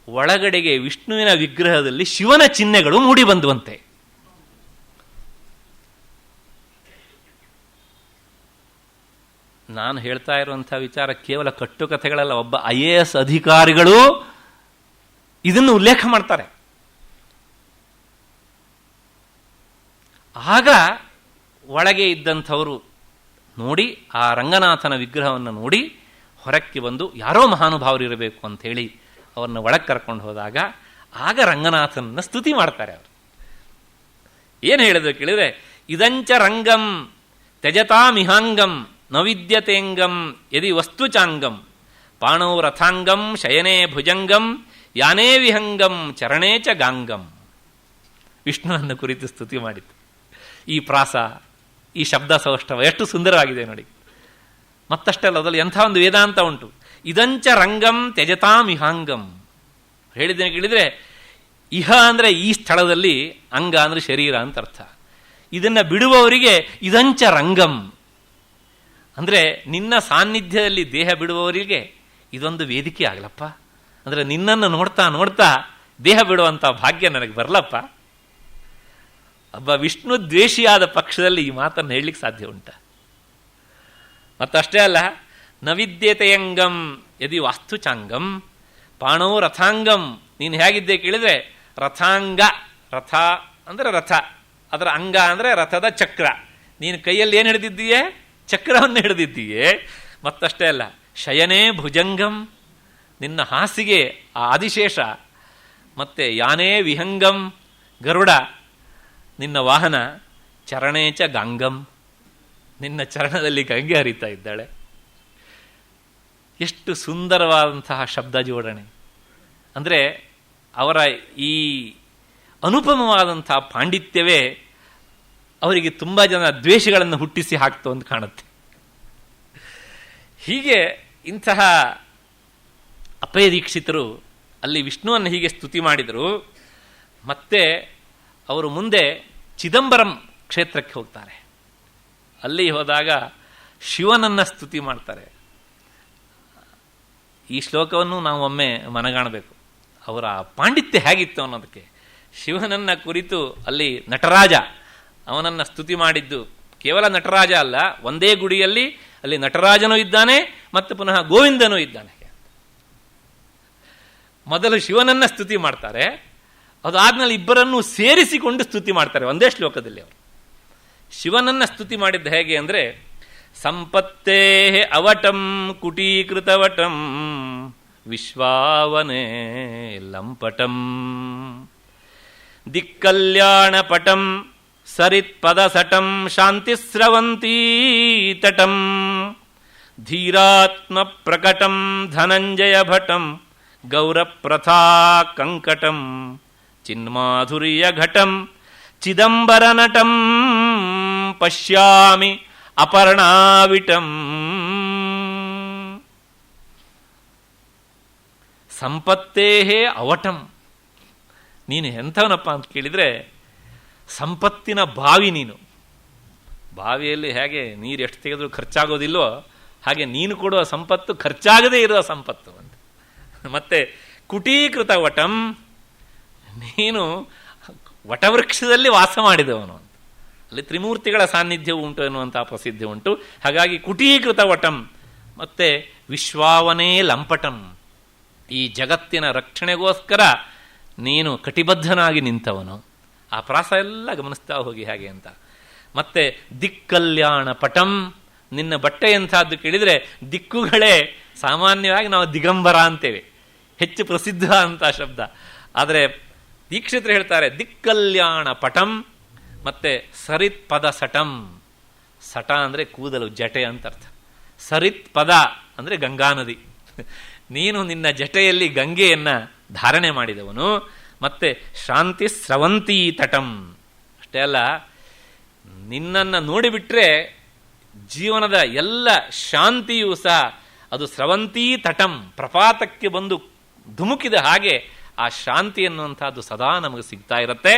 ಒಳಗಡೆಗೆ ವಿಷ್ಣುವಿನ ವಿಗ್ರಹದಲ್ಲಿ ಶಿವನ ಚಿಹ್ನೆಗಳು ಮೂಡಿ ಬಂದುವಂತೆ. ನಾನು ಹೇಳ್ತಾ ಇರುವಂಥ ವಿಚಾರ ಕೇವಲ ಕಟ್ಟುಕಥೆಗಳಲ್ಲ, ಒಬ್ಬ IAS ಅಧಿಕಾರಿಗಳು ಇದನ್ನು ಉಲ್ಲೇಖ ಮಾಡ್ತಾರೆ. ಆಗ ಒಳಗೆ ಇದ್ದಂಥವರು ನೋಡಿ, ಆ ರಂಗನಾಥನ ವಿಗ್ರಹವನ್ನು ನೋಡಿ ಹೊರಕ್ಕೆ ಬಂದು, ಯಾರೋ ಮಹಾನುಭಾವರು ಇರಬೇಕು ಅಂಥೇಳಿ ಅವ್ರನ್ನ ಒಳಗೆ ಕರ್ಕೊಂಡು ಹೋದಾಗ ಆಗ ರಂಗನಾಥನನ್ನ ಸ್ತುತಿ ಮಾಡ್ತಾರೆ. ಅವರು ಏನು ಹೇಳಿದ್ರು ಕೇಳಿದ್ರೆ, ಇದಂಚ ರಂಗಂ ತ್ಯಜತಾಮಿಹಾಂಗಂ ನವಿದ್ಯತೆಂಗಂ ಯದಿ ವಸ್ತುಚಾಂಗಂ ಪಾಣೌ ರಥಾಂಗಂ ಶಯನೇ ಭುಜಂಗಂ ಯಾನೇ ವಿಹಂಗಂ ಚರಣೇ ಚ ಗಾಂಗಂ. ವಿಷ್ಣುವನ್ನು ಕುರಿತು ಸ್ತುತಿ ಮಾಡಿತು. ಈ ಪ್ರಾಸ, ಈ ಶಬ್ದ ಸೌಷ್ಠವ ಎಷ್ಟು ಸುಂದರವಾಗಿದೆ ನೋಡಿ. ಮತ್ತಷ್ಟೇ ಅಲ್ಲ, ಅದರಲ್ಲಿ ಎಂಥ ಒಂದು ವೇದಾಂತ ಉಂಟು. ಇದಂಚ ರಂಗಂ ತ್ಯಜತಾಂ ಇಹಾಂಗಂ. ಹೇಳಿದ್ದೇನೆ ಕೇಳಿದರೆ, ಇಹ ಅಂದರೆ ಈ ಸ್ಥಳದಲ್ಲಿ, ಅಂಗ ಅಂದರೆ ಶರೀರ ಅಂತ ಅರ್ಥ. ಇದನ್ನು ಬಿಡುವವರಿಗೆ ಇದಂಚ ರಂಗಂ ಅಂದರೆ ನಿನ್ನ ಸಾನ್ನಿಧ್ಯದಲ್ಲಿ ದೇಹ ಬಿಡುವವರಿಗೆ ಇದೊಂದು ವೇದಿಕೆ ಆಗಲಪ್ಪ. ಅಂದರೆ ನಿನ್ನನ್ನು ನೋಡ್ತಾ ನೋಡ್ತಾ ದೇಹ ಬಿಡುವಂಥ ಭಾಗ್ಯ ನನಗೆ ಬರಲಪ್ಪ. ಒಬ್ಬ ವಿಷ್ಣು ದ್ವೇಷಿಯಾದ ಪಕ್ಷದಲ್ಲಿ ಈ ಮಾತನ್ನು ಹೇಳಲಿಕ್ಕೆ ಸಾಧ್ಯ ಉಂಟ? ಮತ್ತಷ್ಟೇ ಅಲ್ಲ, ನವಿದ್ಯತೆಯಂಗಂ ಯದಿ ವಾಸ್ತುಚಾಂಗಂ ಪಾಣೋ ರಥಾಂಗಂ. ನೀನು ಹೇಗಿದ್ದೆ ಕೇಳಿದರೆ ರಥಾಂಗ, ರಥ ಅಂದರೆ ರಥ, ಅದರ ಅಂಗ ಅಂದರೆ ರಥದ ಚಕ್ರ. ನೀನು ಕೈಯಲ್ಲಿ ಏನು ಹಿಡಿದಿದ್ದೀಯೇ? ಚಕ್ರವನ್ನು ಹಿಡಿದಿದ್ದೀಯೇ. ಮತ್ತಷ್ಟೇ ಅಲ್ಲ, ಶಯನೇ ಭುಜಂಗಂ, ನಿನ್ನ ಹಾಸಿಗೆ ಆ ಆದಿಶೇಷ. ಮತ್ತೆ ಯಾನೇ ವಿಹಂಗಂ, ಗರುಡ ನಿನ್ನ ವಾಹನ. ಚರಣೇಚ ಗಂಗಂ, ನಿನ್ನ ಚರಣದಲ್ಲಿ ಗಂಗೆ ಹರಿತಾ ಇದ್ದಾಳೆ. ಎಷ್ಟು ಸುಂದರವಾದಂತಹ ಶಬ್ದ ಜೋಡಣೆ! ಅಂದರೆ ಅವರ ಈ ಅನುಪಮವಾದಂಥ ಪಾಂಡಿತ್ಯವೇ ಅವರಿಗೆ ತುಂಬ ಜನ ದ್ವೇಷಗಳನ್ನು ಹುಟ್ಟಿಸಿ ಹಾಕ್ತು ಅಂತ ಕಾಣುತ್ತೆ. ಹೀಗೆ ಇಂತಹ ಅಪಯ ದೀಕ್ಷಿತರು ಅಲ್ಲಿ ವಿಷ್ಣುವನ್ನು ಹೀಗೆ ಸ್ತುತಿ ಮಾಡಿದರು. ಮತ್ತೆ ಅವರು ಮುಂದೆ ಚಿದಂಬರಂ ಕ್ಷೇತ್ರಕ್ಕೆ ಹೋಗ್ತಾರೆ. ಅಲ್ಲಿ ಹೋದಾಗ ಶಿವನನ್ನು ಸ್ತುತಿ ಮಾಡ್ತಾರೆ. ಈ ಶ್ಲೋಕವನ್ನು ನಾವು ಒಮ್ಮೆ ಮನಗಾಣಬೇಕು. ಅವರ ಪಾಂಡಿತ್ಯ ಹೇಗಿತ್ತು ಅನ್ನೋದಕ್ಕೆ. ಶಿವನನ್ನು ಕುರಿತು ಅಲ್ಲಿ ನಟರಾಜ ಅವನನ್ನು ಸ್ತುತಿ ಮಾಡಿದ್ದು. ಕೇವಲ ನಟರಾಜ ಅಲ್ಲ, ಒಂದೇ ಗುಡಿಯಲ್ಲಿ ಅಲ್ಲಿ ನಟರಾಜನೂ ಇದ್ದಾನೆ ಮತ್ತು ಪುನಃ ಗೋವಿಂದನೂ ಇದ್ದಾನೆ. ಮೊದಲು ಶಿವನನ್ನ ಸ್ತುತಿ ಮಾಡ್ತಾರೆ, ಅದಾದ್ಮೇಲೆ ಇಬ್ಬರನ್ನು ಸೇರಿಸಿಕೊಂಡು ಸ್ತುತಿ ಮಾಡ್ತಾರೆ ಒಂದೇ ಶ್ಲೋಕದಲ್ಲಿ. ಅವರು ಶಿವನನ್ನ ಸ್ತುತಿ ಮಾಡಿದ್ದು ಹೇಗೆ ಅಂದರೆ, ಸಂಪತ್ತೇ ಅವಟಂ ಕುಟೀಕೃತವಟಂ ವಿಶ್ವಾವನೇ ಲಂಪಟಂ ದಿಕ್ಕಲ್ಯಾಣಪಟಂ ಸರಿತ್ಪದಸಟಂ ಶಾಂತಿಸ್ರವಂತೀ ತಟಂ ಧೀರಾತ್ಮ ಪ್ರಕಟಂ ಧನಂಜಯ ಭಟಂ ಗೌರಪ್ರಥಾ ಕಂಕಟಂ ಚಿನ್ಮಾಧುರ್ಯ ಘಟಂ ಚಿದಂಬರ ನಟಂ ಪಶ್ಯಾಮಿ ಅಪರ್ಣಾವಿಟಂ. ಸಂಪತ್ತೇಹೇ ಅವಟಂ. ನೀನು ಎಂಥವನಪ್ಪ ಅಂತ ಕೇಳಿದರೆ, ಸಂಪತ್ತಿನ ಬಾವಿ ನೀನು. ಬಾವಿಯಲ್ಲಿ ಹೇಗೆ ನೀರು ಎಷ್ಟು ತೆಗೆದ್ರೂ ಖರ್ಚಾಗೋದಿಲ್ವೋ ಹಾಗೆ ನೀನು ಕೊಡುವ ಸಂಪತ್ತು ಖರ್ಚಾಗದೇ ಇರುವ ಸಂಪತ್ತು ಅಂತ. ಮತ್ತೆ ಕುಟೀಕೃತ ವಟಂ, ನೀನು ವಟವೃಕ್ಷದಲ್ಲಿ ವಾಸ ಮಾಡಿದವನು. ಅಲ್ಲಿ ತ್ರಿಮೂರ್ತಿಗಳ ಸಾನ್ನಿಧ್ಯವು ಉಂಟು ಎನ್ನುವಂತಹ ಪ್ರಸಿದ್ಧಿ ಉಂಟು. ಹಾಗಾಗಿ ಕುಟೀಕೃತ ವಟಂ. ಮತ್ತೆ ವಿಶ್ವಾವನೇ ಲಂಪಟಂ, ಈ ಜಗತ್ತಿನ ರಕ್ಷಣೆಗೋಸ್ಕರ ನೀನು ಕಟಿಬದ್ಧನಾಗಿ ನಿಂತವನು. ಆ ಪ್ರಾಸ ಎಲ್ಲ ಗಮನಿಸ್ತಾ ಹೋಗಿ ಹಾಗೆ ಅಂತ. ಮತ್ತೆ ದಿಕ್ಕಲ್ಯಾಣ ಪಟಂ, ನಿನ್ನ ಬಟ್ಟೆ ಎಂಥದ್ದು ಕೇಳಿದರೆ ದಿಕ್ಕುಗಳೇ ಸಾಮಾನ್ಯವಾಗಿ ನಾವು ದಿಗಂಬರ ಅಂತೇವೆ, ಹೆಚ್ಚು ಪ್ರಸಿದ್ಧ ಅಂತ ಶಬ್ದ. ಆದರೆ ದೀಕ್ಷಿತರು ಹೇಳ್ತಾರೆ ದಿಕ್ಕಲ್ಯಾಣ ಪಟಂ. ಮತ್ತೆ ಸರಿತ್ ಪದ ಸಟಂ. ಸಟ ಅಂದರೆ ಕೂದಲು, ಜಟೆ ಅಂತ ಅರ್ಥ. ಸರಿತ್ ಪದ ಅಂದರೆ ಗಂಗಾ ನದಿ. ನೀನು ನಿನ್ನ ಜಟೆಯಲ್ಲಿ ಗಂಗೆಯನ್ನ ಧಾರಣೆ ಮಾಡಿದವನು. ಮತ್ತೆ ಶಾಂತಿ ಸ್ರವಂತೀ ತಟಂ. ಅಷ್ಟೇ ಅಲ್ಲ, ನಿನ್ನನ್ನು ನೋಡಿಬಿಟ್ರೆ ಜೀವನದ ಎಲ್ಲ ಶಾಂತಿಯೂ ಸಹ ಅದು ಸ್ರವಂತೀ ತಟಂ, ಪ್ರಪಾತಕ್ಕೆ ಬಂದು ಧುಮುಕಿದ ಹಾಗೆ ಆ ಶಾಂತಿ ಎನ್ನುವಂಥದ್ದು ಸದಾ ನಮಗೆ ಸಿಗ್ತಾ ಇರುತ್ತೆ.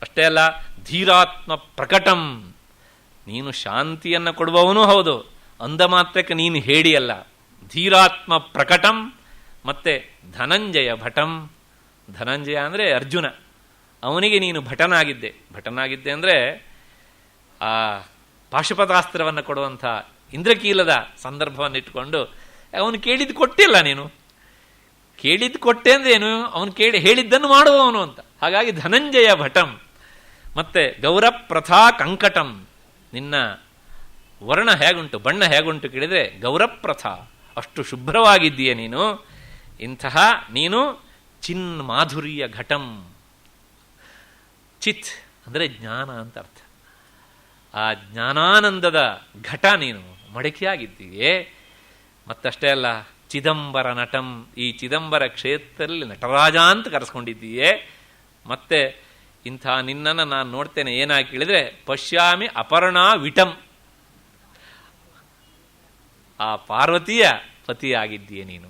ಅಷ್ಟೇ ಅಲ್ಲ, ಧೀರಾತ್ಮ ಪ್ರಕಟಂ, ನೀನು ಶಾಂತಿಯನ್ನು ಕೊಡುವವನೂ ಹೌದು, ಅಂದ ಮಾತ್ರಕ್ಕೆ ನೀನು ಹೇಳಿಯಲ್ಲ. ಧೀರಾತ್ಮ ಪ್ರಕಟಂ. ಮತ್ತೆ ಧನಂಜಯ ಭಟಂ. ಧನಂಜಯ ಅಂದರೆ ಅರ್ಜುನ, ಅವನಿಗೆ ನೀನು ಭಟನಾಗಿದ್ದೆ. ಭಟನಾಗಿದ್ದೆ ಅಂದರೆ ಆ ಪಾಶುಪತಾಸ್ತ್ರವನ್ನು ಕೊಡುವಂಥ ಇಂದ್ರಕೀಲದ ಸಂದರ್ಭವನ್ನು ಇಟ್ಕೊಂಡು ಅವನು ಕೇಳಿದ್ದು ಕೊಟ್ಟಿಲ್ಲ. ನೀನು ಕೇಳಿದ್ದು ಕೊಟ್ಟೆ ಅಂದ್ರೇನು, ಅವನು ಹೇಳಿದ್ದನ್ನು ಮಾಡುವವನು ಅಂತ. ಹಾಗಾಗಿ ಧನಂಜಯ ಭಟಂ. ಮತ್ತೆ ಗೌರಪ್ರಥಾ ಕಂಕಟಂ, ನಿನ್ನ ವರ್ಣ ಹೇಗುಂಟು, ಬಣ್ಣ ಹೇಗುಂಟು ಕೇಳಿದರೆ ಗೌರಪ್ರಥಾ, ಅಷ್ಟು ಶುಭ್ರವಾಗಿದ್ದೀಯ ನೀನು. ಇಂತಹ ನೀನು ಚಿನ್ಮಾಧುರ್ಯ ಘಟಂ. ಚಿತ್ ಅಂದರೆ ಜ್ಞಾನ ಅಂತ ಅರ್ಥ. ಆ ಜ್ಞಾನಾನಂದದ ಘಟ ನೀನು ಮಡಕೆಯಾಗಿದ್ದೀಯೇ. ಮತ್ತಷ್ಟೇ ಅಲ್ಲ, ಚಿದಂಬರ ನಟಂ, ಈ ಚಿದಂಬರ ಕ್ಷೇತ್ರದಲ್ಲಿ ನಟರಾಜ ಅಂತ ಕರೆಸ್ಕೊಂಡಿದ್ದೀಯೇ. ಮತ್ತೆ ಇಂಥ ನಿನ್ನನ್ನು ನಾನು ನೋಡ್ತೇನೆ. ಏನಾಗಿ ಕೇಳಿದ್ರೆ ಪಶ್ಯಾಮಿ ಅಪರ್ಣಾ ವಿಟಂ, ಆ ಪಾರ್ವತಿಯ ಪತಿಯಾಗಿದ್ದೀಯ ನೀನು.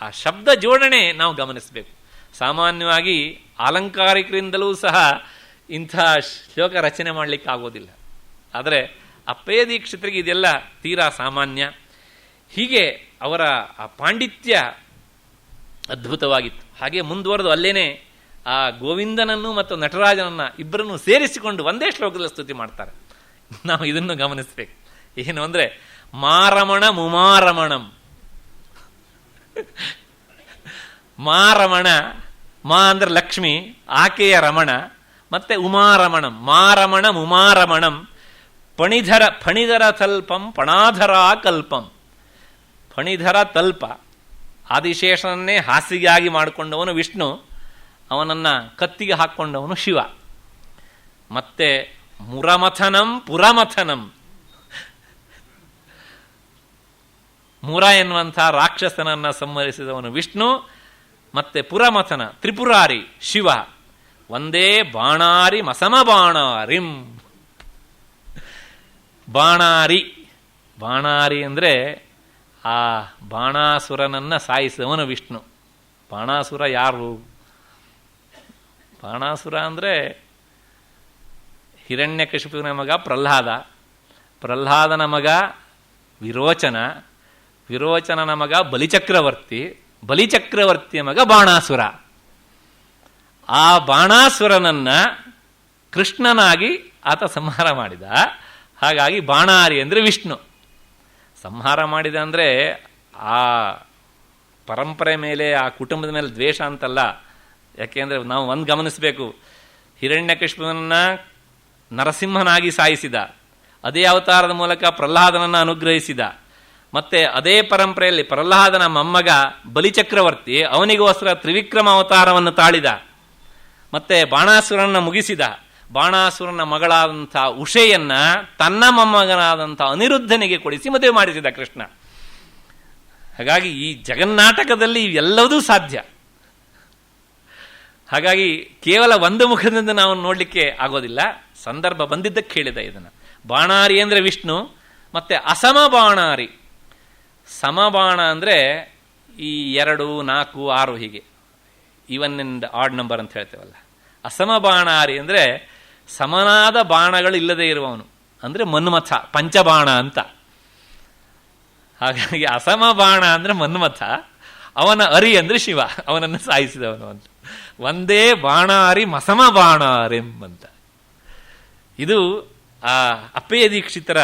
ಆ ಶಬ್ದ ಜೋಡಣೆ ನಾವು ಗಮನಿಸಬೇಕು. ಸಾಮಾನ್ಯವಾಗಿ ಅಲಂಕಾರಿಕರಿಂದಲೂ ಸಹ ಇಂಥ ಶ್ಲೋಕ ರಚನೆ ಮಾಡಲಿಕ್ಕೆ ಆಗೋದಿಲ್ಲ. ಆದರೆ ಅಪ್ಪಯ್ಯ ದೀಕ್ಷಿತರಿಗೆ ಇದೆಲ್ಲ ತೀರಾ ಸಾಮಾನ್ಯ. ಹೀಗೆ ಅವರ ಆ ಪಾಂಡಿತ್ಯ ಅದ್ಭುತವಾಗಿತ್ತು. ಹಾಗೆ ಮುಂದುವರೆದು ಅಲ್ಲೇನೆ ಆ ಗೋವಿಂದನನ್ನು ಮತ್ತು ನಟರಾಜನನ್ನು ಇಬ್ಬರನ್ನು ಸೇರಿಸಿಕೊಂಡು ಒಂದೇ ಶ್ಲೋಕದಲ್ಲಿ ಸ್ತುತಿ ಮಾಡ್ತಾರೆ. ನಾವು ಇದನ್ನು ಗಮನಿಸಬೇಕು. ಏನು ಅಂದರೆ ಮಾರಮಣ ಮುಮಾರಮಣಂ, ಮಾರಮಣ, ಮಾ ಅಂದ್ರೆ ಲಕ್ಷ್ಮಿ, ಆಕೆಯ ರಮಣ, ಮತ್ತೆ ಉಮಾರಮಣಂ, ಮಾರಮಣ ಮುಮಾರಮಣಂ, ಫಣಿಧರ ತಲ್ಪಂ ಪಣಾಧರ ಕಲ್ಪಂ. ಫಣಿಧರ ತಲ್ಪ, ಆದಿಶೇಷನನ್ನೇ ಹಾಸಿಗೆಯಾಗಿ ಮಾಡಿಕೊಂಡವನು ವಿಷ್ಣು, ಅವನನ್ನು ಕತ್ತಿಗೆ ಹಾಕ್ಕೊಂಡವನು ಶಿವ. ಮತ್ತೆ ಮುರಮಥನಂ ಪುರಮಥನಂ, ಮುರ ಎನ್ನುವಂಥ ರಾಕ್ಷಸನನ್ನು ಸಂಹರಿಸಿದವನು ವಿಷ್ಣು. ಮತ್ತೆ ಪುರಮಥನ ತ್ರಿಪುರಾರಿ ಶಿವ. ಒಂದೇ ಬಾಣಾರಿ ಮಸಮ ಬಾಣಾರಿಂ. ಬಾಣಾರಿ, ಬಾಣಾರಿ ಅಂದರೆ ಆ ಬಾಣಾಸುರನನ್ನು ಸಾಯಿಸಿದವನು ವಿಷ್ಣು. ಬಾಣಾಸುರ ಯಾರು? ಬಾಣಾಸುರ ಅಂದರೆ ಹಿರಣ್ಯಕಶಿಪುವಿನ ಮಗ ಪ್ರಹ್ಲಾದ, ಪ್ರಹ್ಲಾದನ ಮಗ ವಿರೋಚನ, ವಿರೋಚನನ ಮಗ ಬಲಿಚಕ್ರವರ್ತಿ, ಬಲಿಚಕ್ರವರ್ತಿಯ ಮಗ ಬಾಣಾಸುರ. ಆ ಬಾಣಾಸುರನನ್ನ ಕೃಷ್ಣನಾಗಿ ಆತ ಸಂಹಾರ ಮಾಡಿದ. ಹಾಗಾಗಿ ಬಾಣಾರಿ ಅಂದರೆ ವಿಷ್ಣು. ಸಂಹಾರ ಮಾಡಿದ ಅಂದರೆ ಆ ಪರಂಪರೆ ಮೇಲೆ, ಆ ಕುಟುಂಬದ ಮೇಲೆ ದ್ವೇಷ ಅಂತಲ್ಲ. ಯಾಕೆಂದರೆ ನಾವು ಒಂದು ಗಮನಿಸಬೇಕು, ಹಿರಣ್ಯಕಶಿಪುವನ್ನ ನರಸಿಂಹನಾಗಿ ಸಾಯಿಸಿದ, ಅದೇ ಅವತಾರದ ಮೂಲಕ ಪ್ರಹ್ಲಾದನನ್ನು ಅನುಗ್ರಹಿಸಿದ. ಮತ್ತೆ ಅದೇ ಪರಂಪರೆಯಲ್ಲಿ ಪ್ರಹ್ಲಾದನ ಮೊಮ್ಮಗ ಬಲಿಚಕ್ರವರ್ತಿ ಅವನಿಗೋಸ್ಕರ ತ್ರಿವಿಕ್ರಮ ಅವತಾರವನ್ನು ತಾಳಿದ. ಮತ್ತೆ ಬಾಣಾಸುರನ ಮುಗಿಸಿದ. ಬಾಣಾಸುರನ ಮಗಳಾದಂಥ ಉಷೆಯನ್ನ ತನ್ನ ಮೊಮ್ಮಗನಾದಂಥ ಅನಿರುದ್ಧನಿಗೆ ಕೊಡಿಸಿ ಮದುವೆ ಮಾಡಿಸಿದ ಕೃಷ್ಣ. ಹಾಗಾಗಿ ಈ ಜಗನ್ನಾಟಕದಲ್ಲಿ ಇವೆಲ್ಲವೂ ಸಾಧ್ಯ. ಹಾಗಾಗಿ ಕೇವಲ ಒಂದು ಮುಖದಿಂದ ನಾವು ನೋಡಲಿಕ್ಕೆ ಆಗೋದಿಲ್ಲ. ಸಂದರ್ಭ ಬಂದಿದ್ದಕ್ಕೆ ಹೇಳಿದ ಇದನ್ನು. ಬಾಣಾರಿ ಅಂದರೆ ವಿಷ್ಣು. ಮತ್ತೆ ಅಸಮ ಬಾಣಾರಿ, ಸಮಬಾಣ ಅಂದರೆ ಈ 2, 4, 6 ಹೀಗೆ ಈವನ್ ಅಂಡ್ ಆಡ್ ನಂಬರ್ ಅಂತ ಹೇಳ್ತೇವಲ್ಲ. ಅಸಮ ಬಾಣಾರಿ ಅಂದರೆ ಸಮನಾದ ಬಾಣಗಳು ಇಲ್ಲದೆ ಇರುವವನು, ಅಂದರೆ ಮನ್ಮಥ, ಪಂಚಬಾಣ ಅಂತ. ಹಾಗಾಗಿ ಅಸಮ ಬಾಣ ಅಂದರೆ ಮನ್ಮಥ, ಅವನ ಅರಿ ಅಂದರೆ ಶಿವ, ಅವನನ್ನು ಸಾಯಿಸಿದವನು ಅಂತ. ಒಂದೇ ಬಾಣಾರಿ ಮಸಮ ಬಾಣಾರೆಂಬಂತ. ಇದು ಆ ಅಪ್ಪಯ್ಯ ದೀಕ್ಷಿತರ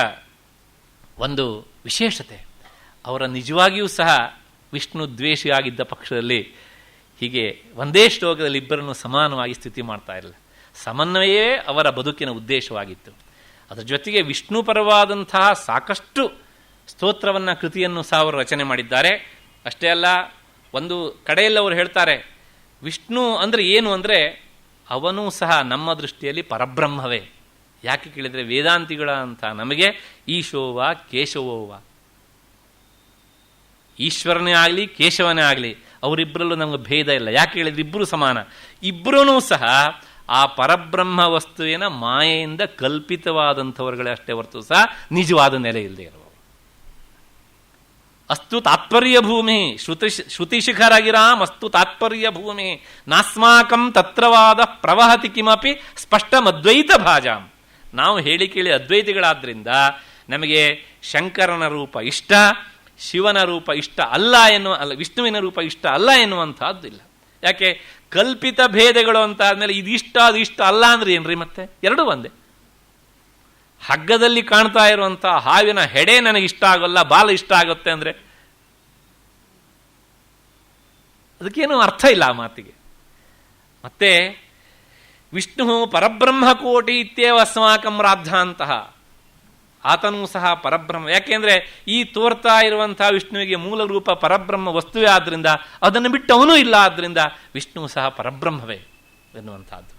ಒಂದು ವಿಶೇಷತೆ. ಅವರ ನಿಜವಾಗಿಯೂ ಸಹ ವಿಷ್ಣು ದ್ವೇಷಿಯಾಗಿದ್ದ ಪಕ್ಷದಲ್ಲಿ ಹೀಗೆ ಒಂದೇ ಶ್ಲೋಕದಲ್ಲಿ ಇಬ್ಬರನ್ನು ಸಮಾನವಾಗಿ ಸ್ಥಿತಿ ಮಾಡ್ತಾ ಇರಲಿಲ್ಲ. ಸಮನ್ವಯವೇ ಅವರ ಬದುಕಿನ ಉದ್ದೇಶವಾಗಿತ್ತು. ಅದರ ಜೊತೆಗೆ ವಿಷ್ಣು ಪರವಾದಂತಹ ಸಾಕಷ್ಟು ಸ್ತೋತ್ರವನ್ನು, ಕೃತಿಯನ್ನು ಸಹ ಅವರು ರಚನೆ ಮಾಡಿದ್ದಾರೆ. ಅಷ್ಟೇ ಅಲ್ಲ, ಒಂದು ಕಡೆಯಲ್ಲಿ ಅವರು ಹೇಳ್ತಾರೆ, ವಿಷ್ಣು ಅಂದರೆ ಏನು ಅಂದರೆ ಅವನೂ ಸಹ ನಮ್ಮ ದೃಷ್ಟಿಯಲ್ಲಿ ಪರಬ್ರಹ್ಮವೇ. ಯಾಕೆ ಕೇಳಿದರೆ ವೇದಾಂತಿಗಳ ಅಂತ ನಮಗೆ ಈಶೋವ ಕೇಶವೋವ, ಈಶ್ವರನೇ ಆಗಲಿ ಕೇಶವನೇ ಆಗಲಿ ಅವರಿಬ್ಬರಲ್ಲೂ ನಮಗೆ ಭೇದ ಇಲ್ಲ. ಯಾಕೆ ಹೇಳಿದ್ರೆ ಇಬ್ಬರು ಸಮಾನ. ಇಬ್ಬರೂ ಸಹ ಆ ಪರಬ್ರಹ್ಮ ವಸ್ತುವಿನ ಮಾಯೆಯಿಂದ ಕಲ್ಪಿತವಾದಂಥವರುಗಳೇ ಅಷ್ಟೇ ಹೊರತು ಸಹ ನಿಜವಾದ ನೆಲೆ ಇಲ್ಲದೆ ಇರುವ. ಅಸ್ತು ತಾತ್ಪರ್ಯ ಭೂಮಿ ಶ್ರುತಿಶಿಖರಗಿರಾಮ್ ಅಸ್ತು ತಾತ್ಪರ್ಯ ಭೂಮಿ ನಾಸ್ಮಾಕಂ ತತ್ರವಾದ ಪ್ರವಹತಿ ಕಿಮಪಿ ಸ್ಪಷ್ಟಮದ್ವೈತ ಭಾಜಾಂ. ನಾವು ಹೇಳಿ ಕೇಳಿ ಅದ್ವೈತಿಗಳಾದ್ರಿಂದ ನಮಗೆ ಶಂಕರನ ರೂಪ ಇಷ್ಟ, ಶಿವನ ರೂಪ ಇಷ್ಟ ಅಲ್ಲ ವಿಷ್ಣುವಿನ ರೂಪ ಇಷ್ಟ ಅಲ್ಲ ಎನ್ನುವಂತಹದ್ದು ಇಲ್ಲ. ಯಾಕೆ? ಕಲ್ಪಿತ ಭೇದಗಳು ಅಂತ ಆದ್ಮೇಲೆ ಇದು ಇಷ್ಟ ಅದು ಇಷ್ಟ ಅಲ್ಲ ಅಂದ್ರೆ ಏನ್ರಿ? ಮತ್ತೆ ಎರಡೂ ಒಂದೇ. ಹಗ್ಗದಲ್ಲಿ ಕಾಣ್ತಾ ಇರುವಂತಹ ಹಾವಿನ ಹೆಡೆ ನನಗೆ ಇಷ್ಟ ಆಗೋಲ್ಲ, ಬಾಲ ಇಷ್ಟ ಆಗುತ್ತೆ ಅಂದ್ರೆ ಅದಕ್ಕೇನು ಅರ್ಥ ಇಲ್ಲ ಆ ಮಾತಿಗೆ. ಮತ್ತೆ ವಿಷ್ಣು ಪರಬ್ರಹ್ಮಕೋಟಿ ಇತ್ಯೇವ ಅಸ್ಮಾಕಂ ರಾಧಾಂತಹ, ಆತನೂ ಸಹ ಪರಬ್ರಹ್ಮ. ಯಾಕೆಂದ್ರೆ ಈ ತೋರ್ತಾ ಇರುವಂತಹ ವಿಷ್ಣುವಿಗೆ ಮೂಲ ರೂಪ ಪರಬ್ರಹ್ಮ ವಸ್ತುವೇ ಆದ್ರಿಂದ ಅದನ್ನು ಬಿಟ್ಟು ಅವನೂ ಇಲ್ಲ. ಆದ್ರಿಂದ ವಿಷ್ಣು ಸಹ ಪರಬ್ರಹ್ಮವೇ ಎನ್ನುವಂತಹದ್ದು.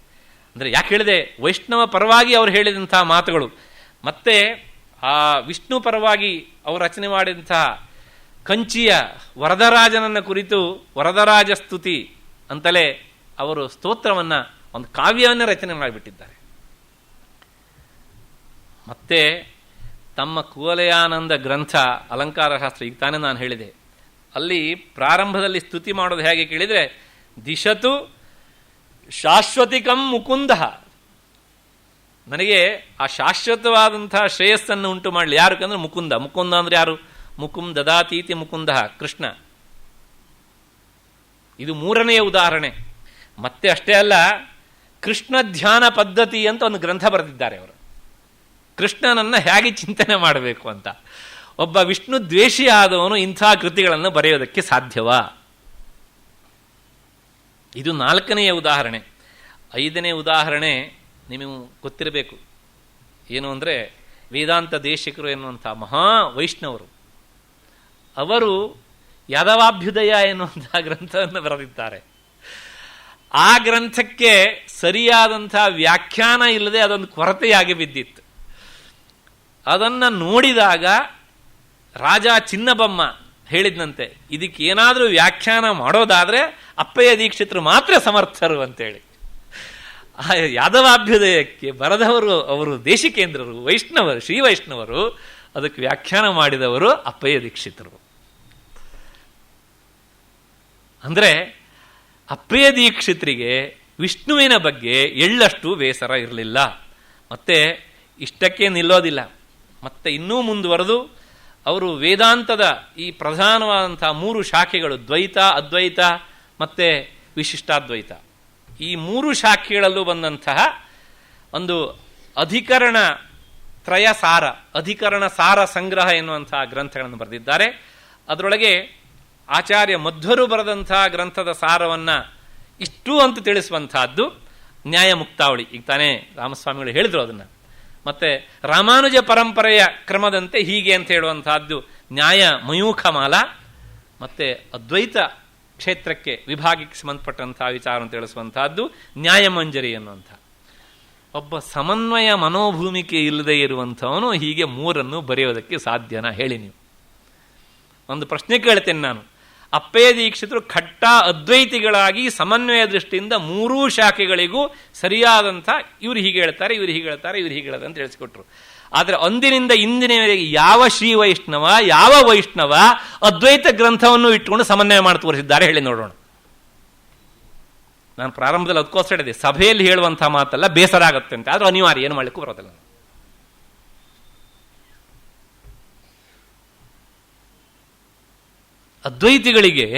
ಅಂದ್ರೆ ಯಾಕೆ ಹೇಳಿದೆ, ವೈಷ್ಣವ ಪರವಾಗಿ ಅವರು ಹೇಳಿದಂತಹ ಮಾತುಗಳು. ಮತ್ತೆ ಆ ವಿಷ್ಣು ಪರವಾಗಿ ಅವರು ರಚನೆ ಮಾಡಿದಂತಹ ಕಂಚಿಯ ವರದರಾಜನನ್ನ ಕುರಿತು ವರದರಾಜ ಸ್ತುತಿ ಅಂತಲೇ ಅವರು ಸ್ತೋತ್ರವನ್ನು ಒಂದು ಕಾವ್ಯವನ್ನು ರಚನೆ ಮಾಡಿಬಿಟ್ಟಿದ್ದಾರೆ. ಮತ್ತೆ ತಮ್ಮ ಕುವಲಯಾನಂದ ಗ್ರಂಥ ಅಲಂಕಾರಶಾಸ್ತ್ರ, ಈಗ ತಾನೇ ನಾನು ಹೇಳಿದೆ, ಅಲ್ಲಿ ಪ್ರಾರಂಭದಲ್ಲಿ ಸ್ತುತಿ ಮಾಡೋದು ಹೇಗೆ ಕೇಳಿದರೆ, ದಿಶತು ಶಾಶ್ವತಿಕಂ ಮುಕುಂದ, ನನಗೆ ಆ ಶಾಶ್ವತವಾದಂತಹ ಶ್ರೇಯಸ್ಸನ್ನು ಉಂಟು ಮಾಡಲಿ. ಯಾರು ಅಂದರೆ ಮುಕುಂದ. ಮುಕುಂದ ಅಂದರೆ ಯಾರು? ಮುಕುಂ ದದಾತೀತಿ ಮುಕುಂದ, ಕೃಷ್ಣ. ಇದು ಮೂರನೆಯ ಉದಾಹರಣೆ. ಮತ್ತೆ ಅಷ್ಟೇ ಅಲ್ಲ, ಕೃಷ್ಣ ಧ್ಯಾನ ಪದ್ಧತಿ ಅಂತ ಒಂದು ಗ್ರಂಥ ಬರೆದಿದ್ದಾರೆ ಅವರು. ಕೃಷ್ಣನನ್ನು ಹೇಗೆ ಚಿಂತನೆ ಮಾಡಬೇಕು ಅಂತ. ಒಬ್ಬ ವಿಷ್ಣು ದ್ವೇಷಿ ಆದವನು ಇಂಥ ಕೃತಿಗಳನ್ನು ಬರೆಯೋದಕ್ಕೆ ಸಾಧ್ಯವಾ? ಇದು 4ನೆಯ ಉದಾಹರಣೆ. 5ನೇ ಉದಾಹರಣೆ ನಿಮಗೆ ಗೊತ್ತಿರಬೇಕು. ಏನು ಅಂದರೆ, ವೇದಾಂತ ದೇಶಿಕರು ಎನ್ನುವಂಥ ಮಹಾ ವೈಷ್ಣವರು, ಅವರು ಯಾದವಾಭ್ಯುದಯ ಎನ್ನುವಂಥ ಗ್ರಂಥವನ್ನು ಬರೆದಿದ್ದಾರೆ. ಆ ಗ್ರಂಥಕ್ಕೆ ಸರಿಯಾದಂಥ ವ್ಯಾಖ್ಯಾನ ಇಲ್ಲದೆ ಅದೊಂದು ಕೊರತೆಯಾಗಿ ಬಿದ್ದಿತ್ತು. ಅದನ್ನು ನೋಡಿದಾಗ ರಾಜ ಚಿನ್ನಬೊಮ್ಮ ಹೇಳಿದ್ನಂತೆ, ಇದಕ್ಕೇನಾದರೂ ವ್ಯಾಖ್ಯಾನ ಮಾಡೋದಾದರೆ ಅಪ್ಪಯ್ಯ ದೀಕ್ಷಿತರು ಮಾತ್ರ ಸಮರ್ಥರು ಅಂತೇಳಿ. ಆ ಯಾದವಾಭ್ಯುದಯಕ್ಕೆ ಬರೆದವರು ಅವರು ದೇಶಿಕೇಂದ್ರರು, ವೈಷ್ಣವರು, ಶ್ರೀ ವೈಷ್ಣವರು. ಅದಕ್ಕೆ ವ್ಯಾಖ್ಯಾನ ಮಾಡಿದವರು ಅಪ್ಪಯ್ಯ ದೀಕ್ಷಿತರು. ಅಂದರೆ ಅಪ್ಪಯ್ಯ ದೀಕ್ಷಿತರಿಗೆ ವಿಷ್ಣುವಿನ ಬಗ್ಗೆ ಎಳ್ಳಷ್ಟು ಬೇಸರ ಇರಲಿಲ್ಲ. ಮತ್ತೆ ಇಷ್ಟಕ್ಕೆ ನಿಲ್ಲೋದಿಲ್ಲ. ಮತ್ತೆ ಇನ್ನೂ ಮುಂದುವರೆದು ಅವರು ವೇದಾಂತದ ಈ ಪ್ರಧಾನವಾದಂಥ 3 ಶಾಖೆಗಳು, ದ್ವೈತ, ಅದ್ವೈತ ಮತ್ತು ವಿಶಿಷ್ಟಾದ್ವೈತ, ಈ 3 ಶಾಖೆಗಳಲ್ಲೂ ಬಂದಂತಹ ಒಂದು ಅಧಿಕರಣ ತ್ರಯ ಸಾರ, ಅಧಿಕರಣ ಸಾರ ಸಂಗ್ರಹ ಎನ್ನುವಂತಹ ಗ್ರಂಥಗಳನ್ನು ಬರೆದಿದ್ದಾರೆ. ಅದರೊಳಗೆ ಆಚಾರ್ಯ ಮಧ್ವರು ಬರೆದಂಥ ಗ್ರಂಥದ ಸಾರವನ್ನು ಇಷ್ಟು ಅಂತ ತಿಳಿಸುವಂತಹದ್ದು ನ್ಯಾಯ ಮುಕ್ತಾವಳಿ. ಈಗ ತಾನೇ ರಾಮಸ್ವಾಮಿಗಳು ಹೇಳಿದ್ರು ಅದನ್ನು. ಮತ್ತೆ ರಾಮಾನುಜ ಪರಂಪರೆಯ ಕ್ರಮದಂತೆ ಹೀಗೆ ಅಂತ ಹೇಳುವಂತಹದ್ದು ನ್ಯಾಯ ಮಯೂಖಮಾಲ. ಮತ್ತೆ ಅದ್ವೈತ ಕ್ಷೇತ್ರಕ್ಕೆ ವಿಭಾಗಕ್ಕೆ ಸಂಬಂಧಪಟ್ಟಂತಹ ವಿಚಾರವನ್ನು ತಿಳಿಸುವಂತಹದ್ದು ನ್ಯಾಯಮಂಜರಿ ಎನ್ನುವಂಥ. ಒಬ್ಬ ಸಮನ್ವಯ ಮನೋಭೂಮಿಕೆ ಇಲ್ಲದೆ ಇರುವಂಥವನು ಹೀಗೆ 3 ಬರೆಯೋದಕ್ಕೆ ಸಾಧ್ಯನಾ ಹೇಳಿ ನೀವು? ಒಂದು ಪ್ರಶ್ನೆ ಕೇಳ್ತೇನೆ ನಾನು. ಅಪ್ಪಯ್ಯ ದೀಕ್ಷಿತರು ಖಟ್ಟ ಅದ್ವೈತಿಗಳಾಗಿ ಸಮನ್ವಯ ದೃಷ್ಟಿಯಿಂದ 3 ಶಾಖೆಗಳಿಗೂ ಸರಿಯಾದಂಥ ಇವ್ರು ಹೀಗೆ ಹೇಳ್ತಾರೆ, ಇವ್ರು ಹೀಗೆ ಹೇಳ್ತಾರೆ, ಇವ್ರು ಹೀಗೆ ಹೇಳ್ತಾರೆ ಅಂತ ತಿಳಿಸಿಕೊಟ್ರು. ಆದರೆ ಅಂದಿನಿಂದ ಇಂದಿನವರೆಗೆ ಯಾವ ಶ್ರೀ ವೈಷ್ಣವ, ಯಾವ ವೈಷ್ಣವ ಅದ್ವೈತ ಗ್ರಂಥವನ್ನು ಇಟ್ಟುಕೊಂಡು ಸಮನ್ವಯ ಮಾಡಿ ತೋರಿಸಿದ್ದಾರೆ ಹೇಳಿ ನೋಡೋಣ. ನಾನು ಪ್ರಾರಂಭದಲ್ಲಿ ಅದಕ್ಕೋಸ್ಕರ ಹೇಳಿದೆ, ಸಭೆಯಲ್ಲಿ ಹೇಳುವಂಥ ಮಾತಲ್ಲ, ಬೇಸರ ಆಗುತ್ತೆ ಅಂತ. ಆದರೂ ಅನಿವಾರ್ಯ, ಏನು ಮಾಡಲಿಕ್ಕೂ ಬರೋದಿಲ್ಲ. ಅದ್ವೈತಿಗಳಿಗೆ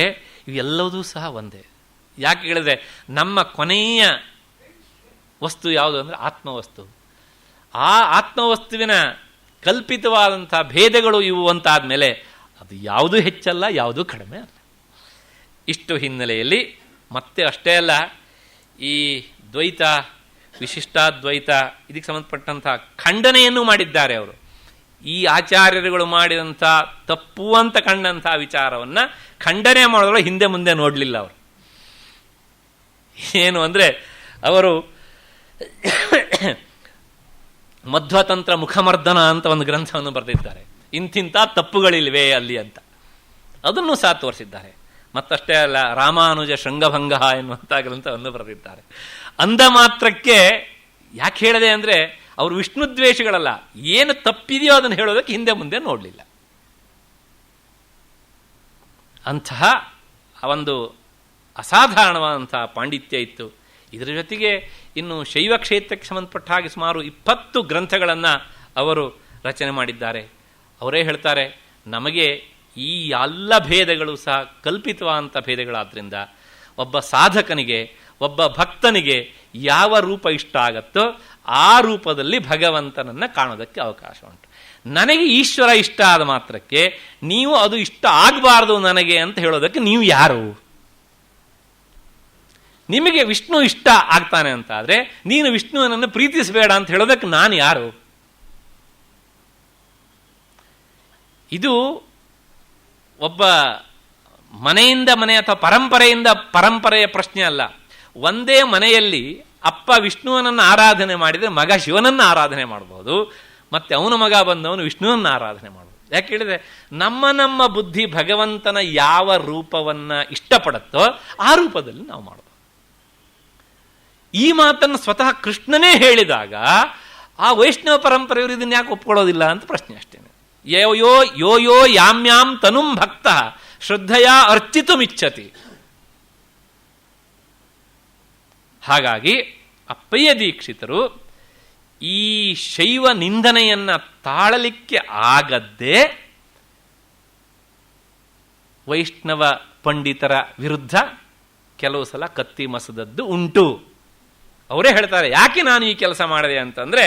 ಇವೆಲ್ಲವೂ ಸಹ ಒಂದೇ. ಯಾಕೆ ಹೇಳಿದ್ರೆ, ನಮ್ಮ ಕೊನೆಯ ವಸ್ತು ಯಾವುದು ಅಂದರೆ ಆತ್ಮವಸ್ತು. ಆ ಆತ್ಮವಸ್ತುವಿನ ಕಲ್ಪಿತವಾದಂಥ ಭೇದಗಳು ಇವು ಅಂತಾದಮೇಲೆ ಅದು ಯಾವುದೂ ಹೆಚ್ಚಲ್ಲ, ಯಾವುದೂ ಕಡಿಮೆ ಅಲ್ಲ. ಇಷ್ಟು ಹಿನ್ನೆಲೆಯಲ್ಲಿ ಮತ್ತೆ ಅಷ್ಟೇ ಅಲ್ಲ, ಈ ದ್ವೈತ, ವಿಶಿಷ್ಟಾದ್ವೈತ ಇದಕ್ಕೆ ಸಂಬಂಧಪಟ್ಟಂಥ ಖಂಡನೆಯನ್ನು ಮಾಡಿದ್ದಾರೆ ಅವರು. ಈ ಆಚಾರ್ಯರುಗಳು ಮಾಡಿದಂಥ ತಪ್ಪು ಅಂತ ಕಂಡಂಥ ವಿಚಾರವನ್ನು ಖಂಡನೆ ಮಾಡೋದ್ರಲ್ಲಿ ಹಿಂದೆ ಮುಂದೆ ನೋಡಲಿಲ್ಲ ಅವರು. ಏನು ಅಂದರೆ, ಅವರು ಮಧ್ವತಂತ್ರ ಮುಖಮರ್ದನ ಅಂತ ಒಂದು ಗ್ರಂಥವನ್ನು ಬರೆದಿದ್ದಾರೆ. ಇಂತಿಂಥ ತಪ್ಪುಗಳಿಲ್ವೇ ಅಲ್ಲಿ ಅಂತ, ಅದನ್ನು ಸಹ ತೋರಿಸಿದ್ದಾರೆ. ಮತ್ತಷ್ಟೇ ಅಲ್ಲ, ರಾಮಾನುಜ ಶೃಂಗಭಂಗ ಎನ್ನುವಂಥ ಗ್ರಂಥವನ್ನು ಬರೆದಿದ್ದಾರೆ. ಅಂದ ಮಾತ್ರಕ್ಕೆ ಯಾಕೆ ಹೇಳಿದೆ ಅಂದರೆ, ಅವರು ವಿಷ್ಣು ದ್ವೇಷಗಳಲ್ಲ, ಏನು ತಪ್ಪಿದೆಯೋ ಅದನ್ನು ಹೇಳೋದಕ್ಕೆ ಹಿಂದೆ ಮುಂದೆ ನೋಡಲಿಲ್ಲ. ಅಂತಹ ಒಂದು ಅಸಾಧಾರಣವಾದಂಥ ಪಾಂಡಿತ್ಯ ಇತ್ತು. ಇದರ ಜೊತೆಗೆ ಇನ್ನು ಶೈವ ಕ್ಷೇತ್ರಕ್ಕೆ ಸಂಬಂಧಪಟ್ಟ ಹಾಗೆ ಸುಮಾರು 20 ಗ್ರಂಥಗಳನ್ನು ಅವರು ರಚನೆ ಮಾಡಿದ್ದಾರೆ. ಅವರೇ ಹೇಳ್ತಾರೆ, ನಮಗೆ ಈ ಎಲ್ಲ ಭೇದಗಳು ಸಹ ಕಲ್ಪಿತವಾದಂಥ ಭೇದಗಳಾದ್ದರಿಂದ ಒಬ್ಬ ಸಾಧಕನಿಗೆ, ಒಬ್ಬ ಭಕ್ತನಿಗೆ ಯಾವ ರೂಪ ಇಷ್ಟ ಆಗತ್ತೋ ಆ ರೂಪದಲ್ಲಿ ಭಗವಂತನನ್ನು ಕಾಣೋದಕ್ಕೆ ಅವಕಾಶ ಉಂಟು. ನನಗೆ ಈಶ್ವರ ಇಷ್ಟ ಆದ ಮಾತ್ರಕ್ಕೆ ನೀವು ಅದು ಇಷ್ಟ ಆಗಬಾರ್ದು ನನಗೆ ಅಂತ ಹೇಳೋದಕ್ಕೆ ನೀವು ಯಾರು? ನಿಮಗೆ ವಿಷ್ಣು ಇಷ್ಟ ಆಗ್ತಾನೆ ಅಂತ ಆದರೆ ನೀನು ವಿಷ್ಣುವನನ್ನು ಪ್ರೀತಿಸಬೇಡ ಅಂತ ಹೇಳೋದಕ್ಕೆ ನಾನು ಯಾರು? ಇದು ಒಬ್ಬ ಮನೆಯಿಂದ ಮನೆ ಅಥವಾ ಪರಂಪರೆಯಿಂದ ಪರಂಪರೆಯ ಪ್ರಶ್ನೆ ಅಲ್ಲ. ಒಂದೇ ಮನೆಯಲ್ಲಿ ಅಪ್ಪ ವಿಷ್ಣುವನನ್ನು ಆರಾಧನೆ ಮಾಡಿದರೆ ಮಗ ಶಿವನನ್ನು ಆರಾಧನೆ ಮಾಡಬಹುದು, ಮತ್ತೆ ಅವನ ಮಗ ಬಂದವನು ವಿಷ್ಣುವನ್ನು ಆರಾಧನೆ ಮಾಡಬಹುದು. ಯಾಕೆ ಹೇಳಿದ್ರೆ, ನಮ್ಮ ನಮ್ಮ ಬುದ್ಧಿ ಭಗವಂತನ ಯಾವ ರೂಪವನ್ನು ಇಷ್ಟಪಡುತ್ತೋ ಆ ರೂಪದಲ್ಲಿ ನಾವು ಮಾಡಬಹುದು. ಈ ಮಾತನ್ನು ಸ್ವತಃ ಕೃಷ್ಣನೇ ಹೇಳಿದಾಗ ಆ ವೈಷ್ಣವ ಪರಂಪರೆಯವರು ಇದನ್ನ ಯಾಕೆ ಒಪ್ಕೊಳ್ಳೋದಿಲ್ಲ ಅಂತ ಪ್ರಶ್ನೆ ಅಷ್ಟೇ. ಯೋ ಯೋ ಯೋ ಯೋ ಯಾಮ್ಯಾಂ ತನುಂ ಭಕ್ತ ಶ್ರದ್ಧೆಯ ಅರ್ಚಿತುಮಿಚ್ಛತಿ. ಹಾಗಾಗಿ ಅಪ್ಪಯ್ಯ ದೀಕ್ಷಿತರು ಈ ಶೈವ ನಿಂದನೆಯನ್ನ ತಾಳಲಿಕ್ಕೆ ಆಗದ್ದೇ ವೈಷ್ಣವ ಪಂಡಿತರ ವಿರುದ್ಧ ಕೆಲವು ಸಲ ಕತ್ತಿ ಮಸದದ್ದು ಉಂಟು. ಅವರೇ ಹೇಳ್ತಾರೆ, ಯಾಕೆ ನಾನು ಈ ಕೆಲಸ ಮಾಡಿದೆ ಅಂತಂದ್ರೆ,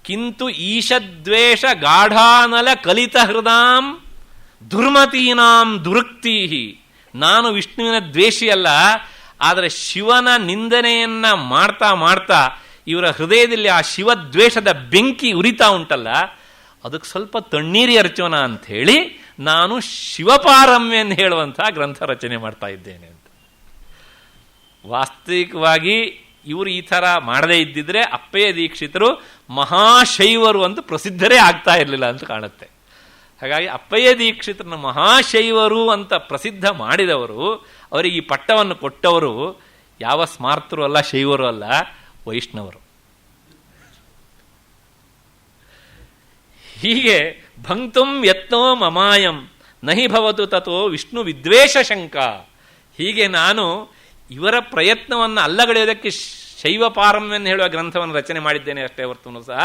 ಕಿಂತು ಈಶದ್ವೇಷ ಗಾಢಾನಲ ಕಲಿತ ಹೃದಾಂ ದುರ್ಮತೀನಾಂ ದುರುಕ್ತೀಹಿ. ನಾನು ವಿಷ್ಣುವಿನ ದ್ವೇಷಿಯಲ್ಲ, ಆದರೆ ಶಿವನ ನಿಂದನೆಯನ್ನ ಮಾಡ್ತಾ ಮಾಡ್ತಾ ಇವರ ಹೃದಯದಲ್ಲಿ ಆ ಶಿವದ್ವೇಷದ ಬೆಂಕಿ ಉರಿತಾ ಉಂಟಲ್ಲ, ಅದಕ್ಕೆ ಸ್ವಲ್ಪ ತಣ್ಣೀರಿ ಅರ್ಚೋಣ ಅಂತ ಹೇಳಿ ನಾನು ಶಿವಪಾರಮ್ಯ ಎಂದು ಹೇಳುವಂತಹ ಗ್ರಂಥ ರಚನೆ ಮಾಡ್ತಾ ಇದ್ದೇನೆ ಅಂತ. ವಾಸ್ತವಿಕವಾಗಿ ಇವರು ಈ ಥರ ಮಾಡದೇ ಇದ್ದಿದ್ರೆ ಅಪ್ಪಯ್ಯ ದೀಕ್ಷಿತರು ಮಹಾಶೈವರು ಅಂತ ಪ್ರಸಿದ್ಧರೇ ಆಗ್ತಾ ಇರಲಿಲ್ಲ ಅಂತ ಕಾಣುತ್ತೆ. ಹಾಗಾಗಿ ಅಪ್ಪಯ್ಯ ದೀಕ್ಷಿತರನ್ನು ಮಹಾಶೈವರು ಅಂತ ಪ್ರಸಿದ್ಧ ಮಾಡಿದವರು, ಅವರಿಗೆ ಈ ಪಟ್ಟವನ್ನು ಕೊಟ್ಟವರು ಯಾವ ಸ್ಮಾರ್ತರು ಅಲ್ಲ, ಶೈವರು ಅಲ್ಲ, ವೈಷ್ಣವರು. ಹೀಗೆ ಭಂಕ್ತುಂ ಯತ್ನೋ ಮಮಾಯಂ ನಹಿ ಭವತು ತಥೋ ವಿಷ್ಣು ವಿದ್ವೇಷ ಶಂಕ. ಹೀಗೆ ನಾನು ಇವರ ಪ್ರಯತ್ನವನ್ನು ಅಲ್ಲಗಳೆಯೋದಕ್ಕೆ ಶೈವ ಪಾರಮ್ಯವನ್ನು ಹೇಳುವ ಗ್ರಂಥವನ್ನು ರಚನೆ ಮಾಡಿದ್ದೇನೆ ಅಷ್ಟೇ ಹೊರತು ಸಹ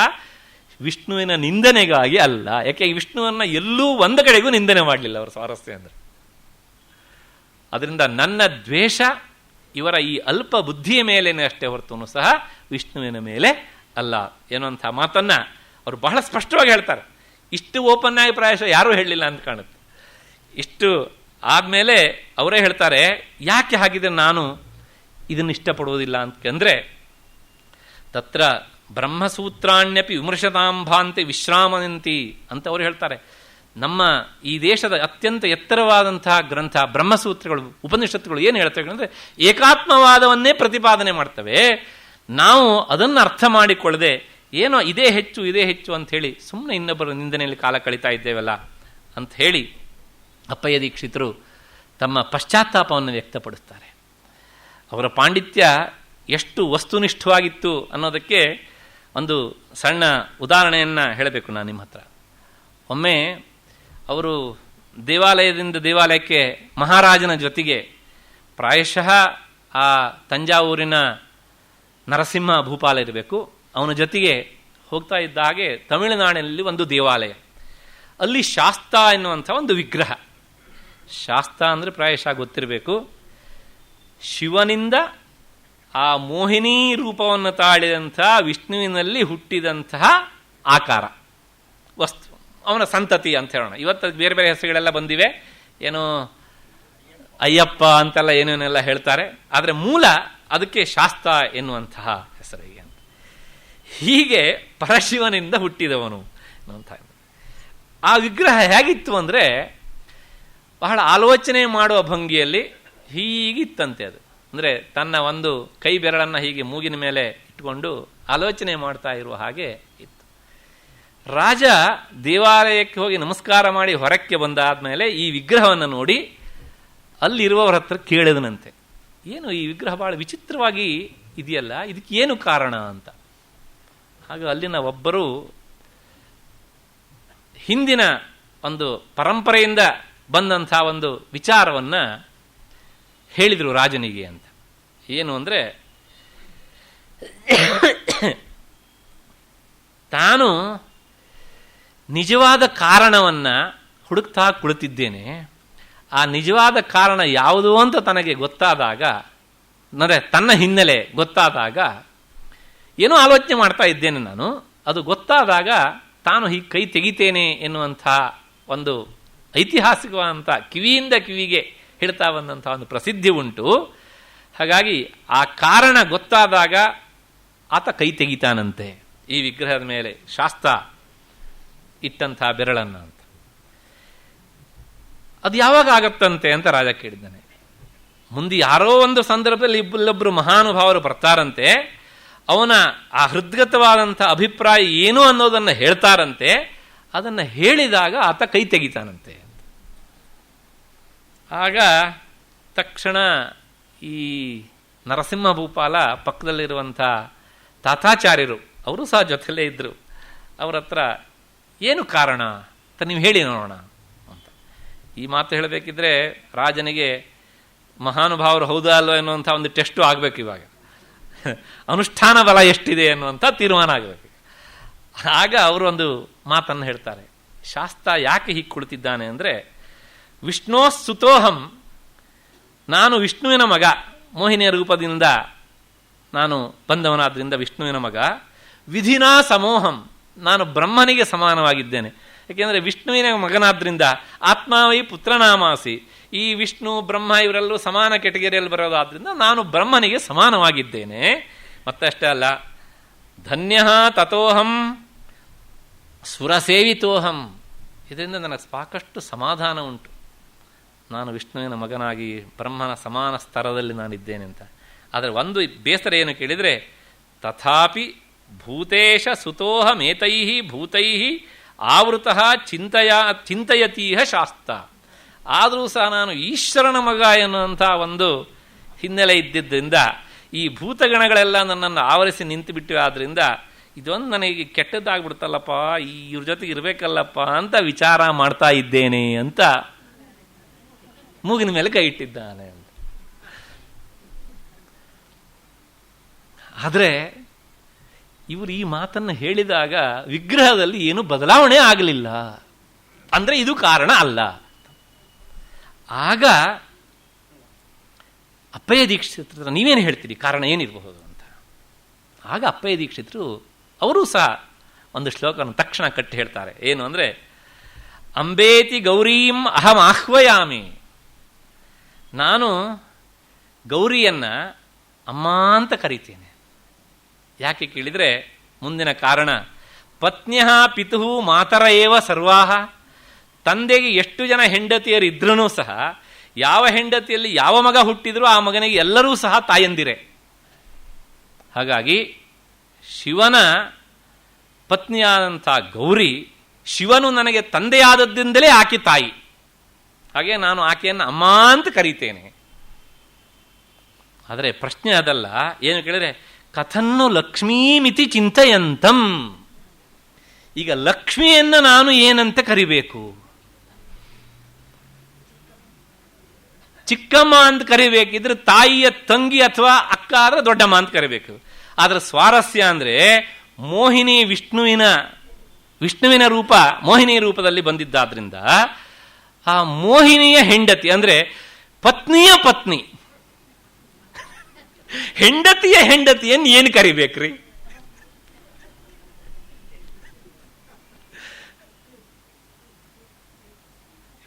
ವಿಷ್ಣುವಿನ ನಿಂದನೆಗಾಗಿ ಅಲ್ಲ. ಯಾಕೆ ವಿಷ್ಣುವನ್ನ ಎಲ್ಲೂ ಒಂದು ಕಡೆಗೂ ನಿಂದನೆ ಮಾಡಲಿಲ್ಲ ಅವರ ಸ್ವಾರಸ್ಯ ಅಂದರೆ. ಅದರಿಂದ ನನ್ನ ದ್ವೇಷ ಇವರ ಈ ಅಲ್ಪ ಬುದ್ಧಿಯ ಮೇಲೇನೆ ಅಷ್ಟೇ ಹೊರತು ಸಹ ವಿಷ್ಣುವಿನ ಮೇಲೆ ಅಲ್ಲ ಎನ್ನುವಂಥ ಮಾತನ್ನ ಅವರು ಬಹಳ ಸ್ಪಷ್ಟವಾಗಿ ಹೇಳ್ತಾರೆ. ಇಷ್ಟು ಓಪನ್ ಆಗಿ ಪ್ರಾಯಶಃ ಯಾರೂ ಹೇಳಲಿಲ್ಲ ಅಂತ ಕಾಣುತ್ತೆ. ಇಷ್ಟು ಆದಮೇಲೆ ಅವರೇ ಹೇಳ್ತಾರೆ, ಯಾಕೆ ಹಾಗಿದ್ರೆ ನಾನು ಇದನ್ನು ಇಷ್ಟಪಡುವುದಿಲ್ಲ ಅಂತಂದ್ರೆ, ತತ್ರ ಬ್ರಹ್ಮಸೂತ್ರಾಣ್ಯಪಿ ವಿಮರ್ಶತಾಂಭಾಂತಿ ವಿಶ್ರಾಮನಂತಿ ಅಂತ ಅವರು ಹೇಳ್ತಾರೆ. ನಮ್ಮ ಈ ದೇಶದ ಅತ್ಯಂತ ಎತ್ತರವಾದಂತಹ ಗ್ರಂಥ ಬ್ರಹ್ಮಸೂತ್ರಗಳು, ಉಪನಿಷತ್ತುಗಳು ಏನು ಹೇಳ್ತವೆ ಅಂದರೆ ಏಕಾತ್ಮವಾದವನ್ನೇ ಪ್ರತಿಪಾದನೆ ಮಾಡ್ತವೆ. ನಾವು ಅದನ್ನು ಅರ್ಥ ಮಾಡಿಕೊಳ್ಳದೆ ಏನೋ ಇದೇ ಹೆಚ್ಚು ಅಂತ ಹೇಳಿ ಸುಮ್ಮನೆ ಇನ್ನೊಬ್ಬರ ನಿಂದನೆಯಲ್ಲಿ ಕಾಲ ಕಳೀತಾ ಇದ್ದೇವಲ್ಲ ಅಂತ ಹೇಳಿ ಅಪ್ಪಯ್ಯ ದೀಕ್ಷಿತರು ತಮ್ಮ ಪಶ್ಚಾತ್ತಾಪವನ್ನು ವ್ಯಕ್ತಪಡಿಸ್ತಾರೆ. ಅವರ ಪಾಂಡಿತ್ಯ ಎಷ್ಟು ವಸ್ತುನಿಷ್ಠವಾಗಿತ್ತು ಅನ್ನೋದಕ್ಕೆ ಒಂದು ಸಣ್ಣ ಉದಾಹರಣೆಯನ್ನು ಹೇಳಬೇಕು ನಾನು ನಿಮ್ಮ ಹತ್ರ. ಒಮ್ಮೆ ಅವರು ದೇವಾಲಯದಿಂದ ದೇವಾಲಯಕ್ಕೆ ಮಹಾರಾಜನ ಜೊತೆಗೆ, ಪ್ರಾಯಶಃ ಆ ತಂಜಾವೂರಿನ ನರಸಿಂಹ ಭೂಪಾಲ ಇರಬೇಕು, ಅವನ ಜೊತೆಗೆ ಹೋಗ್ತಾ ಇದ್ದ ಹಾಗೆ ತಮಿಳುನಾಡಿನಲ್ಲಿ ಒಂದು ದೇವಾಲಯ, ಅಲ್ಲಿ ಶಾಸ್ತ ಎನ್ನುವಂಥ ಒಂದು ವಿಗ್ರಹ. ಶಾಸ್ತ ಅಂದರೆ ಪ್ರಾಯಶಃ ಗೊತ್ತಿರಬೇಕು, ಶಿವನಿಂದ ಆ ಮೋಹಿನಿ ರೂಪವನ್ನು ತಾಳಿದಂತಹ ವಿಷ್ಣುವಿನಲ್ಲಿ ಹುಟ್ಟಿದಂತಹ ಆಕಾರ ವಸ್ತು, ಅವನ ಸಂತತಿ ಅಂತ ಹೇಳೋಣ. ಇವತ್ತು ಬೇರೆ ಬೇರೆ ಹೆಸರುಗಳೆಲ್ಲ ಬಂದಿವೆ, ಏನೋ ಅಯ್ಯಪ್ಪ ಅಂತೆಲ್ಲ ಏನೇನೆಲ್ಲ ಹೇಳ್ತಾರೆ, ಆದರೆ ಮೂಲ ಅದಕ್ಕೆ ಶಾಸ್ತ ಎನ್ನುವಂತಹ ಹೆಸರಿಗೆ ಅಂತ. ಹೀಗೆ ಪರಶಿವನಿಂದ ಹುಟ್ಟಿದವನು ಅಂತ. ಆ ವಿಗ್ರಹ ಹೇಗಿತ್ತು ಅಂದರೆ ಬಹಳ ಆಲೋಚನೆ ಮಾಡುವ ಭಂಗಿಯಲ್ಲಿ ಹೀಗಿತ್ತಂತೆ. ಅದು ಅಂದರೆ ತನ್ನ ಒಂದು ಕೈ ಬೆರಳನ್ನು ಹೀಗೆ ಮೂಗಿನ ಮೇಲೆ ಇಟ್ಕೊಂಡು ಆಲೋಚನೆ ಮಾಡ್ತಾ ಇರುವ ಹಾಗೆ ಇತ್ತು. ರಾಜ ದೇವಾಲಯಕ್ಕೆ ಹೋಗಿ ನಮಸ್ಕಾರ ಮಾಡಿ ಹೊರಕ್ಕೆ ಬಂದಾದ್ಮೇಲೆ ಈ ವಿಗ್ರಹವನ್ನು ನೋಡಿ ಅಲ್ಲಿರುವವರ ಹತ್ರ ಕೇಳಿದನಂತೆ, ಏನು ಈ ವಿಗ್ರಹ ಬಹಳ ವಿಚಿತ್ರವಾಗಿ ಇದೆಯಲ್ಲ, ಇದಕ್ಕೆ ಏನು ಕಾರಣ ಅಂತ. ಹಾಗೆ ಅಲ್ಲಿನ ಒಬ್ಬರು ಹಿಂದಿನ ಒಂದು ಪರಂಪರೆಯಿಂದ ಬಂದಂಥ ಒಂದು ವಿಚಾರವನ್ನು ಹೇಳಿದರು ರಾಜನಿಗೆ ಅಂತ. ಏನು ಅಂದರೆ, ತಾನು ನಿಜವಾದ ಕಾರಣವನ್ನು ಹುಡುಕ್ತಾ ಕುಳಿತಿದ್ದೇನೆ, ಆ ನಿಜವಾದ ಕಾರಣ ಯಾವುದು ಅಂತ ತನಗೆ ಗೊತ್ತಾದಾಗ, ಅಂದರೆ ತನ್ನ ಹಿನ್ನೆಲೆ ಗೊತ್ತಾದಾಗ, ಏನೋ ಆಲೋಚನೆ ಮಾಡ್ತಾ ಇದ್ದೇನೆ ನಾನು, ಅದು ಗೊತ್ತಾದಾಗ ತಾನು ಹೀಗೆ ಕೈ ತೆಗಿತೇನೆ ಎನ್ನುವಂಥ ಒಂದು ಐತಿಹಾಸಿಕವಾದಂಥ ಕಿವಿಯಿಂದ ಕಿವಿಗೆ ಹೇಳ್ತಾ ಬಂದಂಥ ಒಂದು ಪ್ರಸಿದ್ಧಿ ಉಂಟು. ಹಾಗಾಗಿ ಆ ಕಾರಣ ಗೊತ್ತಾದಾಗ ಆತ ಕೈ ತೆಗಿತಾನಂತೆ ಈ ವಿಗ್ರಹದ ಮೇಲೆ ಶಾಸ್ತ ಇಟ್ಟಂಥ ಬೆರಳನ್ನು ಅಂತ. ಅದು ಯಾವಾಗ ಆಗತ್ತಂತೆ ಅಂತ ರಾಜ ಕೇಳಿದ್ದಾನೆ. ಮುಂದೆ ಯಾರೋ ಒಂದು ಸಂದರ್ಭದಲ್ಲಿ ಇಲ್ಲೊಬ್ಬರು ಮಹಾನುಭಾವರು ಬರ್ತಾರಂತೆ, ಅವನ ಆ ಹೃದ್ಗತವಾದಂಥ ಅಭಿಪ್ರಾಯ ಏನು ಅನ್ನೋದನ್ನು ಹೇಳ್ತಾರಂತೆ, ಅದನ್ನು ಹೇಳಿದಾಗ ಆತ ಕೈ ತೆಗಿತಾನಂತೆ. ಆಗ ತಕ್ಷಣ ಈ ನರಸಿಂಹ ಭೂಪಾಲ ಪಕ್ಕದಲ್ಲಿರುವಂಥ ತಾತಾಚಾರ್ಯರು ಅವರು ಸಹ ಜೊತೆಲೇ ಇದ್ದರು. ಅವ್ರ ಹತ್ರ ಏನು ಕಾರಣ ಅಂತ ನೀವು ಹೇಳಿ ನೋಡೋಣ ಅಂತ. ಈ ಮಾತು ಹೇಳಬೇಕಿದ್ರೆ ರಾಜನಿಗೆ ಮಹಾನುಭಾವರು ಹೌದಾ ಅಲ್ವ ಎನ್ನುವಂಥ ಒಂದು ಟೆಸ್ಟು ಆಗಬೇಕು. ಇವಾಗ ಅನುಷ್ಠಾನ ಬಲ ಎಷ್ಟಿದೆ ಅನ್ನುವಂಥ ತೀರ್ಮಾನ ಆಗಬೇಕು. ಆಗ ಅವರು ಒಂದು ಮಾತನ್ನು ಹೇಳ್ತಾರೆ. ಶಾಸ್ತ್ರ ಯಾಕೆ ಹೀಗೆ ಕುಳಿತಿದ್ದಾನೆ ಅಂದರೆ, ವಿಷ್ಣೋ ಸುತೋಹಂ, ನಾನು ವಿಷ್ಣುವಿನ ಮಗ, ಮೋಹಿನಿಯ ರೂಪದಿಂದ ನಾನು ಬಂದವನಾದ್ರಿಂದ ವಿಷ್ಣುವಿನ ಮಗ. ವಿಧಿನಾ ಸಮೋಹಂ, ನಾನು ಬ್ರಹ್ಮನಿಗೆ ಸಮಾನವಾಗಿದ್ದೇನೆ. ಏಕೆಂದರೆ ವಿಷ್ಣುವಿನ ಮಗನಾದ್ರಿಂದ ಆತ್ಮಾವೈ ಪುತ್ರನಾಮಾಸಿ, ಈ ವಿಷ್ಣು ಬ್ರಹ್ಮ ಇವರೆಲ್ಲರೂ ಸಮಾನ ಕೆಟಗರಿಯಲ್ಲಿ ಬರೋದಾದ್ರಿಂದ ನಾನು ಬ್ರಹ್ಮನಿಗೆ ಸಮಾನವಾಗಿದ್ದೇನೆ. ಮತ್ತಷ್ಟೇ ಅಲ್ಲ, ಧನ್ಯ ತಥೋಹಂ ಸುರಸೇವಿತೋಹಂ, ಇದರಿಂದ ನನಗೆ ಸಾಕಷ್ಟು ಸಮಾಧಾನ ಉಂಟು. ನಾನು ವಿಷ್ಣುವಿನ ಮಗನಾಗಿ ಬ್ರಹ್ಮನ ಸಮಾನ ಸ್ತರದಲ್ಲಿ ನಾನಿದ್ದೇನೆ ಅಂತ. ಆದರೆ ಒಂದು ಬೇಸರ ಏನು ಕೇಳಿದರೆ, ತಥಾಪಿ ಭೂತೇಶ ಸುತೋಹಮೇತೈ ಭೂತೈ ಆವೃತಃ ಚಿಂತಯತೀಹ ಶಾಸ್ತ್ರ. ಆದರೂ ಸಹ ನಾನು ಈಶ್ವರನ ಮಗ ಎನ್ನುವಂಥ ಒಂದು ಹಿನ್ನೆಲೆ ಇದ್ದಿದ್ದರಿಂದ ಈ ಭೂತಗಣಗಳೆಲ್ಲ ನನ್ನನ್ನು ಆವರಿಸಿ ನಿಂತು ಬಿಟ್ಟಿವೆ. ಆದ್ದರಿಂದ ಇದೊಂದು ನನಗೆ ಕೆಟ್ಟದ್ದಾಗ್ಬಿಡ್ತಲ್ಲಪ್ಪ, ಇವ್ರ ಜೊತೆಗೆ ಇರಬೇಕಲ್ಲಪ್ಪ ಅಂತ ವಿಚಾರ ಮಾಡ್ತಾ ಇದ್ದೇನೆ ಅಂತ ಮೂಗಿನ ಮೇಲೆ ಕೈ ಇಟ್ಟಿದ್ದಾನೆ ಅಂತ. ಆದರೆ ಇವರು ಈ ಮಾತನ್ನು ಹೇಳಿದಾಗ ವಿಗ್ರಹದಲ್ಲಿ ಏನು ಬದಲಾವಣೆ ಆಗಲಿಲ್ಲ. ಅಂದರೆ ಇದು ಕಾರಣ ಅಲ್ಲ. ಆಗ ಅಪ್ಪಯ್ಯ ದೀಕ್ಷಿತರು ನೀವೇನು ಹೇಳ್ತೀರಿ, ಕಾರಣ ಏನಿರಬಹುದು ಅಂತ. ಆಗ ಅಪ್ಪಯ್ಯ ದೀಕ್ಷಿತರು ಅವರೂ ಸಹ ಒಂದು ಶ್ಲೋಕವನ್ನು ತಕ್ಷಣ ಕಟ್ಟಿ ಹೇಳ್ತಾರೆ. ಏನು ಅಂದರೆ, ಅಂಬೇತಿ ಗೌರೀಂ ಅಹಂ ಆಹ್ವಯಾಮಿ, ನಾನು ಗೌರಿಯನ್ನ ಅಮ್ಮ ಅಂತ ಕರೀತೇನೆ. ಯಾಕೆ ಕೇಳಿದರೆ ಮುಂದಿನ ಕಾರಣ, ಪತ್ನ್ಯ ಪಿತು ಮಾತರ ಏವ ಸರ್ವಾಹ, ತಂದೆಗೆ ಎಷ್ಟು ಜನ ಹೆಂಡತಿಯರು ಇದ್ರೂ ಸಹ ಯಾವ ಹೆಂಡತಿಯಲ್ಲಿ ಯಾವ ಮಗ ಹುಟ್ಟಿದ್ರೂ ಆ ಮಗನಿಗೆ ಎಲ್ಲರೂ ಸಹ ತಾಯಂದಿರೆ. ಹಾಗಾಗಿ ಶಿವನ ಪತ್ನಿಯಾದಂಥ ಗೌರಿ, ಶಿವನು ನನಗೆ ತಂದೆಯಾದದ್ದಿಂದಲೇ ಆಕೆ ತಾಯಿ. ಹಾಗೆ ನಾನು ಆಕೆಯನ್ನು ಅಮ್ಮ ಅಂತ ಕರೀತೇನೆ. ಆದರೆ ಪ್ರಶ್ನೆ ಅದಲ್ಲ. ಏನು ಕೇಳಿದ್ರೆ, ಕಥನ್ನು ಲಕ್ಷ್ಮೀಮಿತಿ ಚಿಂತಯಂತಂ, ಈಗ ಲಕ್ಷ್ಮಿಯನ್ನು ನಾನು ಏನಂತ ಕರಿಬೇಕು? ಚಿಕ್ಕಮ್ಮ ಅಂತ ಕರಿಬೇಕಿದ್ರೆ ತಾಯಿಯ ತಂಗಿ ಅಥವಾ ಅಕ್ಕ ಆದ್ರೆ ದೊಡ್ಡಮ್ಮ ಅಂತ ಕರಿಬೇಕು. ಆದ್ರೆ ಸ್ವಾರಸ್ಯ ಅಂದ್ರೆ ಮೋಹಿನಿ ವಿಷ್ಣುವಿನ ರೂಪ ಮೋಹಿನಿ ರೂಪದಲ್ಲಿ ಬಂದಿದ್ದಾದ್ರಿಂದ ಆ ಮೋಹಿನಿಯ ಹೆಂಡತಿ ಅಂದ್ರೆ ಪತ್ನಿಯ ಪತ್ನಿ, ಹೆಂಡತಿಯ ಹೆಂಡತಿಯನ್ನು ಏನು ಕರಿಬೇಕ್ರಿ?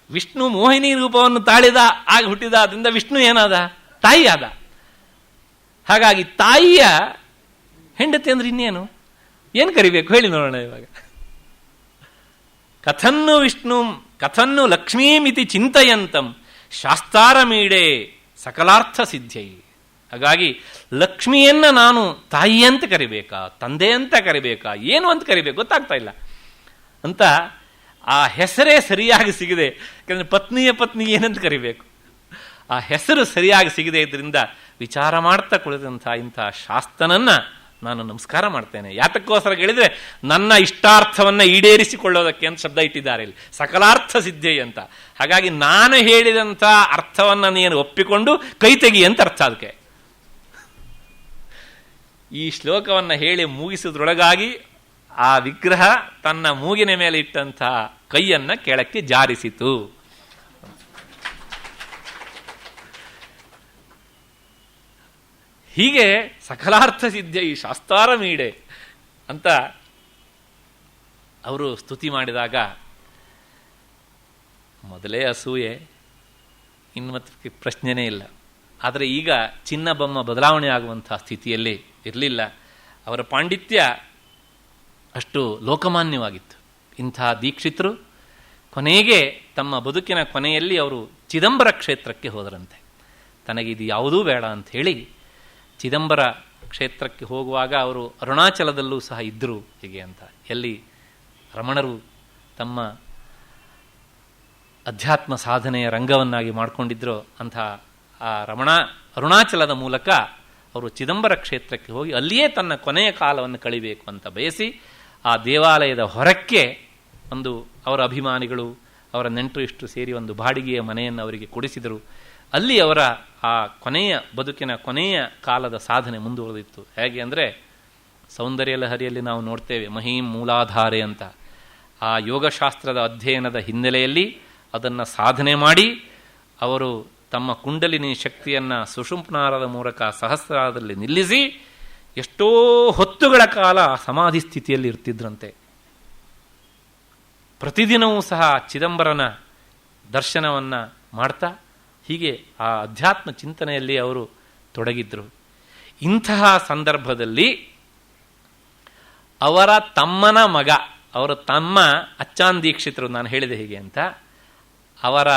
ವಿಷ್ಣು ಮೋಹಿನಿ ರೂಪವನ್ನು ತಾಳಿದ ಆಗ ಹುಟ್ಟಿದಾದ್ರಿಂದ ವಿಷ್ಣು ಏನಾದ? ತಾಯಿ ಆದ. ಹಾಗಾಗಿ ತಾಯಿಯ ಹೆಂಡತಿ ಅಂದ್ರೆ ಇನ್ನೇನು, ಏನು ಕರಿಬೇಕು ಹೇಳಿ ನೋಡೋಣ. ಇವಾಗ ಕಥನ್ನು ಲಕ್ಷ್ಮೀಮಿತಿ ಚಿಂತಯಂತಂ ಶಾಸ್ತಾರಮೀಡೆ ಸಕಲಾರ್ಥ ಸಿದ್ಧೈ. ಹಾಗಾಗಿ ಲಕ್ಷ್ಮಿಯನ್ನ ನಾನು ತಾಯಿ ಅಂತ ಕರಿಬೇಕಾ, ತಂದೆ ಅಂತ ಕರಿಬೇಕಾ, ಏನು ಅಂತ ಕರಿಬೇಕು ಗೊತ್ತಾಗ್ತಾ ಇಲ್ಲ ಅಂತ ಆ ಹೆಸರೇ ಸರಿಯಾಗಿ ಸಿಗಿದೆ. ಯಾಕಂದ್ರೆ ಪತ್ನಿಯ ಪತ್ನಿ ಏನಂತ ಕರಿಬೇಕು, ಆ ಹೆಸರು ಸರಿಯಾಗಿ ಸಿಗದೆ ಇದರಿಂದ ವಿಚಾರ ಮಾಡ್ತಾ ಕುಳಿತಂಥ ಇಂಥ ಶಾಸ್ತನನ್ನ ನಾನು ನಮಸ್ಕಾರ ಮಾಡ್ತೇನೆ. ಯಾತಕ್ಕೋಸ್ಕರ ಹೇಳಿದ್ರೆ ನನ್ನ ಇಷ್ಟಾರ್ಥವನ್ನ ಈಡೇರಿಸಿಕೊಳ್ಳೋದಕ್ಕೆ ಅಂತ ಶಬ್ದ ಇಟ್ಟಿದ್ದಾರೆ ಇಲ್ಲಿ, ಸಕಲಾರ್ಥ ಸಿದ್ಧಿ ಅಂತ. ಹಾಗಾಗಿ ನಾನು ಹೇಳಿದಂಥ ಅರ್ಥವನ್ನ ನೀನು ಒಪ್ಪಿಕೊಂಡು ಕೈ ತೆಗಿ ಅಂತ ಅರ್ಥ. ಅದಕ್ಕೆ ಈ ಶ್ಲೋಕವನ್ನ ಹೇಳಿ ಮುಗಿಸಿದ್ರೊಳಗಾಗಿ ಆ ವಿಗ್ರಹ ತನ್ನ ಮೂಗಿನ ಮೇಲೆ ಇಟ್ಟಂತಹ ಕೈಯನ್ನ ಕೆಳಕ್ಕೆ ಜಾರಿಸಿತು. ಹೀಗೆ ಸಕಲಾರ್ಥ ಸಿದ್ಧಿ ಶಾಸ್ತಾರ ಮೀಡೆ ಅಂತ ಅವರು ಸ್ತುತಿ ಮಾಡಿದಾಗ ಮೊದಲೇ ಅಸೂಯೆ, ಇನ್ನು ಮತ್ತೆ ಪ್ರಶ್ನೆನೇ ಇಲ್ಲ. ಆದರೆ ಈಗ ಚಿನ್ನ ಬೊಮ್ಮ ಬದಲಾವಣೆ ಆಗುವಂತಹ ಸ್ಥಿತಿಯಲ್ಲಿ ಇರಲಿಲ್ಲ. ಅವರ ಪಾಂಡಿತ್ಯ ಅಷ್ಟು ಲೋಕಮಾನ್ಯವಾಗಿತ್ತು. ಇಂಥ ದೀಕ್ಷಿತರು ಕೊನೆಗೆ ತಮ್ಮ ಬದುಕಿನ ಕೊನೆಯಲ್ಲಿ ಅವರು ಚಿದಂಬರ ಕ್ಷೇತ್ರಕ್ಕೆ ಹೋದರಂತೆ. ತನಗಿದು ಯಾವುದೂ ಬೇಡ ಅಂತ ಹೇಳಿ ಚಿದಂಬರ ಕ್ಷೇತ್ರಕ್ಕೆ ಹೋಗುವಾಗ ಅವರು ಅರುಣಾಚಲದಲ್ಲೂ ಸಹ ಇದ್ದರು. ಹೀಗೆ ಅಂತ ಎಲ್ಲಿ ರಮಣರು ತಮ್ಮ ಅಧ್ಯಾತ್ಮ ಸಾಧನೆಯ ರಂಗವನ್ನಾಗಿ ಮಾಡಿಕೊಂಡಿದ್ರು ಅಂಥ ಆ ಅರುಣಾಚಲದ ಮೂಲಕ ಅವರು ಚಿದಂಬರ ಕ್ಷೇತ್ರಕ್ಕೆ ಹೋಗಿ ಅಲ್ಲಿಯೇ ತನ್ನ ಕೊನೆಯ ಕಾಲವನ್ನು ಕಳಿಬೇಕು ಅಂತ ಬಯಸಿ ಆ ದೇವಾಲಯದ ಹೊರಕ್ಕೆ ಒಂದು ಅವರ ಅಭಿಮಾನಿಗಳು ಅವರ ನೆಂಟರು ಇಷ್ಟು ಸೇರಿ ಒಂದು ಬಾಡಿಗೆಯ ಮನೆಯನ್ನು ಅವರಿಗೆ ಕೊಡಿಸಿದರು. ಅಲ್ಲಿ ಅವರ ಆ ಕೊನೆಯ ಬದುಕಿನ ಕೊನೆಯ ಕಾಲದ ಸಾಧನೆ ಮುಂದುವರೆದಿತ್ತು. ಹೇಗೆ ಅಂದರೆ ಸೌಂದರ್ಯ ಲಹರಿಯಲ್ಲಿ ನಾವು ನೋಡ್ತೇವೆ ಮಹೀಂ ಮೂಲಾಧಾರೆ ಅಂತ. ಆ ಯೋಗಶಾಸ್ತ್ರದ ಅಧ್ಯಯನದ ಹಿನ್ನೆಲೆಯಲ್ಲಿ ಅದನ್ನು ಸಾಧನೆ ಮಾಡಿ ಅವರು ತಮ್ಮ ಕುಂಡಲಿನಿ ಶಕ್ತಿಯನ್ನು ಸುಷುಮ್ನಾರದ ಮೂಲಕ ಸಹಸ್ರಾರದಲ್ಲಿ ನಿಲ್ಲಿಸಿ ಎಷ್ಟೋ ಹೊತ್ತುಗಳ ಕಾಲ ಸಮಾಧಿ ಸ್ಥಿತಿಯಲ್ಲಿ ಇರ್ತಿದ್ರಂತೆ. ಪ್ರತಿದಿನವೂ ಸಹ ಚಿದಂಬರನ ದರ್ಶನವನ್ನು ಮಾಡ್ತಾ ಹೀಗೆ ಆ ಅಧ್ಯಾತ್ಮ ಚಿಂತನೆಯಲ್ಲಿ ಅವರು ತೊಡಗಿದ್ರು. ಇಂತಹ ಸಂದರ್ಭದಲ್ಲಿ ಅವರ ತಮ್ಮನ ಮಗ, ಅವರ ತಮ್ಮ ಅಚ್ಚಾನ್ ದೀಕ್ಷಿತರು, ನಾನು ಹೇಳಿದೆ ಹೀಗೆ ಅಂತ, ಅವರ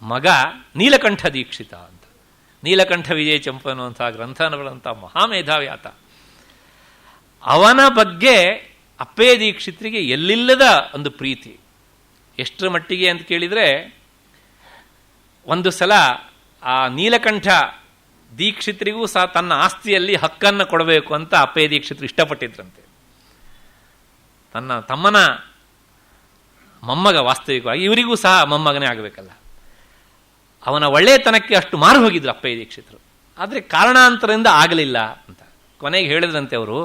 ಮಗ ನೀಲಕಂಠ ದೀಕ್ಷಿತ ಅಂತ. ನೀಲಕಂಠ ವಿಜಯ ಚಂಪು ಅನ್ನುವಂತಹ ಗ್ರಂಥನಗಳಂಥ ಮಹಾಮೇಧಾವಿ ಆತ. ಅವನ ಬಗ್ಗೆ ಅಪ್ಪಯ್ಯ ದೀಕ್ಷಿತರಿಗೆ ಎಲ್ಲಿಲ್ಲದ ಒಂದು ಪ್ರೀತಿ. ಎಷ್ಟರ ಮಟ್ಟಿಗೆ ಅಂತ ಕೇಳಿದರೆ, ಒಂದು ಸಲ ಆ ನೀಲಕಂಠ ದೀಕ್ಷಿತರಿಗೂ ಸಹ ತನ್ನ ಆಸ್ತಿಯಲ್ಲಿ ಹಕ್ಕನ್ನು ಕೊಡಬೇಕು ಅಂತ ಅಪ್ಪಯ್ಯ ದೀಕ್ಷಿತರು ಇಷ್ಟಪಟ್ಟಿದ್ರಂತೆ. ತನ್ನ ತಮ್ಮನ ಮೊಮ್ಮಗ, ವಾಸ್ತವಿಕವಾಗಿ ಇವರಿಗೂ ಸಹ ಮೊಮ್ಮಗನೇ ಆಗಬೇಕಲ್ಲ. ಅವನ ಒಳ್ಳೆಯತನಕ್ಕೆ ಅಷ್ಟು ಮಾರು ಹೋಗಿದ್ರು ಅಪ್ಪಯ್ಯ ದೀಕ್ಷಿತರು. ಆದರೆ ಕಾರಣಾಂತರದಿಂದ ಆಗಲಿಲ್ಲ ಅಂತ ಕೊನೆಗೆ ಹೇಳಿದ್ರಂತೆ ಅವರು,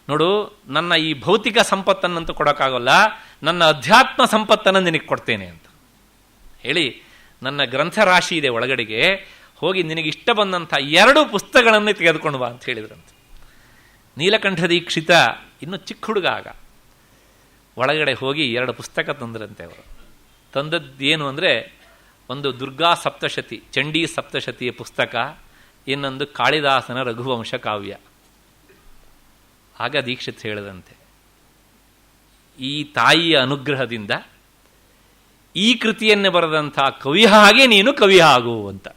ನೋಡು, ನನ್ನ ಈ ಭೌತಿಕ ಸಂಪತ್ತನ್ನಂತೂ ಕೊಡೋಕ್ಕಾಗಲ್ಲ, ನನ್ನ ಅಧ್ಯಾತ್ಮ ಸಂಪತ್ತನ್ನು ನಿನಗೆ ಕೊಡ್ತೇನೆ ಅಂತ ಹೇಳಿ, ನನ್ನ ಗ್ರಂಥರಾಶಿ ಇದೆ ಒಳಗಡೆಗೆ, ಹೋಗಿ ನಿನಗೆ ಇಷ್ಟ ಬಂದಂಥ 2 ಪುಸ್ತಕಗಳನ್ನೇ ತೆಗೆದುಕೊಂಡು ಬಾ ಅಂತ ಹೇಳಿದ್ರಂತೆ. ನೀಲಕಂಠ ದೀಕ್ಷಿತ ಇನ್ನು ಚಿಕ್ಕ ಹುಡುಗ ಆಗ. ಒಳಗಡೆ ಹೋಗಿ 2 ಪುಸ್ತಕ ತಂದ್ರಂತೆ ಅವರು. ತಂದದ್ದೇನು ಅಂದರೆ, ಒಂದು ದುರ್ಗಾ ಸಪ್ತಶತಿ, ಚಂಡೀ ಸಪ್ತಶತಿಯ ಪುಸ್ತಕ, ಇನ್ನೊಂದು ಕಾಳಿದಾಸನ ರಘುವಂಶ ಕಾವ್ಯ. ಆಗ ದೀಕ್ಷಿತ್ ಹೇಳಿದಂತೆ, ಈ ತಾಯಿಯ ಅನುಗ್ರಹದಿಂದ ಈ ಕೃತಿಯನ್ನೇ ಬರೆದಂಥ ಕವಿ ಹಾಗೆ ನೀನು ಕವಿ ಆಗು ಅಂತ.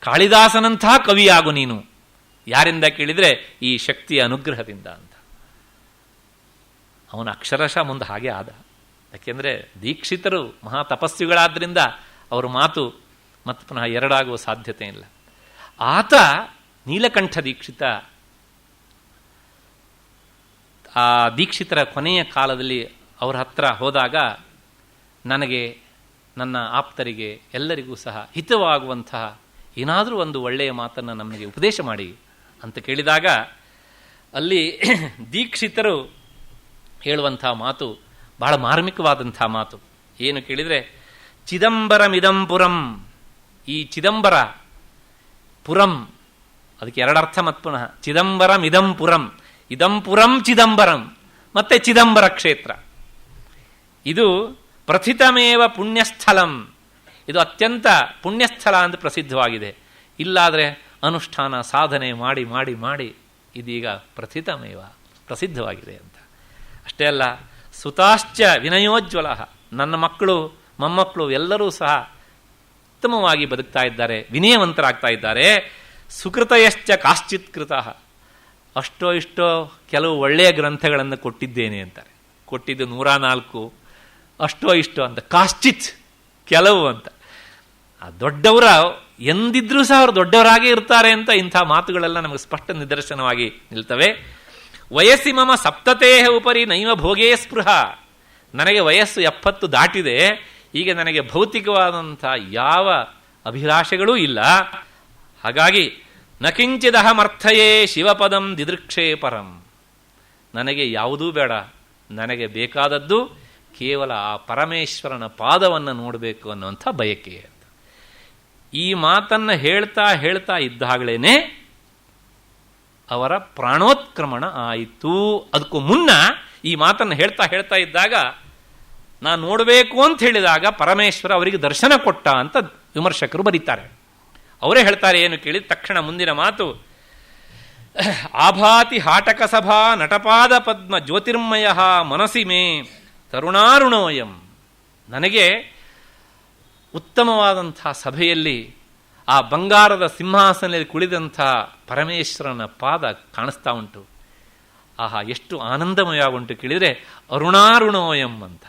ಕಾಳಿದಾಸನಂತಹ ಕವಿಯಾಗು ನೀನು. ಯಾರಿಂದ ಕೇಳಿದರೆ ಈ ಶಕ್ತಿಯ ಅನುಗ್ರಹದಿಂದ ಅಂತ. ಅವನ ಅಕ್ಷರಶಃ ಮುಂದೆ ಹಾಗೆ ಆದ. ಯಾಕೆಂದರೆ ದೀಕ್ಷಿತರು ಮಹಾ ತಪಸ್ವಿಗಳಾದ್ರಿಂದ ಅವರ ಮಾತು ಮತ್ತೆ ಪುನಃ ಎರಡಾಗುವ ಸಾಧ್ಯತೆ ಇಲ್ಲ. ಆತ ನೀಲಕಂಠ ದೀಕ್ಷಿತ ಆ ದೀಕ್ಷಿತರ ಕೊನೆಯ ಕಾಲದಲ್ಲಿ ಅವರ ಹತ್ರ ಹೋದಾಗ, ನನಗೆ, ನನ್ನ ಆಪ್ತರಿಗೆ ಎಲ್ಲರಿಗೂ ಸಹ ಹಿತವಾಗುವಂತಹ ಏನಾದರೂ ಒಂದು ಒಳ್ಳೆಯ ಮಾತನ್ನು ನಮಗೆ ಉಪದೇಶ ಮಾಡಿ ಅಂತ ಕೇಳಿದಾಗ, ಅಲ್ಲಿ ದೀಕ್ಷಿತರು ಹೇಳುವಂಥ ಮಾತು ಬಹಳ ಮಾರ್ಮಿಕವಾದಂಥ ಮಾತು. ಏನು ಕೇಳಿದರೆ, ಚಿದಂಬರಮಿದಂಪುರಂ, ಈ ಚಿದಂಬರ ಪುರಂ, ಅದಕ್ಕೆ 2 ಅರ್ಥ. ಮತ್ತು ಪುನಃ ಚಿದಂಬರಮಿದಂಪುರಂ, ಇದಂಪುರಂ ಚಿದಂಬರಂ, ಮತ್ತೆ ಚಿದಂಬರ ಕ್ಷೇತ್ರ. ಇದು ಪ್ರಥಿತಮೇವ ಪುಣ್ಯಸ್ಥಳಂ, ಇದು ಅತ್ಯಂತ ಪುಣ್ಯಸ್ಥಳ ಅಂತ ಪ್ರಸಿದ್ಧವಾಗಿದೆ. ಇಲ್ಲಾದರೆ ಅನುಷ್ಠಾನ ಸಾಧನೆ ಮಾಡಿ ಮಾಡಿ ಮಾಡಿ ಇದೀಗ ಪ್ರಥಿತಮೇವ, ಪ್ರಸಿದ್ಧವಾಗಿದೆ ಅಂತ. ಅಷ್ಟೇ ಅಲ್ಲ, ಸುತಾಶ್ಚ ವಿನಯೋಜ್ವಲ, ನನ್ನ ಮಕ್ಕಳು ಮೊಮ್ಮಕ್ಕಳು ಎಲ್ಲರೂ ಸಹ ಉತ್ತಮವಾಗಿ ಬದುಕ್ತಾ ಇದ್ದಾರೆ, ವಿನಯವಂತರಾಗ್ತಾ ಇದ್ದಾರೆ. ಸುಕೃತಯಶ್ಚ ಕಾಶ್ಚಿತ್ ಕೃತಃ, ಅಷ್ಟೋ ಇಷ್ಟೋ ಕೆಲವು ಒಳ್ಳೆಯ ಗ್ರಂಥಗಳನ್ನು ಕೊಟ್ಟಿದ್ದೇನೆ ಅಂತಾರೆ. ಕೊಟ್ಟಿದ್ದು 104, ಅಷ್ಟೋ ಇಷ್ಟೋ ಅಂತ, ಕಾಶ್ಚಿತ್ ಕೆಲವು ಅಂತ. ಆ ದೊಡ್ಡವರ ಎಂದಿದ್ರೂ ಸಹ ಅವರು ದೊಡ್ಡವರಾಗೇ ಇರ್ತಾರೆ ಅಂತ ಇಂಥ ಮಾತುಗಳೆಲ್ಲ ನಮಗೆ ಸ್ಪಷ್ಟ ನಿದರ್ಶನವಾಗಿ ನಿಲ್ತವೆ. ವಯಸ್ಸಿ ಮಮ ಸಪ್ತತೇಹ ಉಪರಿ ನೈವ ಭೋಗೇ ಸ್ಪೃಹ, ನನಗೆ ವಯಸ್ಸು 70 ದಾಟಿದೆ, ಈಗ ನನಗೆ ಭೌತಿಕವಾದಂಥ ಯಾವ ಅಭಿಲಾಷೆಗಳೂ ಇಲ್ಲ. ಹಾಗಾಗಿ ನಕಿಂಚಿದಹಮರ್ಥಯೇ ಶಿವಪದಂ ದಿದೃಕ್ಷೇ ಪರಂ, ನನಗೆ ಯಾವುದೂ ಬೇಡ, ನನಗೆ ಬೇಕಾದದ್ದು ಕೇವಲ ಆ ಪರಮೇಶ್ವರನ ಪಾದವನ್ನು ನೋಡಬೇಕು ಅನ್ನುವಂಥ ಬಯಕೆ ಅಂತ. ಈ ಮಾತನ್ನು ಹೇಳ್ತಾ ಹೇಳ್ತಾ ಇದ್ದಾಗಲೇ ಅವರ ಪ್ರಾಣೋತ್ಕ್ರಮಣ ಆಯಿತು. ಅದಕ್ಕೂ ಮುನ್ನ ಈ ಮಾತನ್ನು ಹೇಳ್ತಾ ಹೇಳ್ತಾ ಇದ್ದಾಗ, ನಾನು ನೋಡಬೇಕು ಅಂತ ಹೇಳಿದಾಗ ಪರಮೇಶ್ವರ ಅವರಿಗೆ ದರ್ಶನ ಕೊಟ್ಟ ಅಂತ ವಿಮರ್ಶಕರು ಬರೀತಾರೆ. ಅವರೇ ಹೇಳ್ತಾರೆ, ಏನು ಕೇಳಿ ತಕ್ಷಣ ಮುಂದಿನ ಮಾತು, ಆಭಾತಿ ಹಾಟಕ ಸಭಾ ನಟಪಾದ ಪದ್ಮ ಜ್ಯೋತಿರ್ಮಯ ಮನಸಿ ಮೇ ತರುಣಾರುಣೋಯಂ, ನನಗೆ ಉತ್ತಮವಾದಂಥ ಸಭೆಯಲ್ಲಿ ಆ ಬಂಗಾರದ ಸಿಂಹಾಸನದಲ್ಲಿ ಕುಳಿದಂಥ ಪರಮೇಶ್ವರನ ಪಾದ ಕಾಣಿಸ್ತಾ ಉಂಟು. ಆಹಾ, ಎಷ್ಟು ಆನಂದಮಯ ಉಂಟು ಕೇಳಿದರೆ, ಅರುಣಾರುಣೋಯಂ ಅಂತ,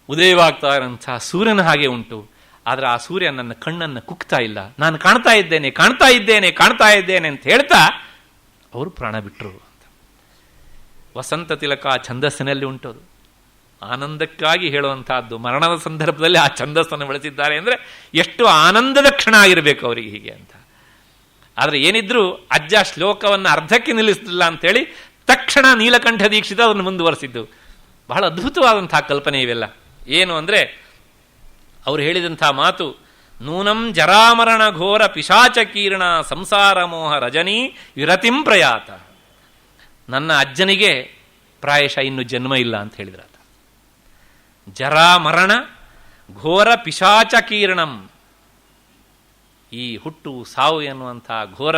ಉದಯವಾಗ್ತಾ ಇರೋಂಥ ಸೂರ್ಯನ ಹಾಗೆ ಉಂಟು. ಆದರೆ ಆ ಸೂರ್ಯ ನನ್ನ ಕಣ್ಣನ್ನು ಕುಕ್ತಾ ಇಲ್ಲ, ನಾನು ಕಾಣ್ತಾ ಇದ್ದೇನೆ ಕಾಣ್ತಾ ಇದ್ದೇನೆ ಕಾಣ್ತಾ ಇದ್ದೇನೆ ಅಂತ ಹೇಳ್ತಾ ಅವರು ಪ್ರಾಣ ಬಿಟ್ಟರು ಅಂತ. ವಸಂತ ತಿಲಕ ಆ ಛಂದಸ್ಸಿನಲ್ಲಿ ಉಂಟದು. ಆನಂದಕ್ಕಾಗಿ ಹೇಳುವಂತಹದ್ದು. ಮರಣದ ಸಂದರ್ಭದಲ್ಲಿ ಆ ಛಂದಸ್ಸನ್ನು ಬಳಸಿದ್ದಾರೆ ಅಂದರೆ ಎಷ್ಟು ಆನಂದದ ಕ್ಷಣ ಆಗಿರಬೇಕು ಅವರಿಗೆ ಹೀಗೆ ಅಂತ. ಆದರೆ ಏನಿದ್ರು ಅಜ್ಜ ಶ್ಲೋಕವನ್ನು ಅರ್ಧಕ್ಕೆ ನಿಲ್ಲಿಸಲಿಲ್ಲ ಅಂತೇಳಿ ತಕ್ಷಣ ನೀಲಕಂಠ ದೀಕ್ಷಿತ ಅದನ್ನು ಮುಂದುವರೆಸಿದ್ದು. ಬಹಳ ಅದ್ಭುತವಾದಂತಹ ಕಲ್ಪನೆ ಇವೆಲ್ಲ. ಏನು ಅಂದರೆ ಅವರು ಹೇಳಿದಂಥ ಮಾತು, ನೂನಂ ಜರಾಮರಣ ಘೋರ ಪಿಶಾಚಕೀರ್ಣ ಸಂಸಾರ ಮೋಹ ರಜನಿ ವಿರತಿಂ ಪ್ರಯಾತ. ನನ್ನ ಅಜ್ಜನಿಗೆ ಪ್ರಾಯಶಃ ಇನ್ನು ಜನ್ಮ ಇಲ್ಲ ಅಂತ ಹೇಳಿದ್ರಾತ. ಜರಾಮರಣ ಘೋರ ಪಿಶಾಚಕೀರ್ಣಂ, ಈ ಹುಟ್ಟು ಸಾವು ಎನ್ನುವಂತಹ ಘೋರ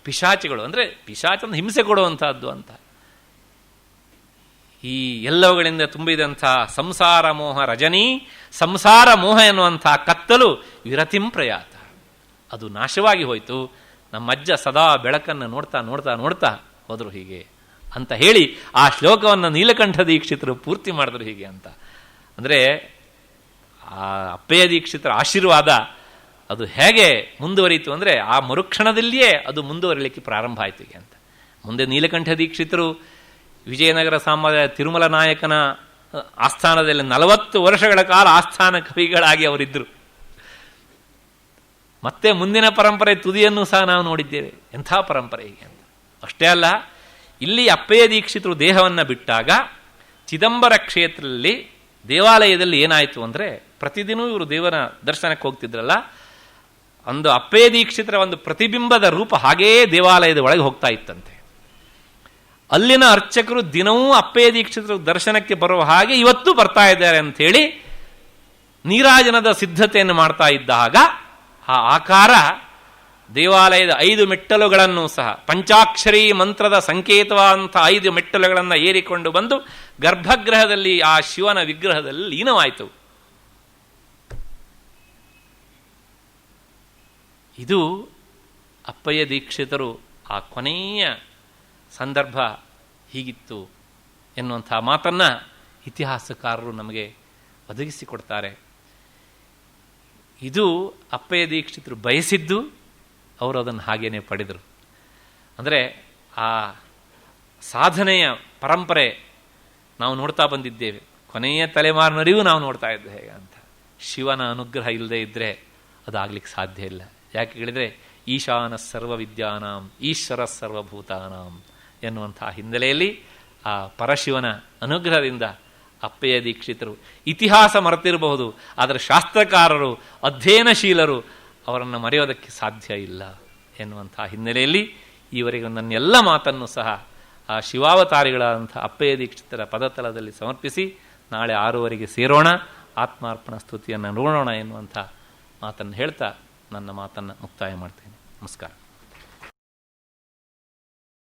ಪಿಶಾಚಿಗಳು, ಅಂದರೆ ಪಿಶಾಚನ ಹಿಂಸೆ ಕೊಡುವಂತಹದ್ದು ಅಂತ, ಈ ಎಲ್ಲವುಗಳಿಂದ ತುಂಬಿದಂಥ ಸಂಸಾರ ಮೋಹ ರಜನಿ, ಸಂಸಾರ ಮೋಹ ಎನ್ನುವಂಥ ಕತ್ತಲು ವಿರತಿಂ ಪ್ರಯಾತ, ಅದು ನಾಶವಾಗಿ ಹೋಯಿತು. ನಮ್ಮಜ್ಜ ಸದಾ ಬೆಳಕನ್ನು ನೋಡ್ತಾ ನೋಡ್ತಾ ನೋಡ್ತಾ ಹೋದರು ಹೀಗೆ ಅಂತ ಹೇಳಿ ಆ ಶ್ಲೋಕವನ್ನು ನೀಲಕಂಠ ದೀಕ್ಷಿತರು ಪೂರ್ತಿ ಮಾಡಿದ್ರು ಹೀಗೆ ಅಂತ. ಅಂದರೆ ಆ ಅಪ್ಪಯ್ಯ ದೀಕ್ಷಿತರ ಆಶೀರ್ವಾದ ಅದು ಹೇಗೆ ಮುಂದುವರಿಯಿತು ಅಂದರೆ ಆ ಮರುಕ್ಷಣದಲ್ಲಿಯೇ ಅದು ಮುಂದುವರಿಲಿಕ್ಕೆ ಪ್ರಾರಂಭ ಆಯಿತು ಹೀಗೆ ಅಂತ. ಮುಂದೆ ನೀಲಕಂಠ ದೀಕ್ಷಿತರು ವಿಜಯನಗರ ಸಾಮ್ರಾಜ್ಯ ತಿರುಮಲ ನಾಯಕನ ಆಸ್ಥಾನದಲ್ಲಿ 40 ವರ್ಷಗಳ ಕಾಲ ಆಸ್ಥಾನ ಕವಿಗಳಾಗಿ ಅವರಿದ್ದರು. ಮತ್ತೆ ಮುಂದಿನ ಪರಂಪರೆ ತುದಿಯನ್ನು ಸಹ ನಾವು ನೋಡಿದ್ದೇವೆ. ಎಂಥ ಪರಂಪರೆ ಹೀಗೆ ಅಂತ. ಅಷ್ಟೇ ಅಲ್ಲ, ಇಲ್ಲಿ ಅಪ್ಪಯ್ಯ ದೀಕ್ಷಿತರು ದೇಹವನ್ನು ಬಿಟ್ಟಾಗ ಚಿದಂಬರ ಕ್ಷೇತ್ರದಲ್ಲಿ ದೇವಾಲಯದಲ್ಲಿ ಏನಾಯಿತು ಅಂದರೆ, ಪ್ರತಿದಿನವೂ ಇವರು ದೇವರ ದರ್ಶನಕ್ಕೆ ಹೋಗ್ತಿದ್ರಲ್ಲ, ಒಂದು ಅಪ್ಪಯ್ಯ ದೀಕ್ಷಿತರ ಒಂದು ಪ್ರತಿಬಿಂಬದ ರೂಪ ಹಾಗೇ ದೇವಾಲಯದ ಒಳಗೆ ಹೋಗ್ತಾ ಇತ್ತಂತೆ. ಅಲ್ಲಿನ ಅರ್ಚಕರು ದಿನವೂ ಅಪ್ಪಯ್ಯ ದೀಕ್ಷಿತರ ದರ್ಶನಕ್ಕೆ ಬರುವ ಹಾಗೆ ಇವತ್ತು ಬರ್ತಾ ಇದ್ದಾರೆ ಅಂಥೇಳಿ ನೀರಾಜನದ ಸಿದ್ಧತೆಯನ್ನು ಮಾಡ್ತಾ ಇದ್ದಾಗ ಆ ಆಕಾರ ದೇವಾಲಯದ 5 ಮೆಟ್ಟಲುಗಳನ್ನು ಸಹ ಪಂಚಾಕ್ಷರಿ ಮಂತ್ರದ ಸಂಕೇತವಾದಂಥ 5 ಮೆಟ್ಟಲುಗಳನ್ನು ಏರಿಕೊಂಡು ಬಂದು ಗರ್ಭಗೃಹದಲ್ಲಿ ಆ ಶಿವನ ವಿಗ್ರಹದಲ್ಲಿ ಲೀನವಾಯಿತು. ಇದು ಅಪ್ಪಯ್ಯ ದೀಕ್ಷಿತರು ಆ ಕೊನೆಯ ಸಂದರ್ಭ ಹೀಗಿತ್ತು ಎನ್ನುವಂಥ ಮಾತನ್ನು ಇತಿಹಾಸಕಾರರು ನಮಗೆ ಒದಗಿಸಿಕೊಡ್ತಾರೆ. ಇದು ಅಪ್ಪಯ್ಯ ದೀಕ್ಷಿತರು ಬಯಸಿದ್ದು, ಅವರು ಅದನ್ನು ಹಾಗೇನೆ ಪಡೆದರು. ಅಂದರೆ ಆ ಸಾಧನೆಯ ಪರಂಪರೆ ನಾವು ನೋಡ್ತಾ ಬಂದಿದ್ದೇವೆ, ಕೊನೆಯ ತಲೆಮಾರಿನವರಿಗೂ ನಾವು ನೋಡ್ತಾ ಇದ್ದೇವೆ ಹೇಗೆ ಅಂತ. ಶಿವನ ಅನುಗ್ರಹ ಇಲ್ಲದೆ ಇದ್ದರೆ ಅದಾಗ್ಲಿಕ್ಕೆ ಸಾಧ್ಯ ಇಲ್ಲ. ಯಾಕೆ ಹೇಳಿದರೆ ಈಶಾನ ಸರ್ವವಿದ್ಯಾನಾಂ ಈಶ್ವರ ಸರ್ವಭೂತಾನಾಂ ಎನ್ನುವಂಥ ಹಿನ್ನೆಲೆಯಲ್ಲಿ ಆ ಪರಶಿವನ ಅನುಗ್ರಹದಿಂದ ಅಪ್ಪಯ್ಯ ದೀಕ್ಷಿತರು ಇತಿಹಾಸ ಮರೆತಿರಬಹುದು, ಆದರೆ ಶಾಸ್ತ್ರಕಾರರು ಅಧ್ಯಯನಶೀಲರು ಅವರನ್ನು ಮರೆಯೋದಕ್ಕೆ ಸಾಧ್ಯ ಇಲ್ಲ ಎನ್ನುವಂಥ ಹಿನ್ನೆಲೆಯಲ್ಲಿ ಈವರೆಗೆ ನನ್ನೆಲ್ಲ ಮಾತನ್ನು ಸಹ ಆ ಶಿವಾವತಾರಿಗಳಾದಂಥ ಅಪ್ಪಯ್ಯ ದೀಕ್ಷಿತರ ಪದತಲದಲ್ಲಿ ಸಮರ್ಪಿಸಿ ನಾಳೆ 6:15 ಸೇರೋಣ, ಆತ್ಮಾರ್ಪಣ ಸ್ತುತಿಯನ್ನು ನೋಡೋಣ ಎನ್ನುವಂಥ ಮಾತನ್ನು ಹೇಳ್ತಾ ನನ್ನ ಮಾತನ್ನು ಮುಕ್ತಾಯ ಮಾಡ್ತೇನೆ. ನಮಸ್ಕಾರ.